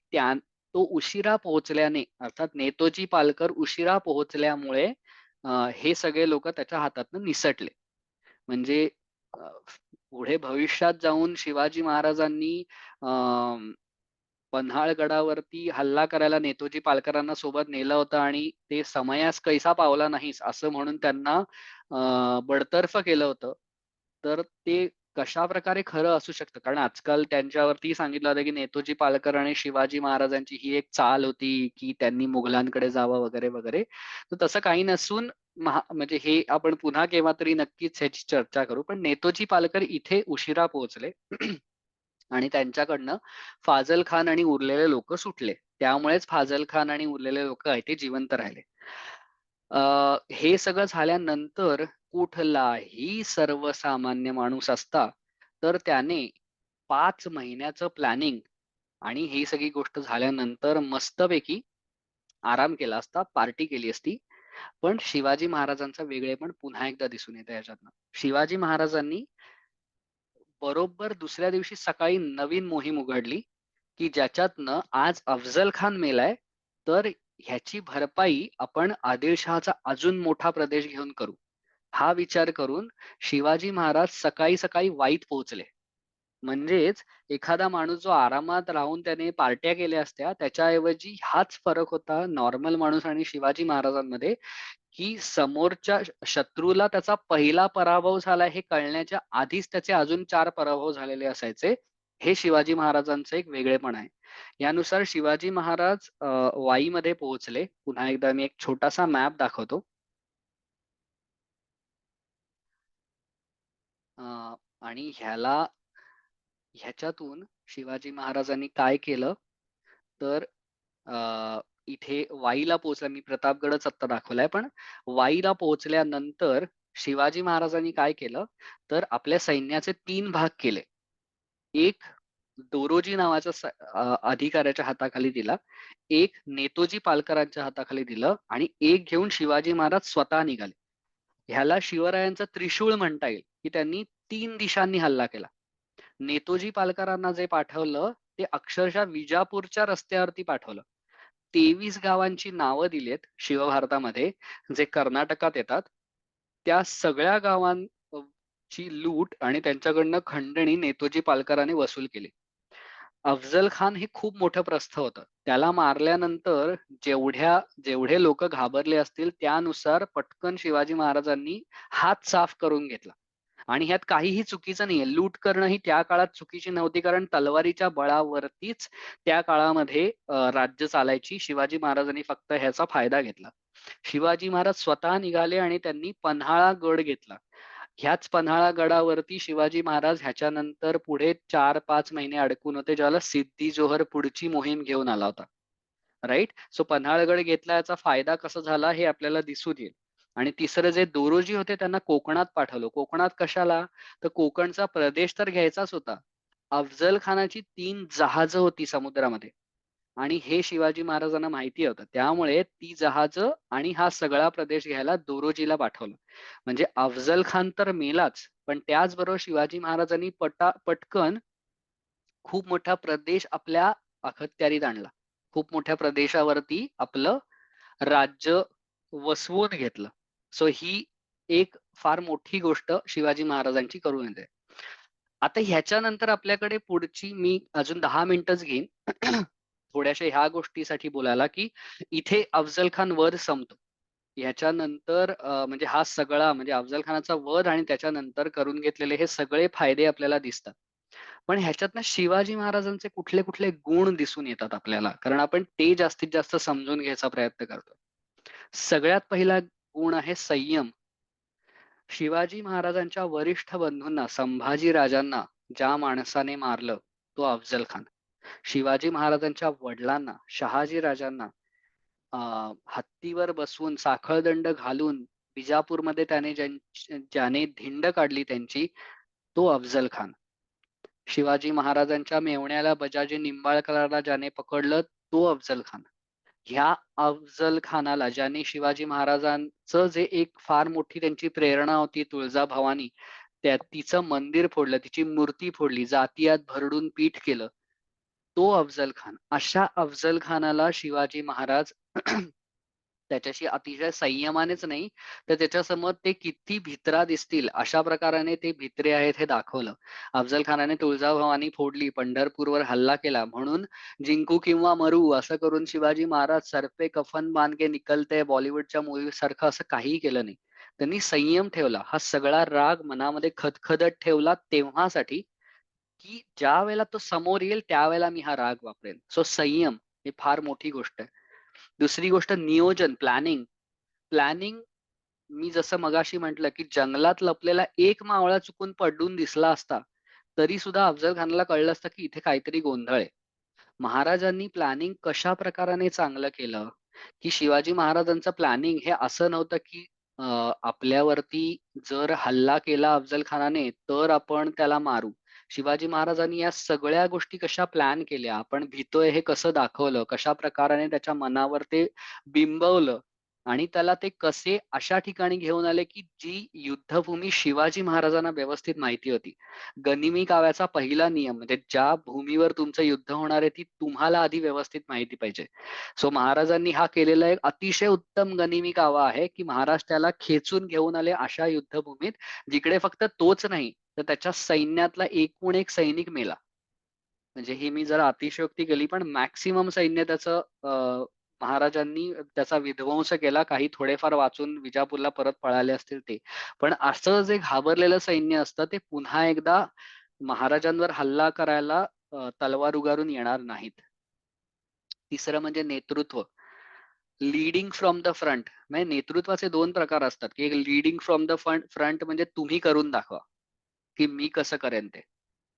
तो उशिरा पोहोचल्याने अर्थात नेतोजी पालकर उशिरा पोहोचल्यामुळे हे सगळे लोकं त्याच्या हातातनं निसटले. म्हणजे अ, पुढे भविष्यात जाऊन शिवाजी महाराजांनी अ, पन्हाळगडावरती हल्ला करायला नेतोजी पालकरांना सोबत नेलं होतं आणि ते "समयास कैसा पावला नाहीस" असं म्हणून त्यांना बडतर्फ केलं होतं. तर ते कशाप्रकारे खरं असू शकतं? कारण आजकाल त्यांच्यावरती सांगितलं होतं, की नेतोजी पालकर आणि शिवाजी महाराजांची ही एक चाल होती, की त्यांनी मुघलांकडे जावं वगैरे, वगैरे. तर तसं काही नसून म्हणजे हे आपण पुन्हा केव्हा तरी नक्कीच ह्याची चर्चा करू. पण नेतोजी पालकर इथे उशिरा पोहोचले आणि त्यांच्याकडनं फाझल खान आणि उरलेले लोकं सुटले. त्यामुळेच फाझल खान आणि उरलेले लोकं आहेत ते जिवंत राहिले. हे सगळं झाल्यानंतर कुठलाही सर्वसामान्य माणूस असता, तर त्याने 5 महिन्याचं प्लॅनिंग आणि ही सगळी गोष्ट झाल्यानंतर मस्तपैकी आराम केला असता, पार्टी केली असती. पण शिवाजी महाराजांचं वेगळेपण पुन्हा एकदा दिसून येतं ह्याच्यातनं. शिवाजी महाराजांनी बरोबर दुसऱ्या दिवशी सकाळी नवीन मोहीम उघडली, की ज्याच्यातनं आज अफझल खान मेलाय, तर ह्याची भरपाई आपण आदिलशहाचा अजून मोठा प्रदेश घेऊन करू. हा विचार करून शिवाजी महाराज सकाळी-सकाळी वाईत पोहोचले. म्हणजेच एखादा माणूस जो आरामात राहून त्याने पार्ट्या केल्या असत्या, त्याच्याऐवजी हाच फरक होता नॉर्मल माणूस आणि शिवाजी महाराजांमध्ये, की समोरच्या शत्रूला त्याचा पहिला पराभव झाला हे कळण्याच्या आधीच त्याचे अजून 4 पराभव झालेले असायचे. हे शिवाजी महाराजांचं एक वेगळेपण आहे. यानुसार शिवाजी महाराज वाईमध्ये पोहोचले. पुन्हा एकदा मी एक छोटासा मॅप दाखवतो. अ, आणि ह्याच्यातून शिवाजी महाराजांनी काय केलं, तर इथे वाईला पोहोचला. मी प्रतापगडच आत्ता दाखवलाय, पण वाईला पोहोचल्यानंतर शिवाजी महाराजांनी काय केलं, तर आपल्या सैन्याचे 3 भाग केले. एक दोरोजी नावाच्या अधिकाऱ्याच्या हाताखाली दिला, एक नेतोजी पालकरांच्या हाताखाली दिलं आणि एक घेऊन शिवाजी महाराज स्वतः निघाले. ह्याला शिवरायांचं त्रिशूळ म्हणता येईल, की त्यांनी 3 दिशांनी हल्ला केला. नेतोजी पालकरांना जे पाठवलं ते अक्षरशः विजापूरच्या रस्त्यावरती पाठवलं. 23 गावांची नावं दिलीत शिवभारतामध्ये, जे कर्नाटकात येतात. त्या सगळ्या गावांची लूट आणि त्यांच्याकडनं खंडणी नेतोजी पालकरांनी वसूल केली. अफझल खान हे खूप मोठं प्रस्थ होतं. त्याला मारल्यानंतर जेवढे लोक घाबरले असतील त्यानुसार पटकन शिवाजी महाराजांनी हात साफ करून घेतला. आणि ह्यात काहीही चुकीचं नाहीये. लूट करणं ही त्या काळात चुकीची नव्हती, कारण तलवारीच्या बळावरतीच त्या काळामध्ये राज्य चालायची. शिवाजी महाराजांनी फक्त ह्याचा फायदा घेतला. शिवाजी महाराज स्वतः निघाले आणि त्यांनी पन्हाळा गड घेतला. ह्याच पन्हाळा गडावरती शिवाजी महाराज ह्याच्यानंतर पुढे 4-5 महिने अडकून होते, ज्याला सिद्धी जोहर पुढची मोहीम घेऊन आला होता. राईट? सो पन्हाळगड घेतला, याचा फायदा कसा झाला हे आपल्याला दिसून येईल. आणि तिसरं जे दोरोजी होते त्यांना कोकणात पाठवलं. कोकणात कशाला? तर कोकणचा प्रदेश तर घ्यायचाच होता. अफझल खानाची 3 जहाजं होती समुद्रामध्ये आणि हे शिवाजी महाराजांना माहिती होतं. त्यामुळे ती जहाजं आणि हा सगळा प्रदेश घ्यायला दोरोजीला पाठवलं. म्हणजे अफझल खान तर मेलाच, पण त्याचबरोबर शिवाजी महाराजांनी पटकन खूप मोठा प्रदेश आपल्या अखत्यारीत आणला. खूप मोठ्या प्रदेशावरती आपलं राज्य वसवून घेतलं. सो ही एक फार मोठी गोष्ट शिवाजी महाराजांची करून येते. आता ह्याच्यानंतर आपल्याकडे पुढची मी अजून 10 मिनिटंच घेईन. थोड्याशा ह्या गोष्टीसाठी बोलायला, की इथे अफझल खान वध संपतो. ह्याच्यानंतर म्हणजे हा सगळा म्हणजे अफझल खानाचा वध आणि त्याच्यानंतर करून घेतलेले हे सगळे फायदे आपल्याला दिसतात. पण ह्याच्यातनं शिवाजी महाराजांचे कुठले कुठले गुण दिसून येतात आपल्याला, कारण आपण ते जास्तीत जास्त समजून घ्यायचा प्रयत्न करतो. सगळ्यात पहिला गुण आहे संयम. शिवाजी महाराजांच्या वरिष्ठ बंधूंना, संभाजी राजांना ज्या माणसाने मारलं तो अफझल खान. शिवाजी महाराजांच्या वडिलांना, शहाजी राजांना हत्तीवर बसवून साखळदंड घालून विजापूरमध्ये ज्याने धिंड काढली त्यांची, तो अफझल खान. शिवाजी महाराजांच्या मेव्हण्याला बजाजी निंबाळकरला ज्याने पकडलं तो अफझल खान. ह्या अफझल खानाला ज्याने शिवाजी महाराजांचं जे एक फार मोठी त्यांची प्रेरणा होती तुळजाभवानी, तिचं मंदिर फोडलं, तिची मूर्ती फोडली, जातीयात भरडून पीठ केलं, तो अफझल खान. अशा अफझल खानाला शिवाजी महाराज त्याच्याशी अतिशय संयमानेच नाही, तर त्याच्यासमोर ते किती भित्रा दिसतील अशा प्रकाराने ते भित्रे आहेत हे दाखवलं. अफझल खानाने तुळजाभवानी फोडली, पंढरपूरवर हल्ला केला, म्हणून जिंकू किंवा मरू असं करून शिवाजी महाराज सर पे कफन बांध के निकलते बॉलिवूडच्या मूव्ही सारखं असं काहीही केलं नाही. त्यांनी संयम ठेवला. हा सगळा राग मनामध्ये खदखदत ठेवला तेव्हासाठी, की ज्या वेळेला तो समोर येईल त्यावेळेला मी हा राग वापरेन. सो संयम ही फार मोठी गोष्ट आहे. दुसरी गोष्ट नियोजन, प्लॅनिंग. प्लॅनिंग मी जसं मगाशी म्हटलं, की जंगलात लपलेला एक मावळा चुकून पडून दिसला असता, तरी सुद्धा अफझल खानला कळलं असतं, की इथे काहीतरी गोंधळ आहे. महाराजांनी प्लॅनिंग कशा प्रकाराने चांगलं केलं, की शिवाजी महाराजांचं प्लॅनिंग हे असं नव्हतं, की आपल्यावरती जर हल्ला केला अफझल खानाने, तर आपण त्याला मारू. शिवाजी महाराजांनी या सगळ्या गोष्टी कशा प्लॅन केल्या, आपण भितोय हे कसं दाखवलं, कशा प्रकाराने त्याच्या मनावर ते बिंबवलं आणि त्याला ते कसे अशा ठिकाणी घेऊन आले, की जी युद्धभूमी शिवाजी महाराजांना व्यवस्थित माहिती होती. गनिमी काव्याचा पहिला नियम म्हणजे ज्या भूमीवर तुमचं युद्ध होणार आहे ती तुम्हाला आधी व्यवस्थित माहिती पाहिजे. सो महाराजांनी हा केलेला एक अतिशय उत्तम गनिमी कावा आहे, की महाराज त्याला खेचून घेऊन आले अशा युद्धभूमीत, जिकडे फक्त तोच नाही तर त्याच्या सैन्यातला एकूण एक सैनिक मेला. म्हणजे ही मी जरा अतिशयोक्ती केली, पण मॅक्सिमम सैन्य त्याचं महाराजांनी त्याचा विध्वंस केला. काही थोडेफार वाचून विजापूरला परत पळाले असतील ते. पण असं जे घाबरलेलं सैन्य असतं ते पुन्हा एकदा महाराजांवर हल्ला करायला तलवार उगारून येणार नाहीत. तिसरं म्हणजे नेतृत्व. Leading from the front. म्हणजे नेतृत्वाचे 2 प्रकार असतात, की एक लीडिंग फ्रॉम द फ्रंट म्हणजे तुम्ही करून दाखवा, की मी कसं करेन ते.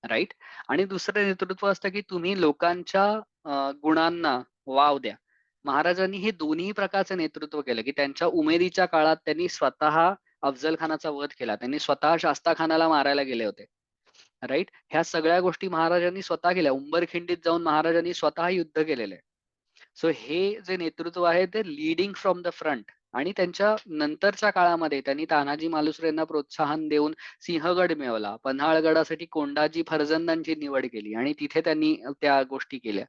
राइट? आणि दुसरं नेतृत्व असतं, की तुम्ही लोकांच्या गुणांना वाव द्या. महाराजांनी हे दोन्ही प्रकारचं नेतृत्व केलं, की त्यांच्या उमेदीच्या काळात त्यांनी स्वतः अफझल खानाचा वध केला. त्यांनी स्वतः शास्ता खानाला मारायला गेले होते. राइट? ह्या सगळ्या गोष्टी महाराजांनी स्वतः केल्या. उंबरखिंडीत जाऊन महाराजांनी स्वतः युद्ध केलेलं आहे. सो हे जे नेतृत्व आहे ते लीडिंग फ्रॉम द फ्रंट. आणि त्यांच्या नंतरच्या काळामध्ये त्यांनी तानाजी मालुसरेंना प्रोत्साहन देऊन सिंहगड मिळवला. पन्हाळगडासाठी कोंडाजी फर्जंदांची निवड केली आणि तिथे त्यांनी त्या गोष्टी केल्या.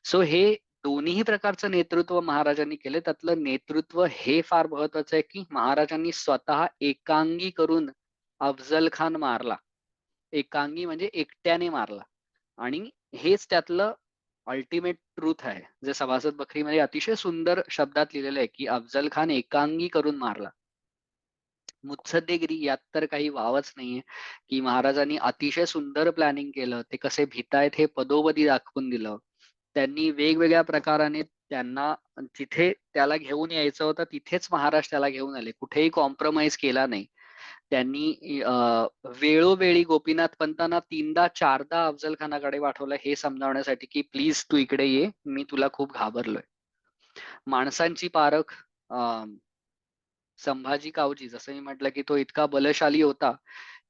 सो हे दोन्ही प्रकारचं नेतृत्व महाराजांनी केले. त्यातलं नेतृत्व हे फार महत्वाचं आहे, की महाराजांनी स्वतः एकांगी करून अफझल खान मारला. एकांगी म्हणजे एकट्याने मारला. आणि हेच त्यातलं अल्टिमेट ट्रुथ आहे. जे सभासद बखरीमध्ये अतिशय सुंदर शब्दात लिहिलेलं आहे, की अफझल खान एकांगी करून मारला. मुत्सद्देगिरी यात तर काही वावच नाहीये, की महाराजांनी अतिशय सुंदर प्लॅनिंग केलं. ते कसे भीतायत हे पदोपदी दाखवून दिलं. त्यांनी वेगवेगळ्या प्रकाराने त्यांना जिथे त्याला घेऊन यायचं होतं तिथेच महाराज त्याला घेऊन आले. कुठेही कॉम्प्रोमाईज केला नाही. त्यांनी वेळोवेळी गोपीनाथ पंतांना 3दा 4दा अफझल खानाकडे पाठवलं हे समजावण्यासाठी, की प्लीज तू इकडे ये. मी तुला खूप घाबरलोय. माणसांची पारख. संभाजी कावजी जसं मी म्हटलं, की तो इतका बलशाली होता,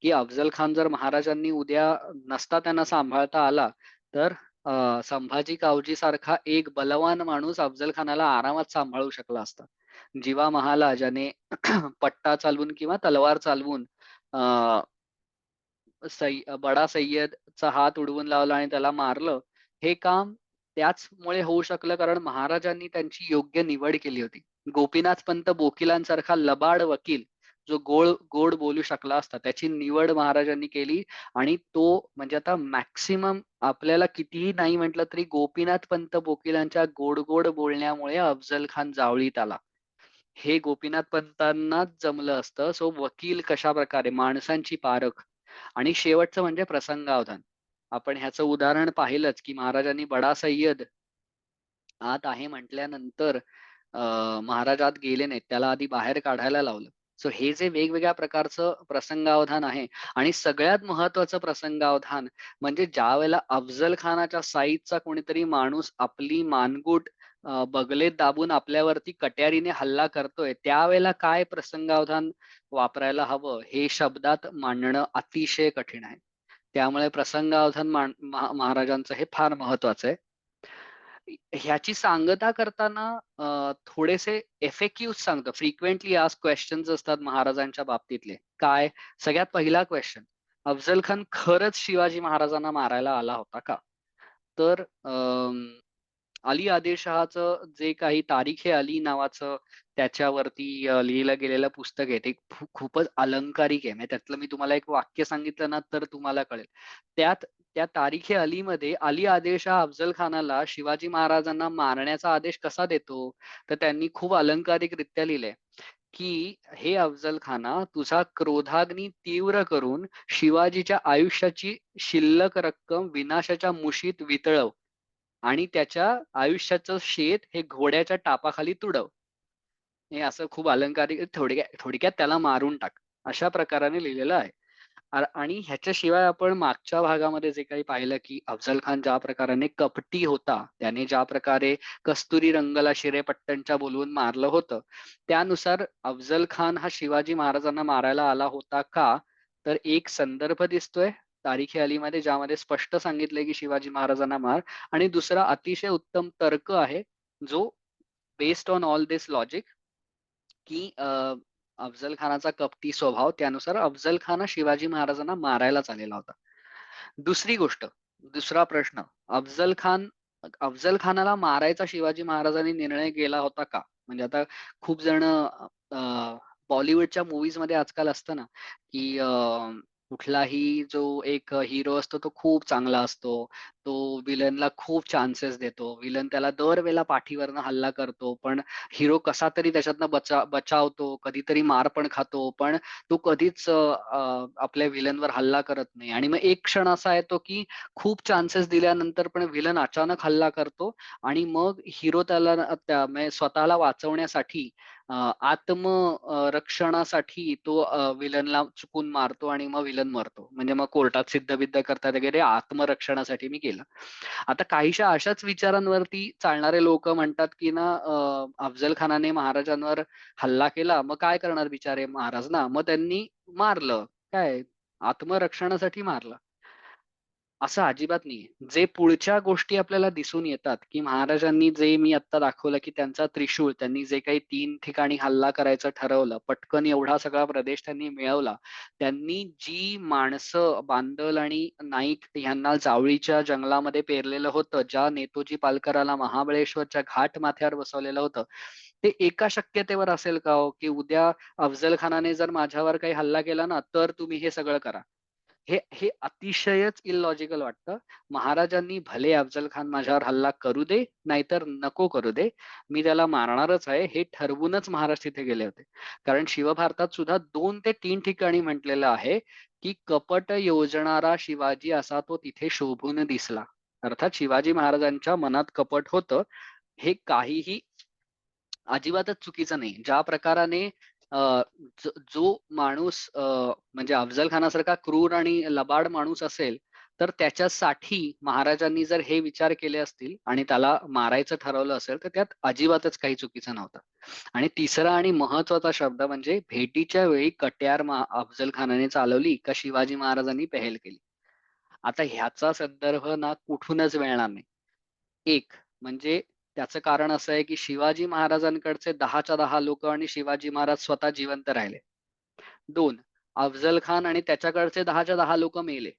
की अफझल खान जर महाराजांनी उद्या नसता त्यांना सांभाळता आला, तर संभाजी कावजी सारखा एक बलवान माणूस अफझल खानाला आरामात सांभाळू शकला असता. जिवा महालाजाने पट्टा चालवून किंवा तलवार चालवून बडा सय्यदचा हात उडवून लावला आणि त्याला मारलं. हे काम त्याचमुळे होऊ शकलं कारण महाराजांनी त्यांची योग्य निवड केली होती. गोपीनाथ पंत बोकिलांसारखा लबाड वकील जो गोड बोलू शकला असता, त्याची निवड महाराजांनी केली आणि तो म्हणजे आता मॅक्सिमम आपल्याला कितीही नाही म्हटलं तरी गोपीनाथ पंत बोकिलांच्या गोड बोलण्यामुळे अफझल खान जावळीत आला. हे गोपीनाथ पंतांनाच जमलं असतं. सो वकील कशाप्रकारे, माणसांची पारख आणि शेवटचं म्हणजे प्रसंगावधान. आपण ह्याचं उदाहरण पाहिलंच, की महाराजांनी बडा सय्यद आत आहे म्हटल्यानंतर महाराज आत गेले नाहीत. त्याला आधी बाहेर काढायला लावलं. सो हे जे वेगवेगळ्या प्रकारचं प्रसंगावधान आहे आणि सगळ्यात महत्वाचं प्रसंगावधान म्हणजे ज्यावेळेला अफझल खानाच्या साईडचा कोणीतरी माणूस आपली मानगूट बगलेत दाबून आपल्यावरती कट्यारीने हल्ला करतोय, त्यावेळेला काय प्रसंगावधान वापरायला हवं हे शब्दात मांडणं अतिशय कठीण आहे. त्यामुळे प्रसंगावधान महाराजांचं हे फार महत्वाचं आहे. ह्याची सांगता करताना थोडेसे एफ-ए-क्यूज सांगतो. फ्रिक्वेंटली आस्क्ड क्वेशन्स असतात महाराजांच्या बाबतीतले. काय? सगळ्यात पहिला क्वेशन, अफझल खान खरंच शिवाजी महाराजांना मारायला आला होता का? तर अली आदिलशहाचं जे काही तारीख-ए-अली नावाचं त्याच्यावरती लिहिलं गेलेलं पुस्तक आहे, ते खूपच अलंकारिक आहे. म्हणजे त्यातलं मी तुम्हाला एक वाक्य सांगितलं ना, तर तुम्हाला कळेल. त्यात त्या तारीख-ए-अलीमध्ये अली आदिलशहा अफझल खानाला शिवाजी महाराजांना मारण्याचा आदेश कसा देतो? तर त्यांनी खूप अलंकारिकरित्या लिहिलंय, की "हे अफझल खाना, तुझा क्रोधाग्नी तीव्र करून शिवाजीच्या आयुष्याची शिल्लक रक्कम विनाशाच्या मुशीत वितळव. आणि त्याच्या आयुष्याचं शेत हे घोड्याच्या टापाखाली तुडव." हे असं खूप अलंकारिक थोडक्यात त्याला मारून टाक. अशा प्रकाराने लिहिलेलं आहे. आणि ह्याच्याशिवाय आपण मागच्या भागामध्ये जे काही पाहिलं, की अफझल खान ज्या प्रकाराने कपटी होता, त्याने ज्या प्रकारे कस्तुरी रंगला शिरेपट्टणच्या बोलवून मारलं होतं, त्यानुसार अफझल खान हा शिवाजी महाराजांना मारायला आला होता का? तर एक संदर्भ दिसतोय तारीख-ए-अलीमध्ये ज्यामध्ये स्पष्ट सांगितलंय, की शिवाजी महाराजांना मार. आणि दुसरा अतिशय उत्तम तर्क आहे, जो based on all this logic, की अफझल खानाचा कपटी स्वभाव त्यानुसार अफझल खान हा शिवाजी महाराजांना मारायलाच आलेला होता. दुसरी गोष्ट, दुसरा प्रश्न, अफझल खान अफझल खानाला मारायचा शिवाजी महाराजांनी निर्णय केला होता का? म्हणजे आता खूप जण बॉलिवूडच्या मूव्हीजमध्ये आजकाल असतं ना, की कुठलाही जो एक हिरो असतो तो खूप चांगला असतो. तो विलनला खूप चान्सेस देतो. विलन त्याला दरवेळेला पाठीवरनं हल्ला करतो. पण हिरो कसा तरी त्याच्यातनं बचावतो. कधीतरी मार पण खातो. पण तो कधीच आपल्या विलनवर हल्ला करत नाही. आणि मग एक क्षण असा येतो, की खूप चान्सेस दिल्यानंतर पण विलन अचानक हल्ला करतो आणि मग हिरो त्याला म्हणजे स्वतःला वाचवण्यासाठी रक्षणासाठी तो विलनला चुकून मारतो आणि मग विलन मरतो. म्हणजे मग कोर्टात सिद्ध-बिद्ध करतात वगैरे आत्मरक्षणासाठी मी केलं. आता काहीशा अशाच विचारांवरती चालणारे लोकं म्हणतात, की ना अफझल खानाने महाराजांवर हल्ला केला. मग काय करणार बिचारे महाराज ना? मग त्यांनी मारलं. काय आत्मरक्षणासाठी मारलं. असं अजिबात नाहीये. जे पुढच्या गोष्टी आपल्याला दिसून येतात, की महाराजांनी जे मी आत्ता दाखवलं, की त्यांचा त्रिशूळ त्यांनी जे काही 3 ठिकाणी हल्ला करायचं ठरवलं, पटकन एवढा सगळा प्रदेश त्यांनी मिळवला. त्यांनी जी माणसं बांदल आणि नाईक ह्यांना जावळीच्या जंगलामध्ये पेरलेलं होतं, ज्या नेतोजी पालकराला महाबळेश्वरच्या घाट माथ्यावर बसवलेलं होतं, ते एका शक्यतेवर असेल का हो, की उद्या अफझल खानाने जर माझ्यावर काही हल्ला केला ना, तर तुम्ही हे सगळं करा. हे हे अतिशयच इलॉजिकल वाटतं. महाराजांनी भले अफझल खान माझ्यावर हल्ला करू दे, नाहीतर नको करू दे. मी त्याला मारणारच आहे, हे ठरवूनच महाराज तिथे गेले होते. कारण शिवभारतात सुद्धा 2 ते 3 ठिकाणी म्हटलेलं आहे, की कपट योजणारा शिवाजी असा तो तिथे शोभून दिसला. अर्थात शिवाजी महाराजांच्या मनात कपट होतं. हे काहीही अजिबातच चुकीचं नाही. ज्या प्रकाराने अ, जो माणूस म्हणजे अफझल खानासारखा क्रूर आणि लबाड माणूस असेल, तर त्याच्यासाठी महाराजांनी जर हे विचार केले असतील आणि त्याला मारायचं ठरवलं असेल, तर त्यात अजिबातच काही चुकीचं नव्हतं. आणि तिसरा आणि महत्त्वाचा शब्द म्हणजे भेटीच्या वेळी कट्यार अफझल खानाने चालवली का शिवाजी महाराजांनी पहेल केली. आता ह्याचा संदर्भ ना कुठूनच मिळणार नाही. एक म्हणजे त्याचं कारण असं आहे, की शिवाजी महाराजांकडचे 10च्या 10 लोकं आणि शिवाजी महाराज स्वतः जिवंत राहिले. 2 अफझल खान आणि त्याच्याकडचे 10च्या 10 लोकं मेले.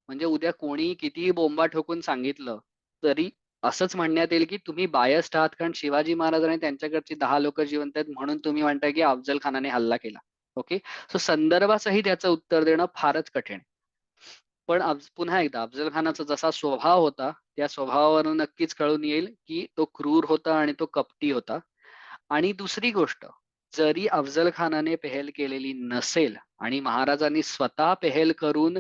म्हणजे उद्या कोणीही कितीही बोंबा ठोकून सांगितलं, तरी असंच म्हणण्यात येईल, की तुम्ही बायस्ड आहात कारण शिवाजी महाराज आणि त्यांच्याकडची 10 लोकं जिवंत आहेत म्हणून तुम्ही म्हणताय, की अफझल खानाने हल्ला केला. ओके. सो संदर्भासहित याचं उत्तर देणं फारच कठीण आहे. पण पुन्हा एकदा अफझल खानाचा जसा स्वभाव होता, त्या स्वभावावरून नक्कीच कळून येईल, की तो क्रूर होता आणि तो कपटी होता. आणि दुसरी गोष्ट, जरी अफझल खानाने पेहेल केलेली नसेल आणि महाराजांनी स्वतः पेहेल करून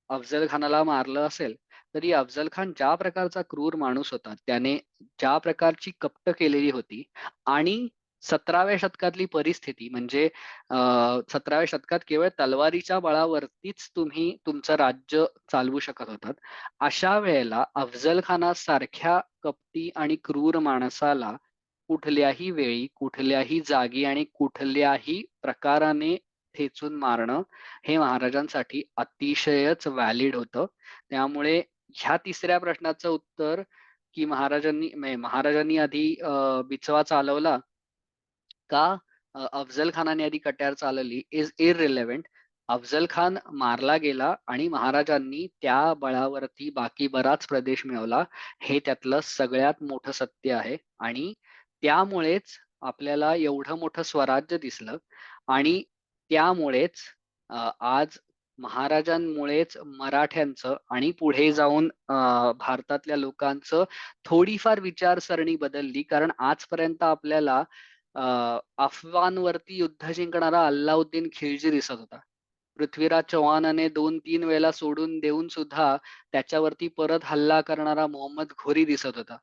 अफझल खानाला मारलं असेल, तरी अफझल खान ज्या प्रकारचा क्रूर माणूस होता, त्याने ज्या प्रकारची कपट केलेली होती आणि 17व्या शतकातली परिस्थिती म्हणजे 17व्या शतकात केवळ तलवारीच्या बळावरतीच तुम्ही तुमचं राज्य चालवू शकत होतात. अशा वेळेला अफझल खानासारख्या कपटी आणि क्रूर माणसाला कुठल्याही वेळी, कुठल्याही जागी आणि कुठल्याही प्रकाराने ठेचून मारणं हे महाराजांसाठी अतिशयच व्हॅलिड होतं. त्यामुळे ह्या तिसऱ्या प्रश्नाचं उत्तर, की महाराजांनी आधी बिचवा चालवला का अफझल खानाने आधी कट्यार चालवली इज इररिलेव्हंट. अफझल खान मारला गेला आणि महाराजांनी त्या बळावरती बाकी बराच प्रदेश मिळवला. हे त्यातलं सगळ्यात मोठं सत्य आहे आणि त्यामुळेच आपल्याला एवढं मोठं स्वराज्य दिसलं आणि त्यामुळेच आज महाराजांमुळेच मराठ्यांचं आणि पुढे जाऊन भारतातल्या लोकांचं थोडीफार विचारसरणी बदलली. कारण आजपर्यंत आपल्याला अफवांवरती युद्ध जिंकणारा अल्लाउद्दीन खिलजी दिसत होता. पृथ्वीराज चव्हाणाने 2-3 वेळेला सोडून देऊन सुद्धा त्याच्यावरती परत हल्ला करणारा मोहम्मद घोरी दिसत होता.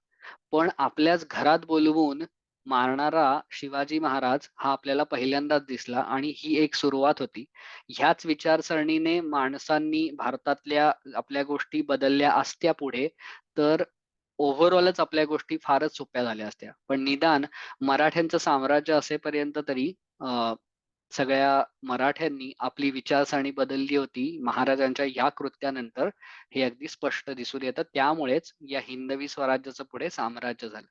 पण आपल्याच घरात बोलवून मारणारा शिवाजी महाराज हा आपल्याला पहिल्यांदाच दिसला आणि ही एक सुरुवात होती. ह्याच विचारसरणीने माणसांनी भारतातल्या आपल्या गोष्टी बदलल्या असत्या पुढे, तर ओव्हरऑलच आपल्या गोष्टी फारच सोप्या झाल्या असत्या. पण निदान मराठ्यांचं साम्राज्य असेपर्यंत तरी सगळ्या मराठ्यांनी आपली विचारसरणी बदलली होती महाराजांच्या ह्या कृत्यानंतर हे अगदी स्पष्ट दिसून येतं. त्यामुळेच या हिंदवी स्वराज्याचं पुढे साम्राज्य झालं.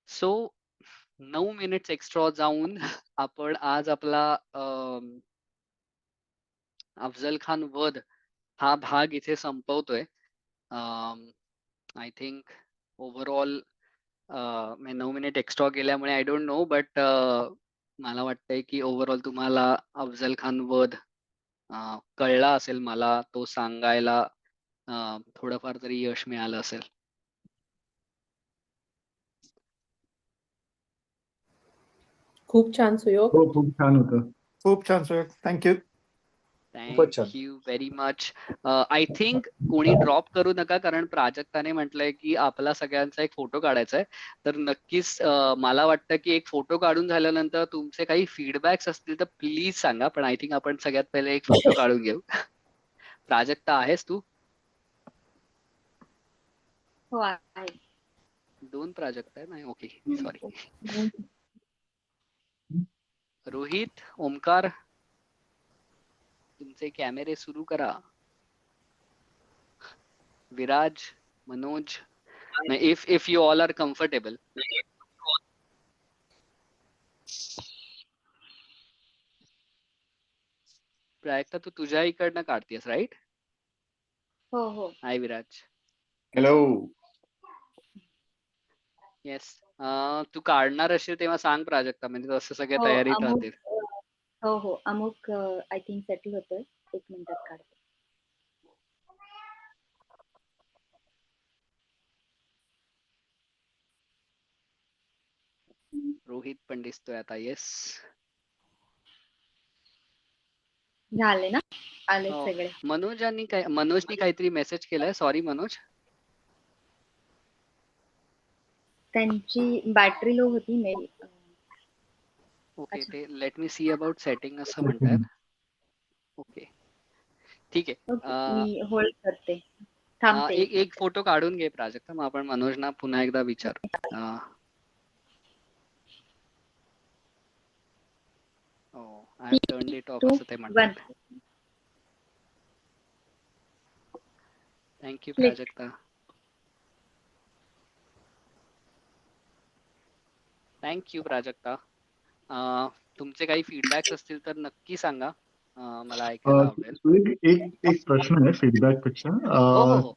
सो 9 मिनिट्स एक्स्ट्रा जाऊन आपण आज आपला अफझल खान वध हा भाग इथे संपवतोय. I think overall 9 minute extra गेल्यामुळे आय डोंट नो बट मला वाटतंय की ओव्हरऑल तुम्हाला अफझल खान वध कळला असेल मला, तो सांगायला थोडंफार तरी यश मिळालं असेल. खूप छान सुयोग. हो, खूप छान होतं. खूप छान सुयोग. थँक्यू. खूपच छान. Thank you very much. I think कोणी ड्रॉप करू नका, कारण प्राजक्ताने म्हटलंय की आपला सगळ्यांचा एक फोटो काढायचा आहे. तर नक्कीच मला वाटतं की एक फोटो काढून झाल्यानंतर तुमचे काही फीडबॅक्स असतील तर प्लीज सांगा. पण आय थिंक आपण सगळ्यात पहिले एक फोटो काढून घेऊ. प्राजक्ता आहेस तू? हो आहे. 2 प्राजक्ता आहे नाही? Okay, sorry. रोहित, ओमकार, तुमचे कॅमेरे सुरू करा. Viraj, Manoj, if you all are comfortable. Prajakta, तू तुझ्या इकडनं काढतेस राईट? हो हो. हाय विराज. हॅलो. येस. तू काढणार असेल तेव्हा सांग प्राजक्ता, म्हणजे तसं सगळे हो, तयारीत अमुक राहतील. हो हो अमुक आय थिंक सेटल होतोय. 1 मिनिटात काढते. रोहित पण दिसतोय आता. येस. झाले ना? आले हो. सगळे. मनोजनी काहीतरी मेसेज केलाय. सॉरी मनोज. त्यांची बॅटरी लो होती मेल. ओके, अच्छा. ते let me see about setting असं म्हणतायत. ओके, ठीक आहे. मी होल्ड करते. थांबते. एक फोटो काढून घे प्राजक्ता, मग आपण मनोजना पुन्हा एकदा विचारू. I have turned it of असं ते म्हणतात. थँक्यू प्राजक्ता. थँक्यू प्राजक्ता. तुमचे काही फीडबॅक्स असतील तर नक्की सांगा. मला ऐकायला आवडेल. एक प्रश्न आहे फीडबॅक पेक्षा. हो हो हो.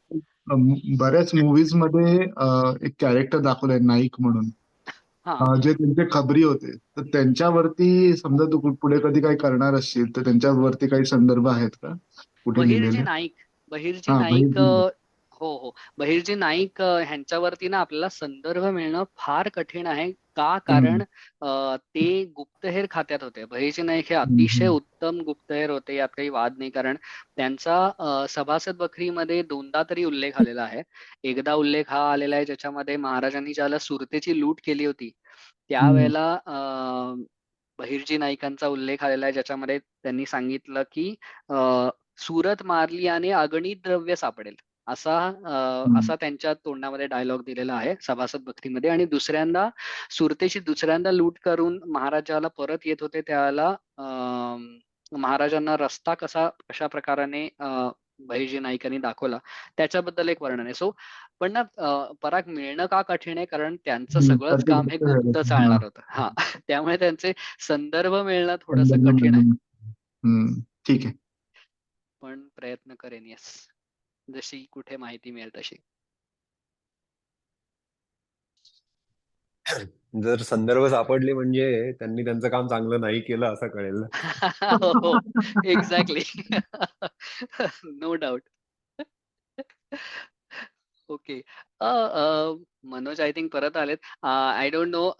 बऱ्याच मूवीज मध्ये एक कॅरेक्टर दाखवलंय नाईक म्हणून, हा, जे त्यांचे खबरी होते. तर त्यांच्यावरती समजा तू पुढे कधी काही करणार असशील तर त्यांच्यावरती काही संदर्भ आहेत का कुठे बहिर्जी लिहिलेले? नाईक. बहिर्जी हा, नाईक. हो हो. बहिर्जी नाईक ह्यांच्यावरती ना आपल्याला संदर्भ मिळणं फार कठीण आहे. का? कारण ते गुप्तहेर खात्यात होते. बहिर्जी नाईक हे अतिशय उत्तम गुप्तहेर होते, यात काही वाद नाही. कारण त्यांचा सभासद बखरीमध्ये 2दा तरी उल्लेख आलेला आहे. एकदा उल्लेख हा आलेला आहे ज्याच्यामध्ये महाराजांनी ज्याला सुरतेची लूट केली होती त्यावेळेला बहिर्जी नाईकांचा उल्लेख आलेला आहे, ज्याच्यामध्ये त्यांनी सांगितलं की सुरत मारली आणि अगणित द्रव्य सापडेल, असा त्यांच्या तोंडामध्ये डायलॉग दिलेला आहे सभासद बखरीमध्ये. आणि दुसऱ्यांदा सुरतेची लूट करून महाराज ज्याला परत येत होते त्यावेळेला महाराजांना रस्ता कशा प्रकाराने बहिर्जी नाईकांनी दाखवला त्याच्याबद्दल एक वर्णन आहे. सो पण ना पराग मिळणं का कठीण आहे, कारण त्यांचं सगळंच काम हे गुप्त चालणार होतं. हा, त्यामुळे त्यांचे संदर्भ मिळणं थोडस कठीण आहे. ठीक आहे. पण प्रयत्न करेन. येस, जशी कुठे माहिती मिळेल तशी. जर संदर्भ सापडले म्हणजे त्यांनी त्यांचं काम चांगलं नाही केलं असं कळेल. हो, exactly. No doubt. Okay. Manoj I think परत आलेत. I don't no.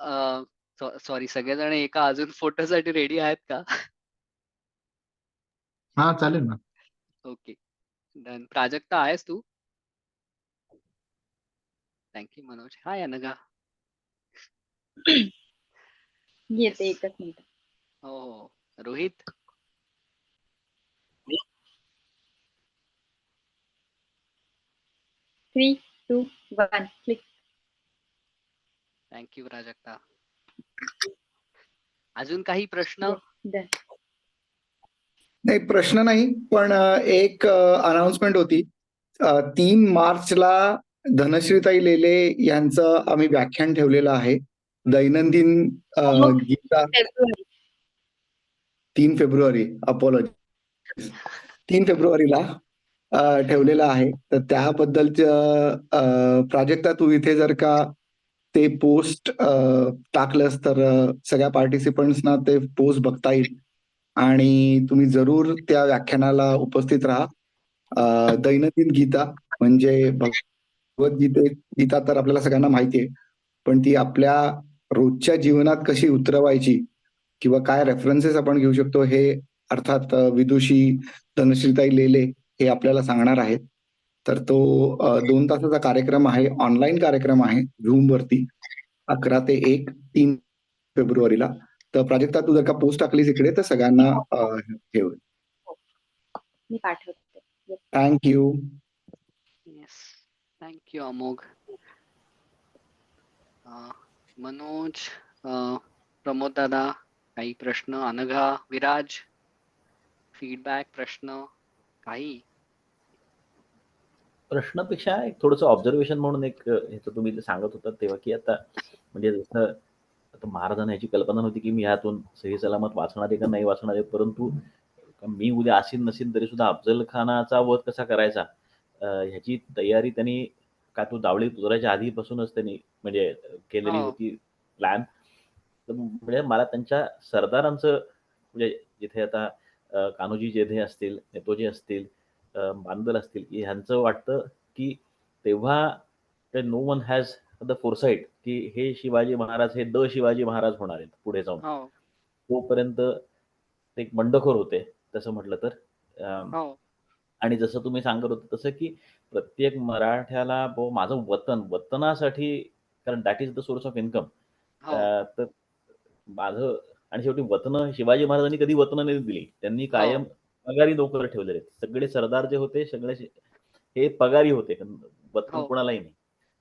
सॉरी, सगळेजण एका अजून फोटोसाठी रेडी आहेत का? हा, चालेल ना. Okay, done. प्राजक्ता आहेस तू? थँक्यू मनोज. हाय अनघा. येते 1च मिनिट. हो. रोहित. 3, 2, 1 क्लिक. थँक्यू प्राजक्ता. अजून काही प्रश्न? डन. नाही, प्रश्न नाही, पण एक अनाउन्समेंट होती. 3 मार्चला धनश्रीताई लेले यांचं आम्ही व्याख्यान ठेवलेलं आहे. दैनंदिन गीता. 3 फेब्रुवारी. अपॉलॉजी. 3 फेब्रुवारीला ठेवलेलं आहे. तर त्याबद्दलचं प्राजक्ता तू इथे जर का ते पोस्ट टाकलंस तर सगळ्या पार्टिसिपंट्सना ते पोस्ट बघता येईल. आणि तुम्ही जरूर त्या व्याख्यानाला उपस्थित राहा. दैनंदिन गीता म्हणजे गीता तर आपल्याला सगळ्यांना माहिती आहे, पण ती आपल्या रोजच्या जीवनात कशी उतरवायची किंवा काय रेफरन्सेस आपण घेऊ शकतो हे अर्थात विदुषी धनश्रीताई लेले हे आपल्याला सांगणार आहेत. तर तो 2 तासाचा कार्यक्रम आहे, ऑनलाईन कार्यक्रम आहे Zoom वरती 11 ते 1 3 फेब्रुवारीला. तर प्राजक्ता तू जर का पोस्ट टाकलीस इकडे तर सगळ्यांना हे होईल. मी पाठवते. Yes. थँक्यू. येस, थँक्यू अमोघ. मनोज, प्रमोद दादा, काही प्रश्न? अनघा, विराज, फीडबॅक, प्रश्न काही? प्रश्नापेक्षा एक थोडंसं ऑब्झर्वेशन म्हणून एक ह्याचं तुम्ही जे सांगत होता तेव्हा, की आता म्हणजे जसं आता महाराजांना याची कल्पना नव्हती की मी यातून सही सलामत वाचणार आहे का नाही वाचणार आहे, परंतु मी उद्या असीन नसीन तरी सुद्धा अफजल खानाचा वध कसा करायचा ह्याची तयारी त्यांनी का तो जावळी उतरायच्या आधीपासूनच त्यांनी म्हणजे केलेली हो. होती प्लॅन. तर म्हणजे मला त्यांच्या सरदारांचं म्हणजे जिथे आता कान्होजी जेधे असतील, नेतोजी असतील, बांदल असतील, की ह्यांचं वाटतं की तेव्हा नो वन हॅज द फोरसाईट की हे शिवाजी महाराज हे शिवाजी महाराज होणार आहेत पुढे जाऊन. हो तोपर्यंत ते एक बंडखोर होते तसं म्हटलं तर. हो आणि जसं तुम्ही सांगत होता तसं की प्रत्येक मराठ्याला माझं वतनासाठी, कारण that is the source of income. हो तर माझं आणि शेवटी वतनं शिवाजी महाराजांनी कधी वतनं नाही दिली. त्यांनी कायम पगारी नोकर ठेवलेले आहेत. सगळे सरदार जे होते सगळे हे पगारी होते. वतन हो. कोणालाही नाही.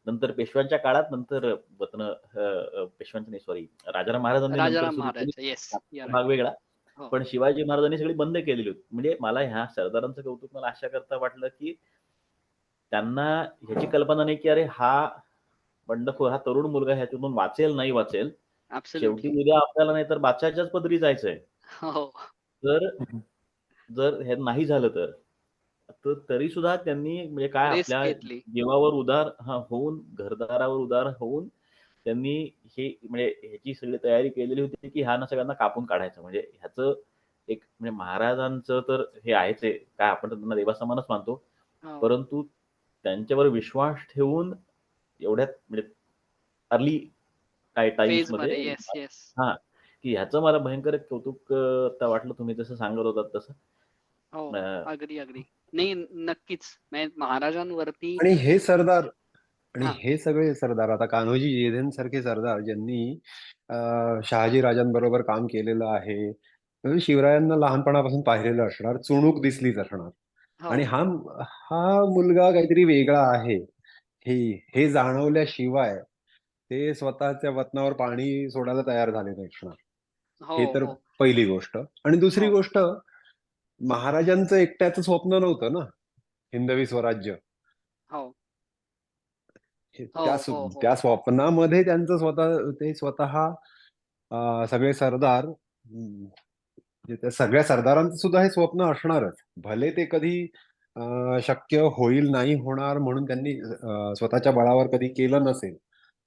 नंतर पेशव्यांच्या काळात नंतर वतन पेशव्यांचं नाही सॉरी राजाराम महाराजांनी नंतर राजाराम सुरू केली. महाराज. येस, भाग वेगळा. हो. पण शिवाजी महाराजांनी सगळी बंद केलेली होती. म्हणजे मला ह्या सरदारांचं कौतुक मला अशा करता वाटलं की त्यांना ह्याची कल्पना नाही की अरे हा बंडखोर हा तरुण मुलगा ह्यातून वाचेल नाही वाचेल, शेवटी ऍब्सोल्युटली. उद्या आपल्याला नाही तर बादशाहच्याच पदरी जायचंय. हो तर जर हे नाही झालं तर तरी सुद्धा त्यांनी म्हणजे काय रिस्क आपल्या घेतली. जीवावर उदार होऊन घरदारावर उदार होऊन त्यांनी हे म्हणजे ह्याची सगळी तयारी केलेली होती की ह्या सगळ्यांना कापून काढायचं. म्हणजे ह्याचं एक म्हणजे महाराजांचं तर हे आहेच आहे काय आपण तर त्यांना देवासमानच मानतो, हो. परंतु त्यांच्यावर विश्वास ठेवून एवढ्यात म्हणजे अर्ली काही टाइम्स फेज मध्ये मध्ये. Yes yes. हा की ह्याचं मला भयंकर एक कौतुक आता वाटलं तुम्ही जसं सांगत होतात तसं. हो अं, अगदी अगदी. नाही नक्कीच म्हणजे महाराजांवरती. आणि हे सरदार आणि हा हे सगळे सरदार आता कान्होजी जेधेंसारखे सरदार ज्यांनी शहाजी राजांबरोबर काम केलेलं आहे, म्हणजे शिवरायांना लहानपणापासून पाहिलेलं असणार, चुणूक दिसलीच असणार. हो आणि हा हा मुलगा काहीतरी वेगळा आहे हे हे जाणवल्याशिवाय ते स्वतःच्या वतनावर पाणी सोडायला तयार झाले नसणार. हो हे तर हो पहिली गोष्ट. आणि दुसरी हो गोष्ट, महाराजांचं एकट्याचं स्वप्न नव्हतं ना हिंदवी स्वराज्य. हो हो त्या हो हो त्या स्वप्नामध्ये त्यांचं ते स्वतः सगळे सरदार म्हणजे त्या सगळ्या सरदारांचं सुद्धा हे स्वप्न असणारच. भले ते कधी शक्य होईल नाही होणार म्हणून त्यांनी स्वतःच्या बळावर कधी केलं नसेल,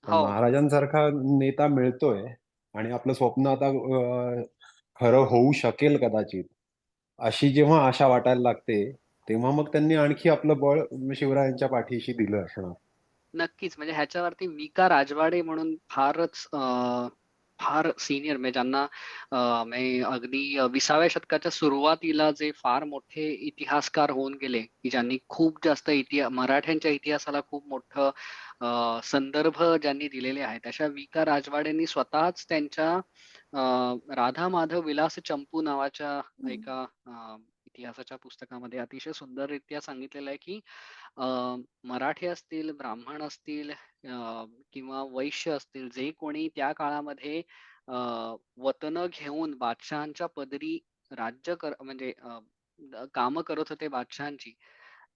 पण हो महाराजांसारखा नेता मिळतोय आणि आपलं स्वप्न आता खरं होऊ शकेल कदाचित, अशी जेव्हा आशा वाटायला लागते, तेव्हा मग त्यांनी आणखी आपलं बळ शिवरायांच्या पाठीशी दिलं असणार. नक्कीच. म्हणजे ह्याच्यावरती विका राजवाडे म्हणून फारच फार सिनियर म्हणजे ज्यांना म्हणजे अगदी 20व्या शतकाच्या सुरुवातीला जे फार मोठे इतिहासकार होऊन गेले की ज्यांनी खूप जास्त मराठ्यांच्या इतिहासाला खूप मोठं संदर्भ ज्यांनी दिलेले आहेत, अशा विका राजवाडेंनी स्वतःच त्यांच्या राधा माधव विलास चंपू नावाच्या एका इतिहासाच्या पुस्तकामध्ये अतिशय सुंदररित्या सांगितलेलं आहे की मराठी असतील, ब्राह्मण असतील किंवा वैश्य असतील, जे कोणी त्या काळामध्ये वतन घेऊन बादशहांच्या पदरी राज्य म्हणजे कामं करत होते बादशहांची,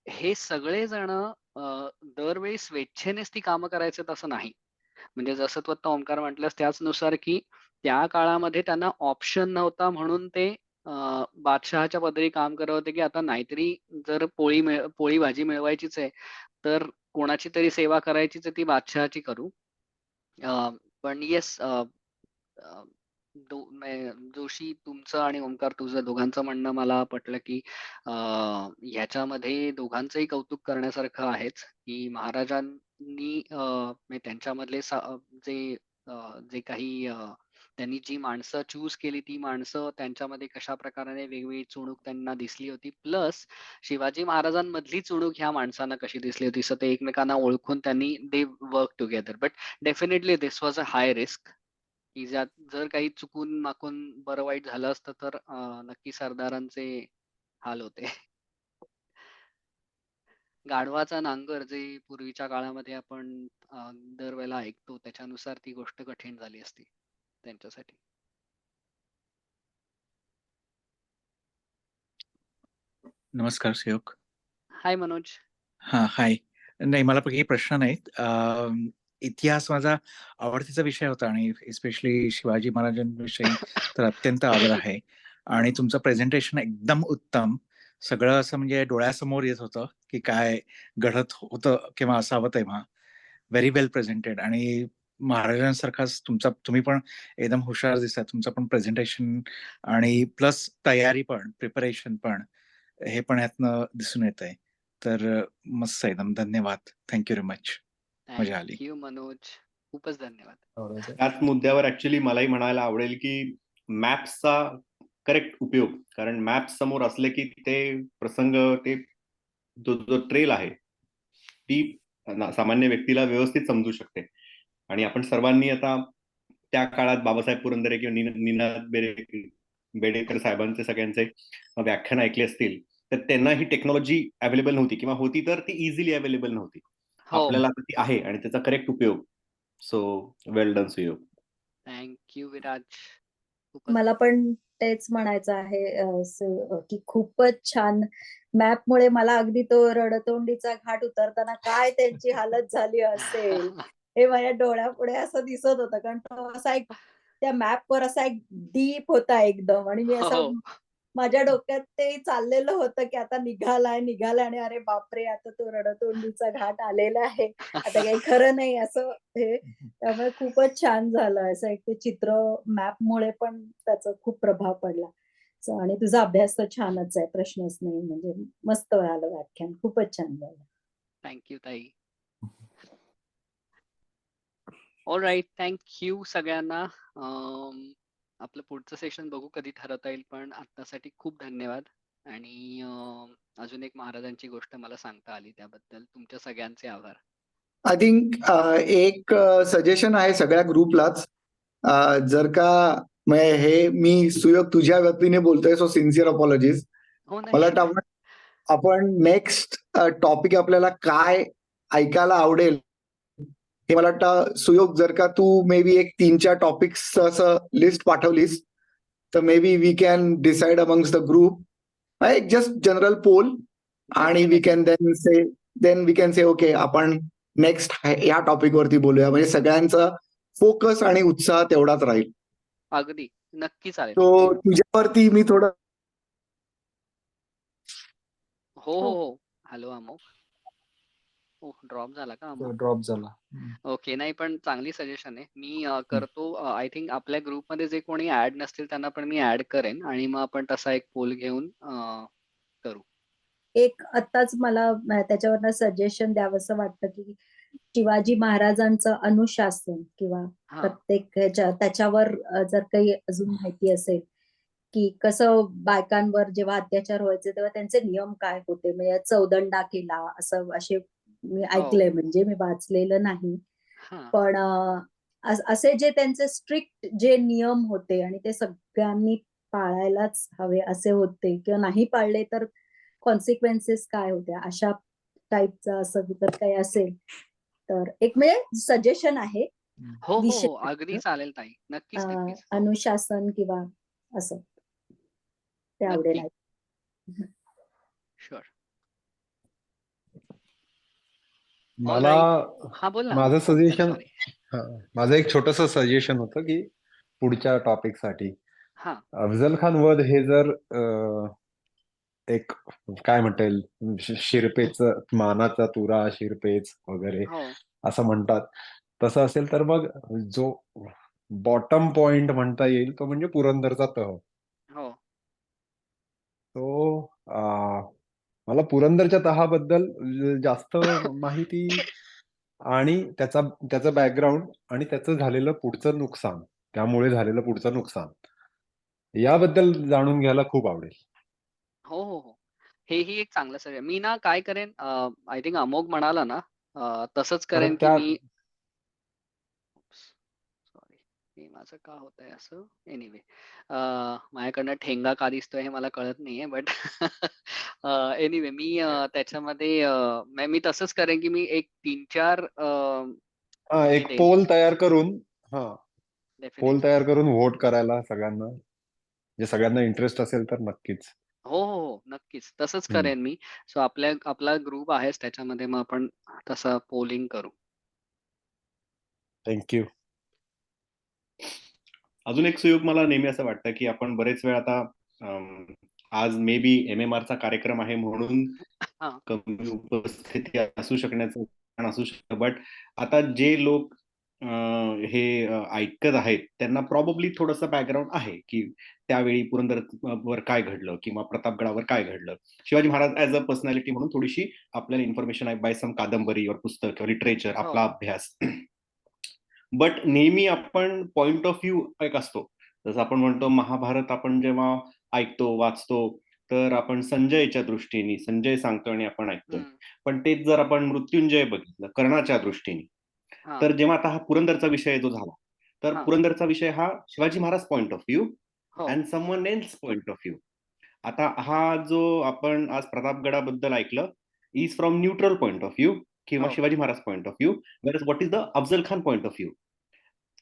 हे सगळे जण दरवेळी स्वेच्छेनेच ती कामं करायचे तसं नाही. म्हणजे जसं तू आता ओंकार म्हटलंस त्याचनुसार की त्या काळामध्ये त्यांना ऑप्शन नव्हता म्हणून ते बादशहाच्या पदरी काम करत होते की आता नाहीतरी जर पोळी भाजी मिळवायचीच आहे तर कोणाची तरी सेवा करायचीच आहे ती बादशहाची करू. पण येस जोशी तुमचं आणि ओमकार तुझं दोघांचं म्हणणं मला पटलं की ह्याच्यामध्ये दोघांचंही कौतुक करण्यासारखं आहेच की महाराजांनी म्हणजे त्यांच्यामधले जे जे काही त्यांनी जी माणसं चूज केली ती माणसं त्यांच्यामध्ये कशा प्रकारे वेगवेगळी चुणूक त्यांना दिसली होती प्लस शिवाजी महाराजांमधली चुणूक ह्या माणसांना कशी दिसली होती सो ते एकमेकांना ओळखून त्यांनी they work together but definitely this was a high risk की ज्यात जर काही चुकून माकून बरं वाईट झालं असतं तर नक्की सरदारांचे हाल होते. गाढवाचा नांगर जे पूर्वीच्या काळामध्ये आपण दरवेळेला ऐकतो त्याच्यानुसार ती गोष्ट कठीण झाली असती त्यांच्यासाठी. नमस्कार सुयोग. हाय मनोज. हाय. नाही मला काही प्रश्न नाहीत. इतिहास माझा आवडतीचा विषय होता आणि स्पेशली शिवाजी महाराजांविषयी तर अत्यंत आवड आहे आणि तुमचं प्रेझेंटेशन एकदम उत्तम. सगळं असं म्हणजे डोळ्यासमोर येत होतं की काय घडत होतं किंवा असावं तेव्हा. व्हेरी वेल प्रेझेंटेड आणि महाराजांसारखाच तुम्ही पण एकदम हुशार दिसतात. तुमचं पण प्रेझेंटेशन आणि प्लस तयारी पण प्रिपरेशन पण हे पण ह्यातनं दिसून येत आहे. तर मस्त एकदम धन्यवाद. Thank you very much. मजा आली. थँक्यू मनोज. खूपच धन्यवाद. त्याच मुद्द्यावर ऍक्च्युली मलाही म्हणायला आवडेल की मॅप्सचा करेक्ट उपयोग, कारण मॅप्स समोर असले की ते प्रसंग ते जो ट्रेल आहे ती सामान्य व्यक्तीला व्यवस्थित समजू शकते. आणि आपण सर्वांनी आता त्या काळात बाबासाहेब पुरंदरे किंवा निनाद बेडेकर साहेबांचे सगळ्यांचे व्याख्यान ऐकले असतील तर त्यांना ही टेक्नॉलॉजी अवेलेबल नव्हती किंवा होती तर ती इझिली अवेलेबल नव्हती. आपल्याला आता ती आहे आणि त्याचा करेक्ट उपयोग. सो वेल डन सुयोग. थँक्यू विराज. मला पण तेच म्हणायचं आहे की खूपच छान. मॅपमुळे मला अगदी तो रडतोंडीचा घाट उतरताना काय त्यांची हालत झाली असेल हे माझ्या डोळ्यापुढे असं दिसत होतं, कारण तो असा एक त्या मॅपवर असा एक डीप होता एकदम आणि मी असं माझ्या डोक्यात ते चाललेलं होतं की आता निघालाय आणि अरे बापरे आता तो रडतोंडीचा घाट आलेला आहे, आता काही खरं नाही असं हे. त्यामुळे खूपच छान झालं असं एक ते चित्र मॅपमुळे पण त्याचा खूप प्रभाव पडला. आणि तुझा अभ्यास तर छानच आहे, प्रश्नच नाही. म्हणजे मस्त झालं व्याख्यान, खूपच छान झालं. थँक्यू ताई. All right. थँक्यू सगळ्यांना. आपलं पुढचं सेशन बघू कधी ठरवता येईल, पण आतासाठी खूप धन्यवाद. आणि अजून एक महाराजांची गोष्ट मला सांगता आली त्याबद्दल तुमच्या सगळ्यांचे आभार. आय थिंक एक सजेशन आहे सगळ्या ग्रुपलाच. जर का हे मी सुयोग तुझ्या वतीने बोलतोय, सो सिन्सिअर अपॉलॉजीज. मला वाटतं आपण नेक्स्ट टॉपिक आपल्याला काय ऐकायला आवडेल हे मला वाटतं सुयोग, जर का तू मे बी एक 3-4 टॉपिक्स असं लिस्ट पाठवलीस तर maybe we can decide amongst the group एक जस्ट जनरल पोल आणि we can then say okay आपण नेक्स्ट या टॉपिक वरती बोलूया. म्हणजे सगळ्यांचा फोकस आणि उत्साह तेवढाच राहील. अगदी नक्की चालेल. तो तुझ्यावरती मी थोडं हो. Hello Amok. ड्रॉप झाला का अमोक? ड्रॉप झाला. ओके. नाही पण चांगली सजेशन आहे. मी करतो. आय थिंक आपल्या ग्रुपमध्ये जे कोणी ऍड नसतील त्यांना पण मी ऍड करेन आणि मग आपण तसा एक पोल घेऊन करू. एक आत्ताच मला त्याच्यावरनं सजेशन द्यावंसं वाटतं की शिवाजी महाराजांचं अनुशासन किंवा प्रत्येक त्याच्यावर जर काही अजून माहिती असेल की कसं बायकांवर जेव्हा अत्याचार व्हायचे तेव्हा त्यांचे नियम काय होते, म्हणजे चौदंडा केला असं असे मी ऐकलंय, म्हणजे मी वाचलेलं नाही. पण असे जे त्यांचे स्ट्रिक्ट जे नियम होते आणि ते सगळ्यांनी पाळायलाच हवे असे होते किंवा नाही पाळले तर कॉन्सिक्वेन्सेस काय होत्या, अशा टाईपचं असं जर काही असेल तर एक म्हणजे सजेशन आहे. हो अगदी चालेल ताई. नक्कीच. अनुशासन किंवा असं ते आवडेल. शुअर. मला माझं सजेशन माझं एक छोटस सजेशन होतं की पुढच्या टॉपिक साठी अफजल खान वध हे जर एक काय म्हणता येईल शिरपेच मानाचा तुरा शिरपेच वगैरे असं म्हणतात तसं असेल तर मग जो बॉटम पॉइंट म्हणता येईल तो म्हणजे पुरंदरचा तह. हो. तो मला पुरंदरच्या तहाबद्दल जास्त माहिती आणि त्याचं बॅकग्राऊंड आणि त्याचं झालेलं पुढचं नुकसान, त्यामुळे झालेलं पुढचं नुकसान याबद्दल जाणून घ्यायला खूप आवडेल. हो, हो, हो. हेही एक चांगलं सगळं मी ना काय करेन आय थिंक अमोघ म्हणाला ना तसंच कारण करेन की त्या मी सॉरी हे माझं का होतंय असं एनिवे माझ्याकडनं ठेंगा का दिसतोय हे मला कळत नाहीये बट एनिवे मी त्याच्यामध्ये मी तसंच करेन की मी एक 3-4 हे एक देईन पोल तयार करून पोल डेफिनेटली. तयार करून व्होट करायला सगळ्यांना, जे सगळ्यांना इंटरेस्ट असेल तर नक्कीच. हो, हो, हो. नक्कीच. तसंच हम्म. करेन मी. सो आपला ग्रुप आहेच त्याच्यामध्ये मग आपण तसं पोलिंग करू. थँक्यू. अजून एक सुयोग मला नेहमी असं वाटतं की आपण बरेच वेळ आता आज मे बी MMR चा कार्यक्रम आहे म्हणून हां. कमी उपस्थिती असू शकण्याचं कारण असू शकतं, बट आता जे लोक हे ऐकत आहेत त्यांना प्रॉब्ली थोडंसं बॅकग्राऊंड आहे की त्यावेळी पुरंदर वर काय घडलं किंवा प्रतापगडावर काय घडलं. Shivaji Maharaj as a personality म्हणून थोडीशी आपल्याला इन्फॉर्मेशन आहे बाय सम कादंबरी और पुस्तक किंवा लिटरेचर हो. आपला अभ्यास. बट नेहमी आपण पॉइंट ऑफ व्ह्यू एक असतो. जसं आपण म्हणतो महाभारत आपण जेव्हा ऐकतो वाचतो तर आपण संजयच्या दृष्टीने संजय सांगतो आणि आपण ऐकतोय. हं. पण तेच जर आपण मृत्युंजय बघितलं कर्णाच्या दृष्टीने हां. तर जेव्हा आता हा पुरंदरचा विषय जो झाला तर हां. पुरंदरचा विषय हा Shivaji Maharaj point of view हो. And someone else point of view. आता हा जो आपण आज प्रतापगडाबद्दल ऐकलं is from neutral point of view किंवा हो. Shivaji Maharaj point of view, where what is the Afzal Khan point of view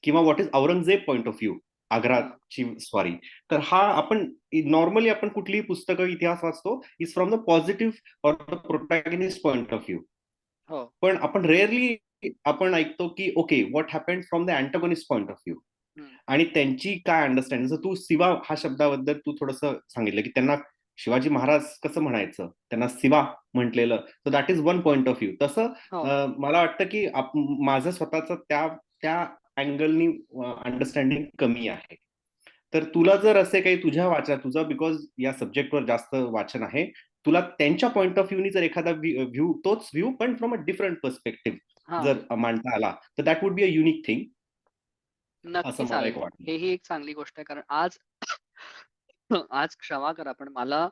किंवा what is Aurangzeb point of view हां. आग्राची स्वारी. तर हा आपण नॉर्मली आपण कुठलीही पुस्तकं इतिहास वाचतो is from the positive or the protagonist point of view. हो. पण आपण रेअरली आपण ऐकतो की okay what happened from the antagonist point of view हं. आणि त्यांची काय अंडरस्टँडिंग. जसं तू सिवा हा शब्दाबद्दल तू थोडंसं सांगितलं की त्यांना शिवाजी महाराज कसं म्हणायचं त्यांना सिवा म्हटलेलं, तर that is one point of view. तसं हो. मला वाटतं की माझं स्वतःचं त्या अँगलनी अंडरस्टँडिंग कमी आहे. तर तुला जर असे काही तुझं बिकॉज या सब्जेक्टवर जास्त वाचन आहे, तुला त्यांच्या पॉइंट ऑफ व्ह्यूनी जर एखादा व्ह्यू तोच व्ह्यू पण फ्रॉम अ डिफरंट पर्स्पेक्टिव्ह हां. जर मांडता आला तर that would be a unique thing असं नक्की मला एक चालेल. वाटतं. हेही एक चांगली गोष्ट आहे कारण आज आज क्षमा करा पण मला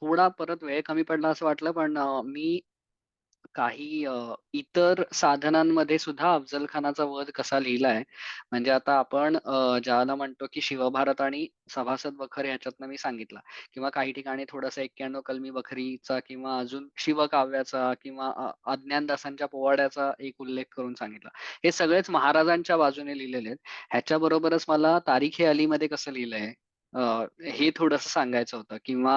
थोडा परत वेळ कमी पडला असं वाटलं पण मी काही इतर साधनांमध्ये सुद्धा अफजल खानाचा वध कसा लिहिलाय. म्हणजे आता आपण ज्याला म्हणतो की शिवभारत आणि सभासद बखर ह्याच्यातनं मी सांगितलं किंवा काही ठिकाणी थोडंसं 91 कलमी बखरीचा किंवा अजून शिवकाव्याचा किंवा अज्ञानदासांच्या पोवाड्याचा एक उल्लेख करून सांगितला. हे सगळेच महाराजांच्या बाजूने लिहिलेले आहेत. ह्याच्याबरोबरच मला तारीख-ए-अलीमध्ये कसं लिहिलंय हे थोडंसं सांगायचं होतं किंवा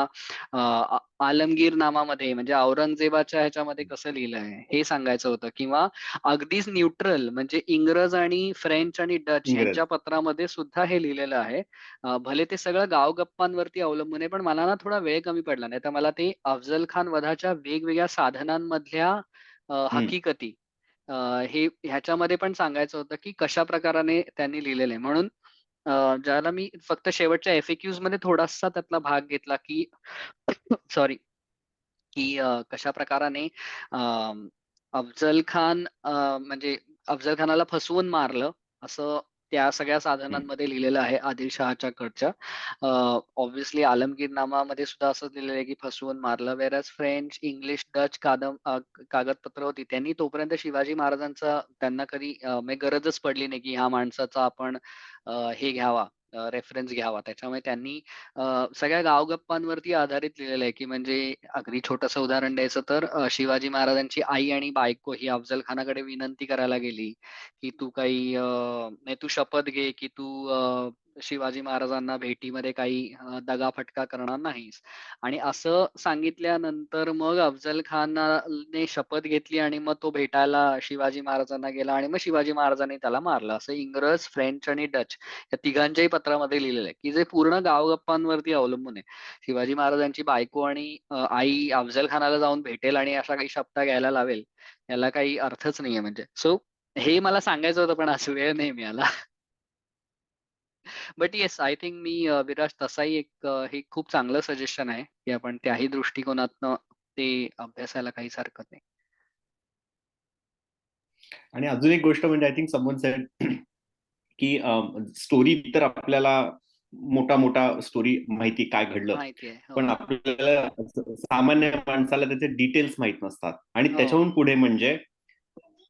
आलमगीर नामामध्ये म्हणजे औरंगजेबाच्या ह्याच्यामध्ये कसं लिहिलंय हे सांगायचं होतं किंवा अगदीच न्यूट्रल म्हणजे इंग्रज आणि फ्रेंच आणि डच इंग्रज यांच्या पत्रामध्ये सुद्धा हे लिहिलेलं आहे. भले ते सगळं गावगप्पांवरती अवलंबून आहे पण मला ना थोडा वेळ कमी पडला नाही तर मला ते अफजल खान वधाच्या वेगवेगळ्या साधनांमधल्या हकीकती हे ह्याच्यामध्ये पण सांगायचं होतं की कशा प्रकाराने त्यांनी लिहिलेलं आहे. म्हणून ज्याला मी फक्त शेवटच्या FAQs मध्ये थोडासा त्यातला भाग घेतला की सॉरी की कशा प्रकाराने अफजल खान म्हणजे अफजल खानाला फसवून मारलं असं त्या सगळ्या साधनांमध्ये लिहिलेलं आहे आदिलशहाच्या कडच्या. ऑब्व्हियसली आलमगीर नामामध्ये सुद्धा असंच लिहिलेलं आहे की फसवून मारलं. व्हेअरएज फ्रेंच, इंग्लिश, डच कागदपत्र होती. त्यांनी तोपर्यंत शिवाजी महाराजांचा त्यांना कधी म्हणजे गरजच पडली नाही की ह्या माणसाचा आपण हे घ्यावा रेफरन्स घ्यावा. त्याच्यामुळे त्यांनी सगळ्या गावगप्पांवरती आधारित लिहिलेलं आहे की म्हणजे अगदी छोटंसं उदाहरण द्यायचं तर शिवाजी महाराजांची आई आणि बायको ही अफजल खानाकडे विनंती करायला गेली की तू काही नाही तू शपथ घे की तू शिवाजी महाराजांना भेटीमध्ये काही दगाफटका करणार नाहीस आणि असं सांगितल्यानंतर मग अफजल खानाने शपथ घेतली आणि मग तो भेटायला शिवाजी महाराजांना गेला आणि मग शिवाजी महाराजांनी त्याला मारलं. असं इंग्रज, फ्रेंच आणि डच या तिघांच्याही पत्रामध्ये लिहिलेलं आहे की जे पूर्ण गावगप्पांवरती अवलंबून आहे. शिवाजी महाराजांची बायको आणि आई अफजल खानाला जाऊन भेटेल आणि अशा काही शपथा घ्यायला लावेल याला काही अर्थच नाहीये म्हणजे. सो हे मला सांगायचं होतं पण असं वेळ नाही मिळाला. बट येस आय थिंक मी विराज तसाही एक हे खूप चांगलं सजेशन आहे की आपण त्याही दृष्टिकोनातनं ते अभ्यासायला काहीच हरकत नाही. आणि अजून एक गोष्ट म्हणजे आय थिंक समवन सेड की स्टोरी तर आपल्याला मोठा मोठा स्टोरी माहिती काय घडलं, माहिती आहे. हो. पण आपल्याला सामान्य माणसाला त्याचे डिटेल्स माहित नसतात. आणि हो. त्याच्याहून पुढे म्हणजे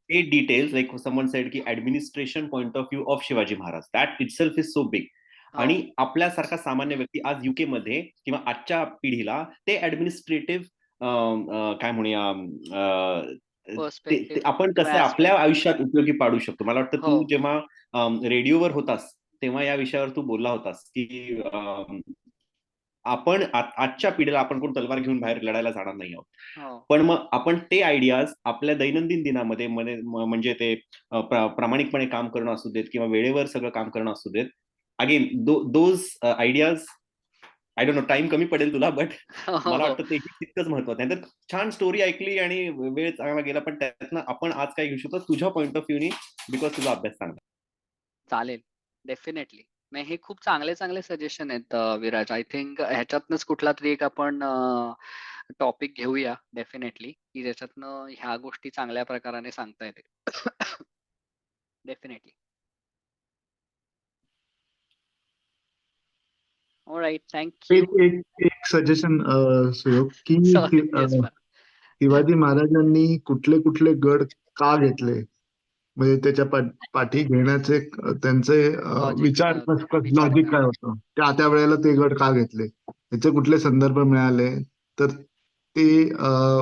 ते डिटेल्स लाईक समवन सेड की administration point of view of Shivaji Maharaj, that itself is so big. हो. आणि आपल्यासारखा सामान्य व्यक्ती आज युके मध्ये किंवा आजच्या पिढीला ते ऍडमिनिस्ट्रेटिव्ह काय म्हणूया पर्स्पेक्टिव्ह आपण किंवा कसं आपल्या aspect. आयुष्यात उपयोगी पाडू शकतो. मला वाटतं हो. तू जेव्हा रेडिओवर होतास तेव्हा या विषयावर तू बोलला होतास की आपण आजच्या पिढीला आपण कोण तलवार घेऊन बाहेर लढायला जाणार नाही आहोत, हो. पण मग आपण ते आयडियाज आपल्या दैनंदिन दिनामध्ये म्हणजे ते प्रामाणिकपणे काम करणं असू देत किंवा वेळेवर सगळं काम करणं असू देत, again those ideas I don't no time कमी पडेल तुला, बट मला वाटतं तेही तितकंच महत्वाचं आहे. तर छान स्टोरी ऐकली आणि वेळ चांगला गेला, पण त्यातनं आपण आज काय घेऊ शकतो तुझ्या पॉईंट ऑफ व्ह्यूनी, बिकॉज तुझा अभ्यास चांगला. चालेल डेफिनेटली. नाही हे खूप चांगले चांगले सजेशन आहेत विराज. आय थिंक ह्याच्यातनंच कुठला तरी एक आपण टॉपिक घेऊया डेफिनेटली की ज्याच्यातनं ह्या गोष्टी चांगल्या प्रकाराने सांगता येतील. डेफिनेटली. All right thank you. एक एक एक सजेशन सुयोग की सॉरी येस शिवाजी महाराजांनी कुठले कुठले गड का घेतले, म्हणजे त्याच्या पाठी घेण्याचे त्यांचे विचार लॉजिक काय होतं, त्या वेळेला ते गड का घेतले, त्याचे कुठले संदर्भ मिळाले तर ते